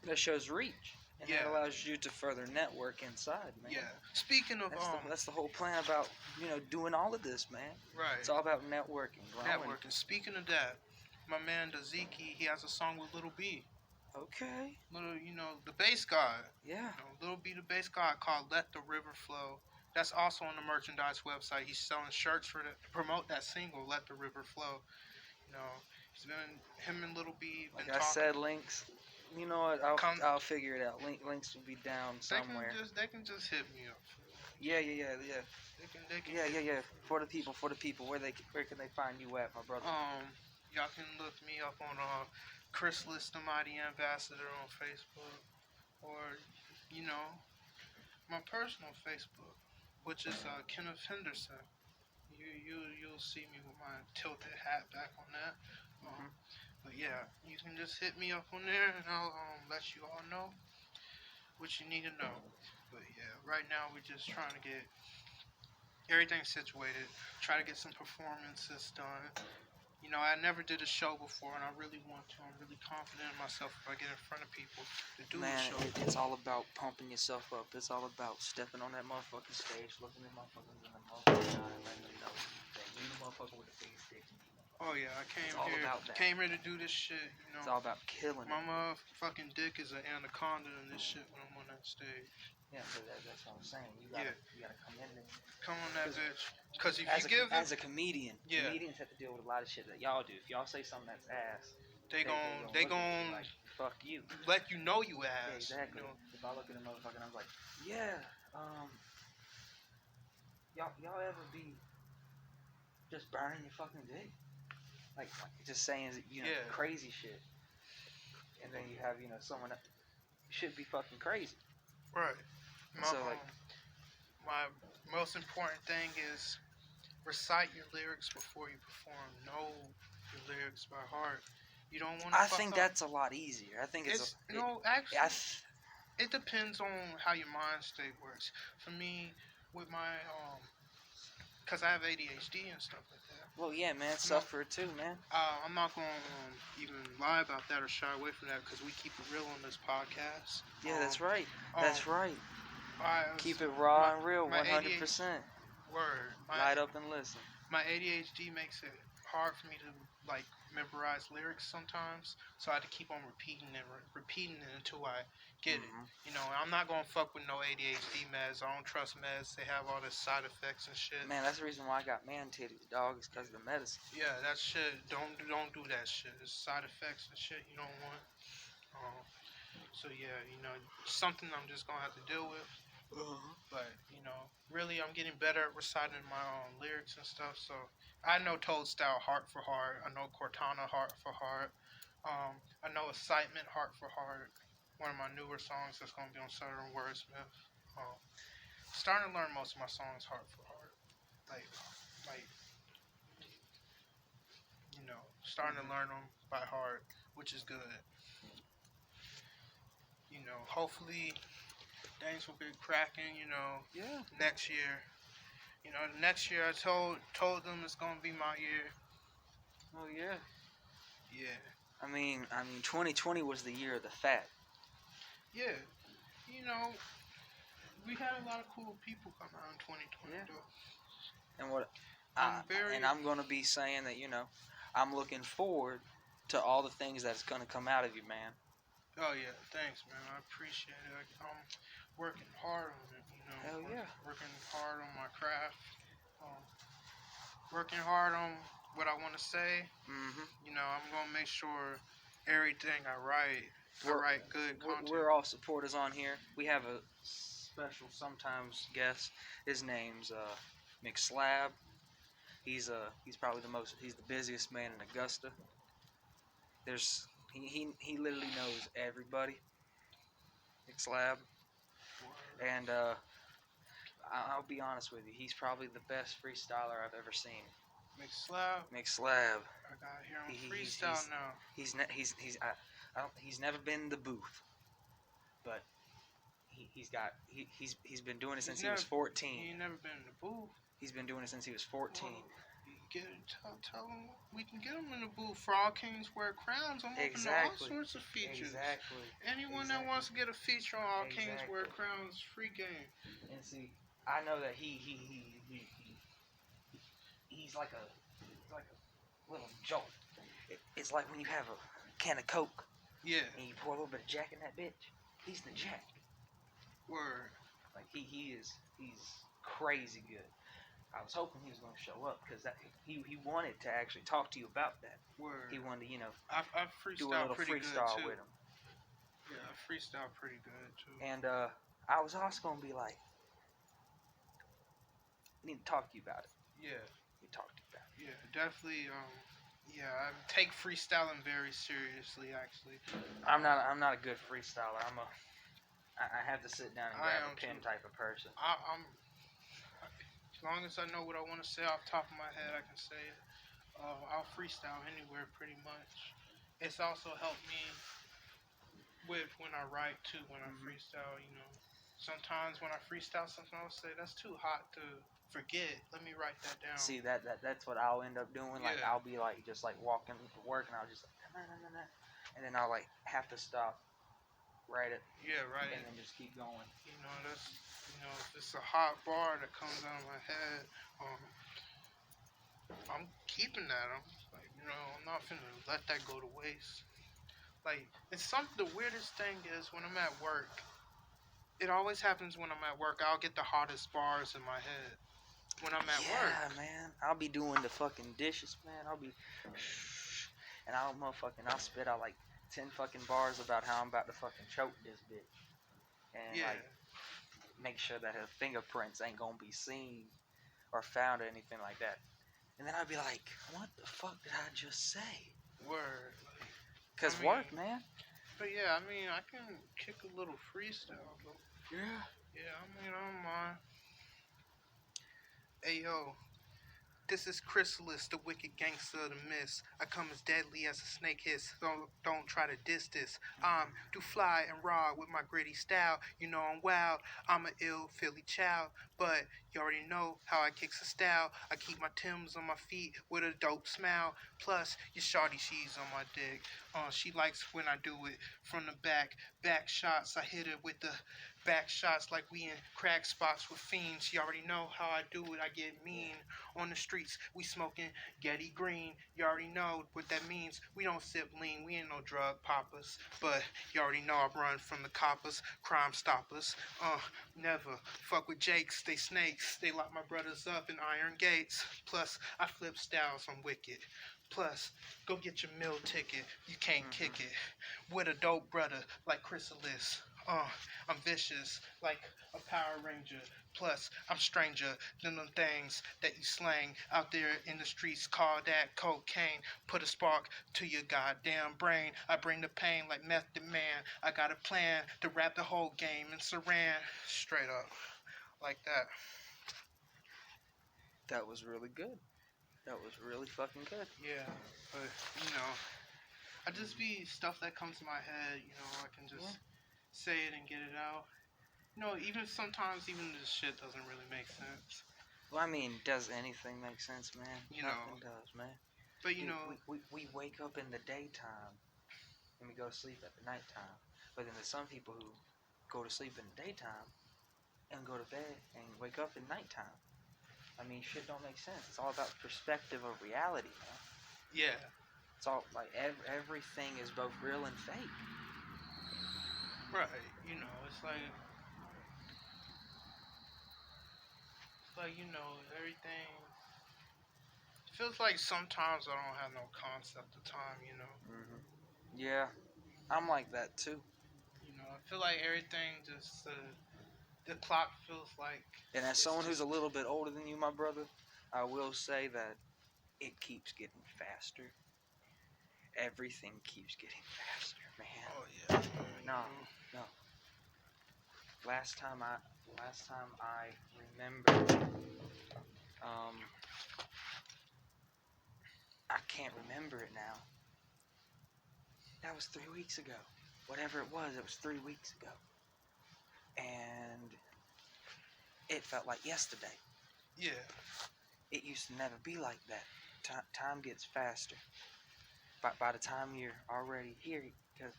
[SPEAKER 1] That shows reach. And that allows you to further network inside, man.
[SPEAKER 4] Yeah. Speaking of
[SPEAKER 1] that's the whole plan about doing all of this, man.
[SPEAKER 4] Right.
[SPEAKER 1] It's all about networking.
[SPEAKER 4] Networking. Speaking of that, my man Daziki, he has a song with Little B.
[SPEAKER 1] Okay.
[SPEAKER 4] The bass god.
[SPEAKER 1] Yeah.
[SPEAKER 4] Little B, the bass god, called Let the River Flow. That's also on the merchandise website. He's selling shirts to promote that single, Let the River Flow. He's been, him and Little B been
[SPEAKER 1] talking. I said, links. You know what? I'll figure it out. Links will be down somewhere.
[SPEAKER 4] They can just hit me up.
[SPEAKER 1] Yeah.
[SPEAKER 4] They can.
[SPEAKER 1] Yeah. For the people. Where can they find you at, my brother?
[SPEAKER 4] Y'all can look me up on Krysalis, the Mighty Ambassador on Facebook, or my personal Facebook, which is Kenneth Henderson. You'll see me with my tilted hat back on that. But yeah, you can just hit me up on there, and I'll let you all know what you need to know. But yeah, right now we're just trying to get everything situated, try to get some performances done. I never did a show before, and I really want to. I'm really confident in myself if I get in front of people to do a show.
[SPEAKER 1] It's all about pumping yourself up. It's all about stepping on that motherfucking stage, looking at motherfuckers in the motherfucking eye, and letting them know that you the motherfucker with the biggest dick.
[SPEAKER 4] Oh yeah, I came here to do this shit.
[SPEAKER 1] It's all about killing
[SPEAKER 4] my motherfucking dick is an anaconda in this shit when I'm on that stage.
[SPEAKER 1] Yeah, so that's what I'm saying. You gotta come in there.
[SPEAKER 4] Come on that bitch. Because if
[SPEAKER 1] As
[SPEAKER 4] you give
[SPEAKER 1] as a comedian,
[SPEAKER 4] Yeah.
[SPEAKER 1] comedians have to deal with a lot of shit that y'all do. If y'all say something that's ass,
[SPEAKER 4] they
[SPEAKER 1] they
[SPEAKER 4] gon'
[SPEAKER 1] look
[SPEAKER 4] they
[SPEAKER 1] at you
[SPEAKER 4] gon'
[SPEAKER 1] like fuck you.
[SPEAKER 4] let you know you
[SPEAKER 1] Yeah,
[SPEAKER 4] ass.
[SPEAKER 1] exactly.
[SPEAKER 4] You know?
[SPEAKER 1] If I look at a motherfucker and I'm like, yeah, y'all ever be just burning your fucking dick, like just saying
[SPEAKER 4] Yeah.
[SPEAKER 1] crazy shit, and then you have someone that should be fucking crazy.
[SPEAKER 4] Right. My,
[SPEAKER 1] So like,
[SPEAKER 4] my most important thing is recite your lyrics before you perform. Know your lyrics by heart. You don't want to.
[SPEAKER 1] I think that's a lot easier. I think
[SPEAKER 4] it depends on how your mind state works. For me, with my because I have ADHD and stuff like that.
[SPEAKER 1] well, yeah, man, suffer too, man.
[SPEAKER 4] I'm not going to even lie about that or shy away from that because we keep it real on this podcast.
[SPEAKER 1] Yeah, that's right. That's right. Keep it
[SPEAKER 4] my-
[SPEAKER 1] raw and real,
[SPEAKER 4] my
[SPEAKER 1] 100%.
[SPEAKER 4] Word.
[SPEAKER 1] Light up and listen.
[SPEAKER 4] My ADHD makes it hard for me to like memorize lyrics sometimes, so I have to keep on repeating it until I get it. You know, I'm not gonna fuck with no ADHD meds. I don't trust meds. They have all the side effects and shit.
[SPEAKER 1] Man, that's the reason why I got man titties, dog. Is because of the medicine.
[SPEAKER 4] Yeah, that shit. Don't do that shit. It's side effects and shit you don't want. So yeah, something I'm just gonna have to deal with. But really, I'm getting better at reciting my own lyrics and stuff. So I know Toad Style Heart for Heart. I know Cortana Heart for Heart. I know Excitement Heart for Heart. One of my newer songs that's gonna be on Southern Wordsmith. Starting to learn most of my songs heart for heart. Like starting to learn them by heart, which is good. Hopefully things will get cracking.
[SPEAKER 1] Yeah.
[SPEAKER 4] Next year. Next year I told them it's gonna be my year.
[SPEAKER 1] Oh yeah.
[SPEAKER 4] Yeah.
[SPEAKER 1] I mean, 2020 was the year of the fat.
[SPEAKER 4] Yeah. We had a lot of cool people come out in 2020 though.
[SPEAKER 1] And I'm gonna be saying that I'm looking forward to all the things that's gonna come out of you, man.
[SPEAKER 4] Oh yeah, thanks, man. I appreciate it. I'm working hard on it.
[SPEAKER 1] Hell yeah.
[SPEAKER 4] Working hard on my craft. Working hard on what I want to say. I'm gonna make sure everything I write good content.
[SPEAKER 1] We're all supporters on here. We have a special sometimes guest. His name's McSlab. He's probably he's the busiest man in Augusta. He literally knows everybody. McSlab. And I'll be honest with you, he's probably the best freestyler I've ever seen.
[SPEAKER 4] McSlab. I gotta hear him freestyle now.
[SPEAKER 1] He's never been in the booth, but he's been doing it since he was 14.
[SPEAKER 4] He ain't never been in the booth.
[SPEAKER 1] He's been doing it since he was 14.
[SPEAKER 4] Tell him we can get him in the booth for All Kings Wear Crowns. I'm open to all sorts of features.
[SPEAKER 1] Exactly.
[SPEAKER 4] Anyone that wants to get a feature on All Kings Wear Crowns, free game.
[SPEAKER 1] And see, I know that he's like a little jolt. It's like when you have a can of Coke.
[SPEAKER 4] Yeah.
[SPEAKER 1] And you pour a little bit of Jack in that bitch. He's the Jack.
[SPEAKER 4] Word.
[SPEAKER 1] Like he's crazy good. I was hoping he was going to show up because he wanted to actually talk to you about that.
[SPEAKER 4] Word.
[SPEAKER 1] He wanted to
[SPEAKER 4] I
[SPEAKER 1] do a little freestyle with him.
[SPEAKER 4] Yeah, I freestyle pretty good too.
[SPEAKER 1] And I was also going to be like, I need to talk to you about it.
[SPEAKER 4] Yeah.
[SPEAKER 1] Yeah,
[SPEAKER 4] definitely. I take freestyling very seriously. Actually,
[SPEAKER 1] I'm not a good freestyler. I have to sit down and grab a pen type of person.
[SPEAKER 4] I'm as long as I know what I want to say off the top of my head, I can say it. I'll freestyle anywhere pretty much. It's also helped me with when I write too. When I freestyle, sometimes when I freestyle something, I'll say that's too hot to forget. Let me write that down.
[SPEAKER 1] See that's what I'll end up doing. Like I'll be like just like walking to work and I'll just like and then I'll like have to stop, write it.
[SPEAKER 4] Yeah, right.
[SPEAKER 1] And then just keep going.
[SPEAKER 4] That's if it's a hot bar that comes out of my head, I'm keeping that. I'm like, I'm not finna let that go to waste. Like, it's something. The weirdest thing is when I'm at work, It always happens when I'm at work. I'll get the hottest bars in my head when I'm at work.
[SPEAKER 1] Yeah, man. I'll be doing the fucking dishes, man. I'll be, and I'll spit out like 10 fucking bars about how I'm about to fucking choke this bitch, and
[SPEAKER 4] Yeah.
[SPEAKER 1] like make sure that her fingerprints ain't gonna be seen or found or anything like that. And then I'd be like, what the fuck did I just say?
[SPEAKER 4] Word.
[SPEAKER 1] Cause
[SPEAKER 4] I mean,
[SPEAKER 1] work, man.
[SPEAKER 4] But yeah, I mean, I can kick a little freestyle, though.
[SPEAKER 1] Yeah.
[SPEAKER 4] Yeah, I mean, I don't mind. Hey, yo. This is Krysalis, the wicked gangster of the mist. I come as deadly as a snake hiss, so don't try to diss this. Do fly and raw with my gritty style. You know I'm wild, I'm an ill Philly child. But you already know how I kicks a style. I keep my Timbs on my feet with a dope smile. Plus, your shawty, she's on my dick. She likes when I do it from the back. Back shots, I hit it with the back shots like we in crack spots with fiends. You already know how I do it, I get mean. On the streets, we smoking Getty Green. You already know what that means. We don't sip lean, we ain't no drug poppers. But you already know I run from the coppers, crime stoppers. Never fuck with Jakes, they snakes. They lock my brothers up in iron gates. Plus, I flip styles, I'm wicked. Plus, go get your meal ticket. You can't kick it. With a dope brother like Krysalis. I'm vicious like a Power Ranger. Plus, I'm stranger than them things that you slang out there in the streets. Call that cocaine. Put a spark to your goddamn brain. I bring the pain like Method Man. I got a plan to wrap the whole game in saran. Straight up. Like that.
[SPEAKER 1] That was really good. That was really fucking good.
[SPEAKER 4] Yeah, but, I just be stuff that comes to my head, I can just say it and get it out. Even sometimes even this shit doesn't really make sense.
[SPEAKER 1] Well, I mean, does anything make sense, man?
[SPEAKER 4] Nothing
[SPEAKER 1] does, man.
[SPEAKER 4] But
[SPEAKER 1] we wake up in the daytime and we go to sleep at the nighttime. But then there's some people who go to sleep in the daytime and go to bed and wake up in nighttime. I mean, shit don't make sense. It's all about perspective of reality, man.
[SPEAKER 4] Yeah.
[SPEAKER 1] It's all like everything is both real and fake.
[SPEAKER 4] Right. It's like everything. It feels like sometimes I don't have no concept of time.
[SPEAKER 1] Mm-hmm. Yeah, I'm like that too.
[SPEAKER 4] I feel like everything just the clock feels like.
[SPEAKER 1] And as someone who's a little bit older than you, my brother, I will say that it keeps getting faster. Everything keeps getting faster, man.
[SPEAKER 4] Oh yeah.
[SPEAKER 1] No. Last time I remember, I can't remember it now. That was 3 weeks ago. Whatever it was 3 weeks ago. And it felt like yesterday.
[SPEAKER 4] Yeah.
[SPEAKER 1] It used to never be like that. Time gets faster. By the time you're already here, because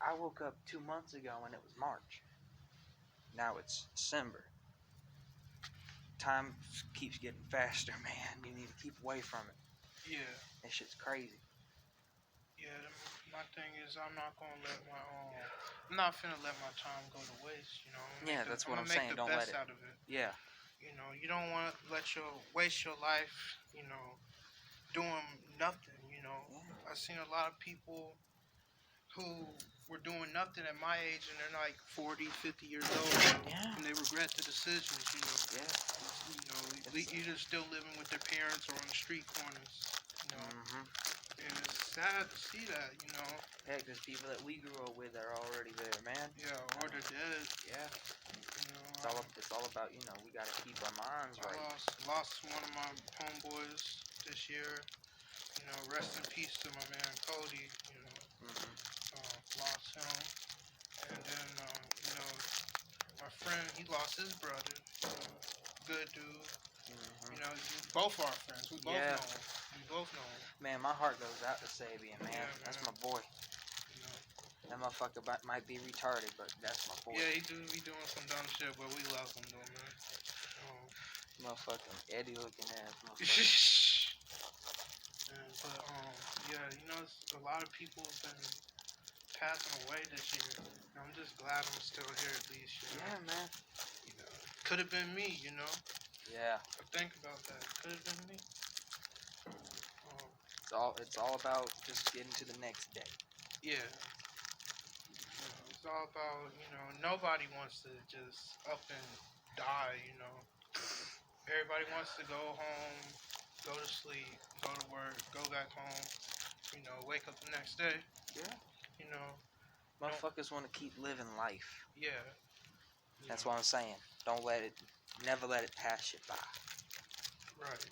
[SPEAKER 1] I woke up 2 months ago and it was March. Now it's December. Time keeps getting faster, man. You need to keep away from it.
[SPEAKER 4] Yeah.
[SPEAKER 1] That shit's crazy.
[SPEAKER 4] Yeah, my thing is I'm not gonna let I'm not finna let my time go to waste,
[SPEAKER 1] Yeah, that's what I'm saying. Don't let it.
[SPEAKER 4] Out of it.
[SPEAKER 1] Yeah.
[SPEAKER 4] You don't want to waste your life, doing nothing,
[SPEAKER 1] Yeah.
[SPEAKER 4] I've seen a lot of people who were doing nothing at my age and they're like 40, 50 years old,
[SPEAKER 1] Yeah.
[SPEAKER 4] and they regret the decisions,
[SPEAKER 1] Yeah.
[SPEAKER 4] Either still living with their parents or on the street corners,
[SPEAKER 1] Mm-hmm.
[SPEAKER 4] And it's sad to see that,
[SPEAKER 1] Heck, there's people that we grew up with that are already there, man.
[SPEAKER 4] Yeah, or they're dead.
[SPEAKER 1] Yeah. It's all about, we gotta keep our minds
[SPEAKER 4] I
[SPEAKER 1] right.
[SPEAKER 4] lost one of my homeboys this year. Rest in peace to my man Cody.
[SPEAKER 1] Mm-hmm.
[SPEAKER 4] Lost him, and then my friend, he lost his brother. Good dude.
[SPEAKER 1] Mm-hmm.
[SPEAKER 4] Both our friends. We both
[SPEAKER 1] Yeah.
[SPEAKER 4] know him.
[SPEAKER 1] Man, my heart goes out to Sabian, man.
[SPEAKER 4] Yeah,
[SPEAKER 1] That's
[SPEAKER 4] man.
[SPEAKER 1] my boy. That motherfucker might be retarded, but that's my boy.
[SPEAKER 4] Yeah, he do be doing some dumb shit, but we love him though, man.
[SPEAKER 1] Motherfucking Eddie looking ass motherfucker.
[SPEAKER 4] But yeah, a lot of people have been passing away this year. And I'm just glad I'm still here at least.
[SPEAKER 1] Yeah, man.
[SPEAKER 4] You know, could have been me. You know.
[SPEAKER 1] Yeah.
[SPEAKER 4] Think about that. Could have been me.
[SPEAKER 1] It's all about just getting to the next day.
[SPEAKER 4] Yeah. It's all about, nobody wants to just up and die, Everybody wants to go home, go to sleep, go to work, go back home, wake up the next day.
[SPEAKER 1] Yeah.
[SPEAKER 4] You know.
[SPEAKER 1] Motherfuckers want to keep living life.
[SPEAKER 4] Yeah.
[SPEAKER 1] That's what I'm saying. Never let it pass you by.
[SPEAKER 4] Right.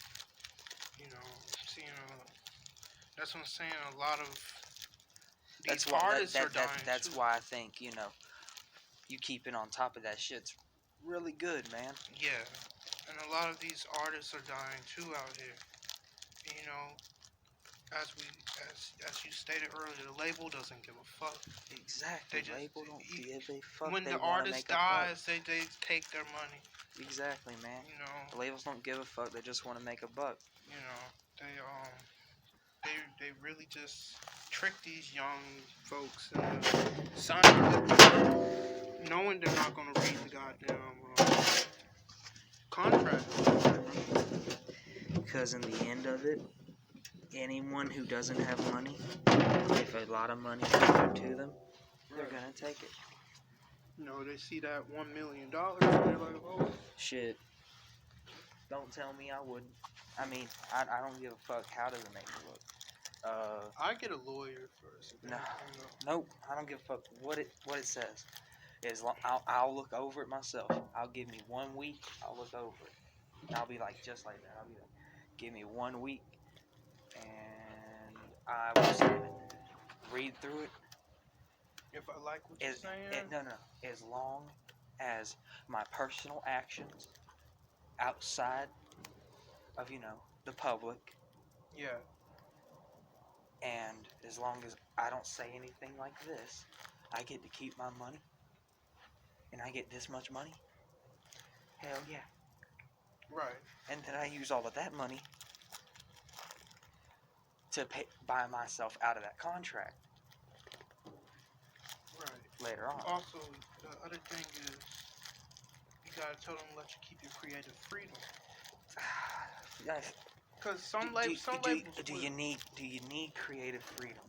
[SPEAKER 4] That's what I'm saying. A lot of these artists are dying.
[SPEAKER 1] That's
[SPEAKER 4] too.
[SPEAKER 1] why I think, you keeping on top of that shit's really good, man.
[SPEAKER 4] Yeah. And a lot of these artists are dying too out here. As you stated earlier, the label doesn't give a fuck.
[SPEAKER 1] Exactly. The label don't give a fuck.
[SPEAKER 4] When
[SPEAKER 1] they
[SPEAKER 4] the artist dies, they take their money.
[SPEAKER 1] Exactly, man. The labels don't give a fuck. They just want to make a buck.
[SPEAKER 4] They really just trick these young folks and sign them, knowing they're not gonna read the goddamn contract.
[SPEAKER 1] Because in the end of it, anyone who doesn't have money, if a lot of money is given to them, they're gonna take it.
[SPEAKER 4] They see that $1 million and they're like, oh
[SPEAKER 1] shit. Don't tell me I wouldn't. I mean, I don't give a fuck how does it make it look.
[SPEAKER 4] I get a lawyer first.
[SPEAKER 1] Nope. I don't give a fuck what it says. I'll look over it myself. I'll give me 1 week. I'll look over it. And I'll be like just like that. I'll be like, give me 1 week, and I will save it. Read through it.
[SPEAKER 4] If I like what you're saying.
[SPEAKER 1] No. As long as my personal actions outside of the public.
[SPEAKER 4] Yeah.
[SPEAKER 1] And as long as I don't say anything like this, I get to keep my money. And I get this much money. Hell yeah.
[SPEAKER 4] Right.
[SPEAKER 1] And then I use all of that money to buy myself out of that contract.
[SPEAKER 4] Right.
[SPEAKER 1] Later on.
[SPEAKER 4] Also, the other thing is, you gotta tell them let you keep your creative freedom.
[SPEAKER 1] Yes.
[SPEAKER 4] Because some labels.
[SPEAKER 1] Do you need creative freedom?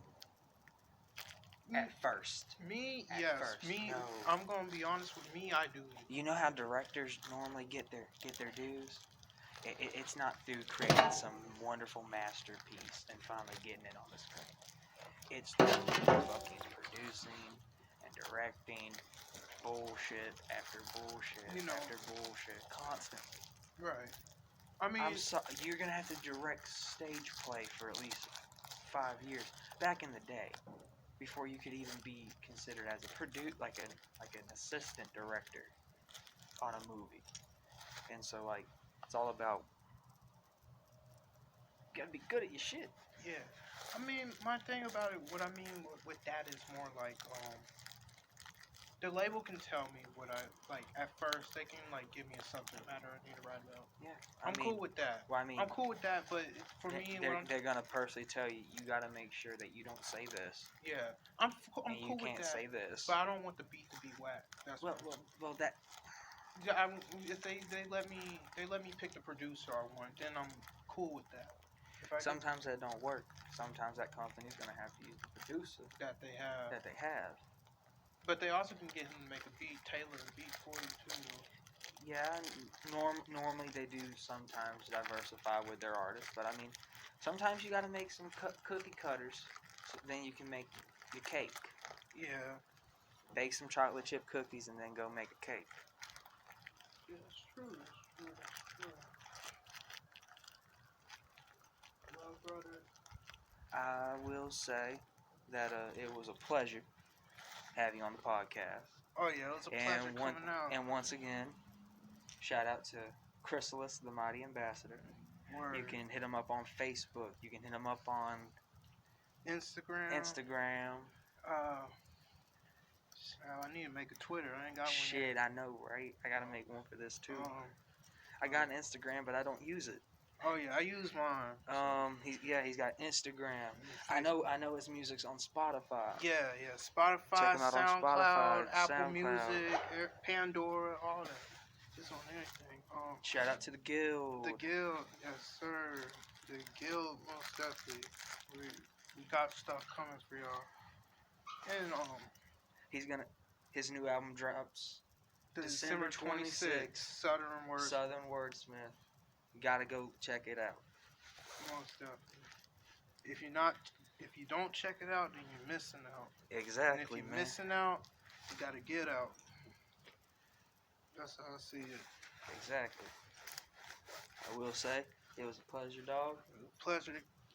[SPEAKER 1] At first.
[SPEAKER 4] Me,
[SPEAKER 1] At
[SPEAKER 4] yes.
[SPEAKER 1] First,
[SPEAKER 4] me,
[SPEAKER 1] no.
[SPEAKER 4] I'm gonna be honest with me. I do.
[SPEAKER 1] You know how directors normally get their dues? It's not through creating some wonderful masterpiece and finally getting it on the screen. It's through fucking producing and directing bullshit after bullshit after bullshit constantly.
[SPEAKER 4] Right. I mean,
[SPEAKER 1] you're gonna have to direct stage play for at least 5 years back in the day, before you could even be considered as like an assistant director on a movie. And so it's all about, you gotta be good at your shit.
[SPEAKER 4] Yeah. I mean, my thing about it, what I mean with that is more like, the label can tell me what I like. At first, they can give me a subject matter I need to write about.
[SPEAKER 1] Yeah,
[SPEAKER 4] I'm cool with that.
[SPEAKER 1] Well, I mean,
[SPEAKER 4] I'm cool with that, but for me,
[SPEAKER 1] they're gonna personally tell you gotta make sure that you don't say this.
[SPEAKER 4] Yeah, I'm cool with that.
[SPEAKER 1] You can't say this.
[SPEAKER 4] But I don't want the beat to be whack. That's
[SPEAKER 1] well that.
[SPEAKER 4] Yeah, if they let me pick the producer I want, then I'm cool with that.
[SPEAKER 1] Sometimes that don't work. Sometimes that company's gonna have to use the producer
[SPEAKER 4] that they have. But they also can get him to make a beat, tailor a beat for you too.
[SPEAKER 1] Yeah, normally they do sometimes diversify with their artists, but I mean, sometimes you gotta make some cookie cutters, so then you can make your cake.
[SPEAKER 4] Yeah.
[SPEAKER 1] Bake some chocolate chip cookies and then go make a cake.
[SPEAKER 4] Yeah, that's true. Well, brother,
[SPEAKER 1] I will say that it was a pleasure having you on the podcast.
[SPEAKER 4] Oh yeah, it was a pleasure coming out.
[SPEAKER 1] And once again, shout out to Krysalis, the Mighty Ambassador.
[SPEAKER 4] Word.
[SPEAKER 1] You can hit him up on Facebook. You can hit him up on
[SPEAKER 4] Instagram. I need to make a Twitter. I ain't got one.
[SPEAKER 1] Shit, I know, right? I gotta make one for this too. I got an Instagram, but I don't use it.
[SPEAKER 4] Oh yeah, I use mine.
[SPEAKER 1] Yeah, he's got Instagram. I know his music's on Spotify.
[SPEAKER 4] Yeah. Spotify,
[SPEAKER 1] Check him out on
[SPEAKER 4] SoundCloud,
[SPEAKER 1] Spotify,
[SPEAKER 4] Apple
[SPEAKER 1] SoundCloud.
[SPEAKER 4] Music, Pandora, all that. It's on everything.
[SPEAKER 1] Shout out to the Guild.
[SPEAKER 4] The Guild, yes sir. The Guild, most definitely. We got stuff coming for y'all. And
[SPEAKER 1] his new album drops
[SPEAKER 4] December 26th,
[SPEAKER 1] Southern Wordsmith. You gotta go check it out.
[SPEAKER 4] Most definitely. If you don't check it out, then you're missing out.
[SPEAKER 1] Exactly,
[SPEAKER 4] And if you're
[SPEAKER 1] man.
[SPEAKER 4] missing out, you gotta get out. That's how I see it.
[SPEAKER 1] Exactly. I will say, it was a pleasure, dog.
[SPEAKER 4] Pleasure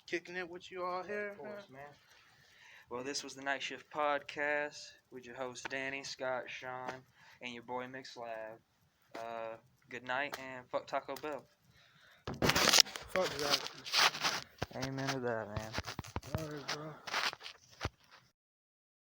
[SPEAKER 4] kicking it with you all here.
[SPEAKER 1] Of course, man. Well, this was the Nightshift Podcast with your host, Danny, Scott, Sean, and your boy, McSlab. Good night, and fuck Taco Bell.
[SPEAKER 4] Fuck that.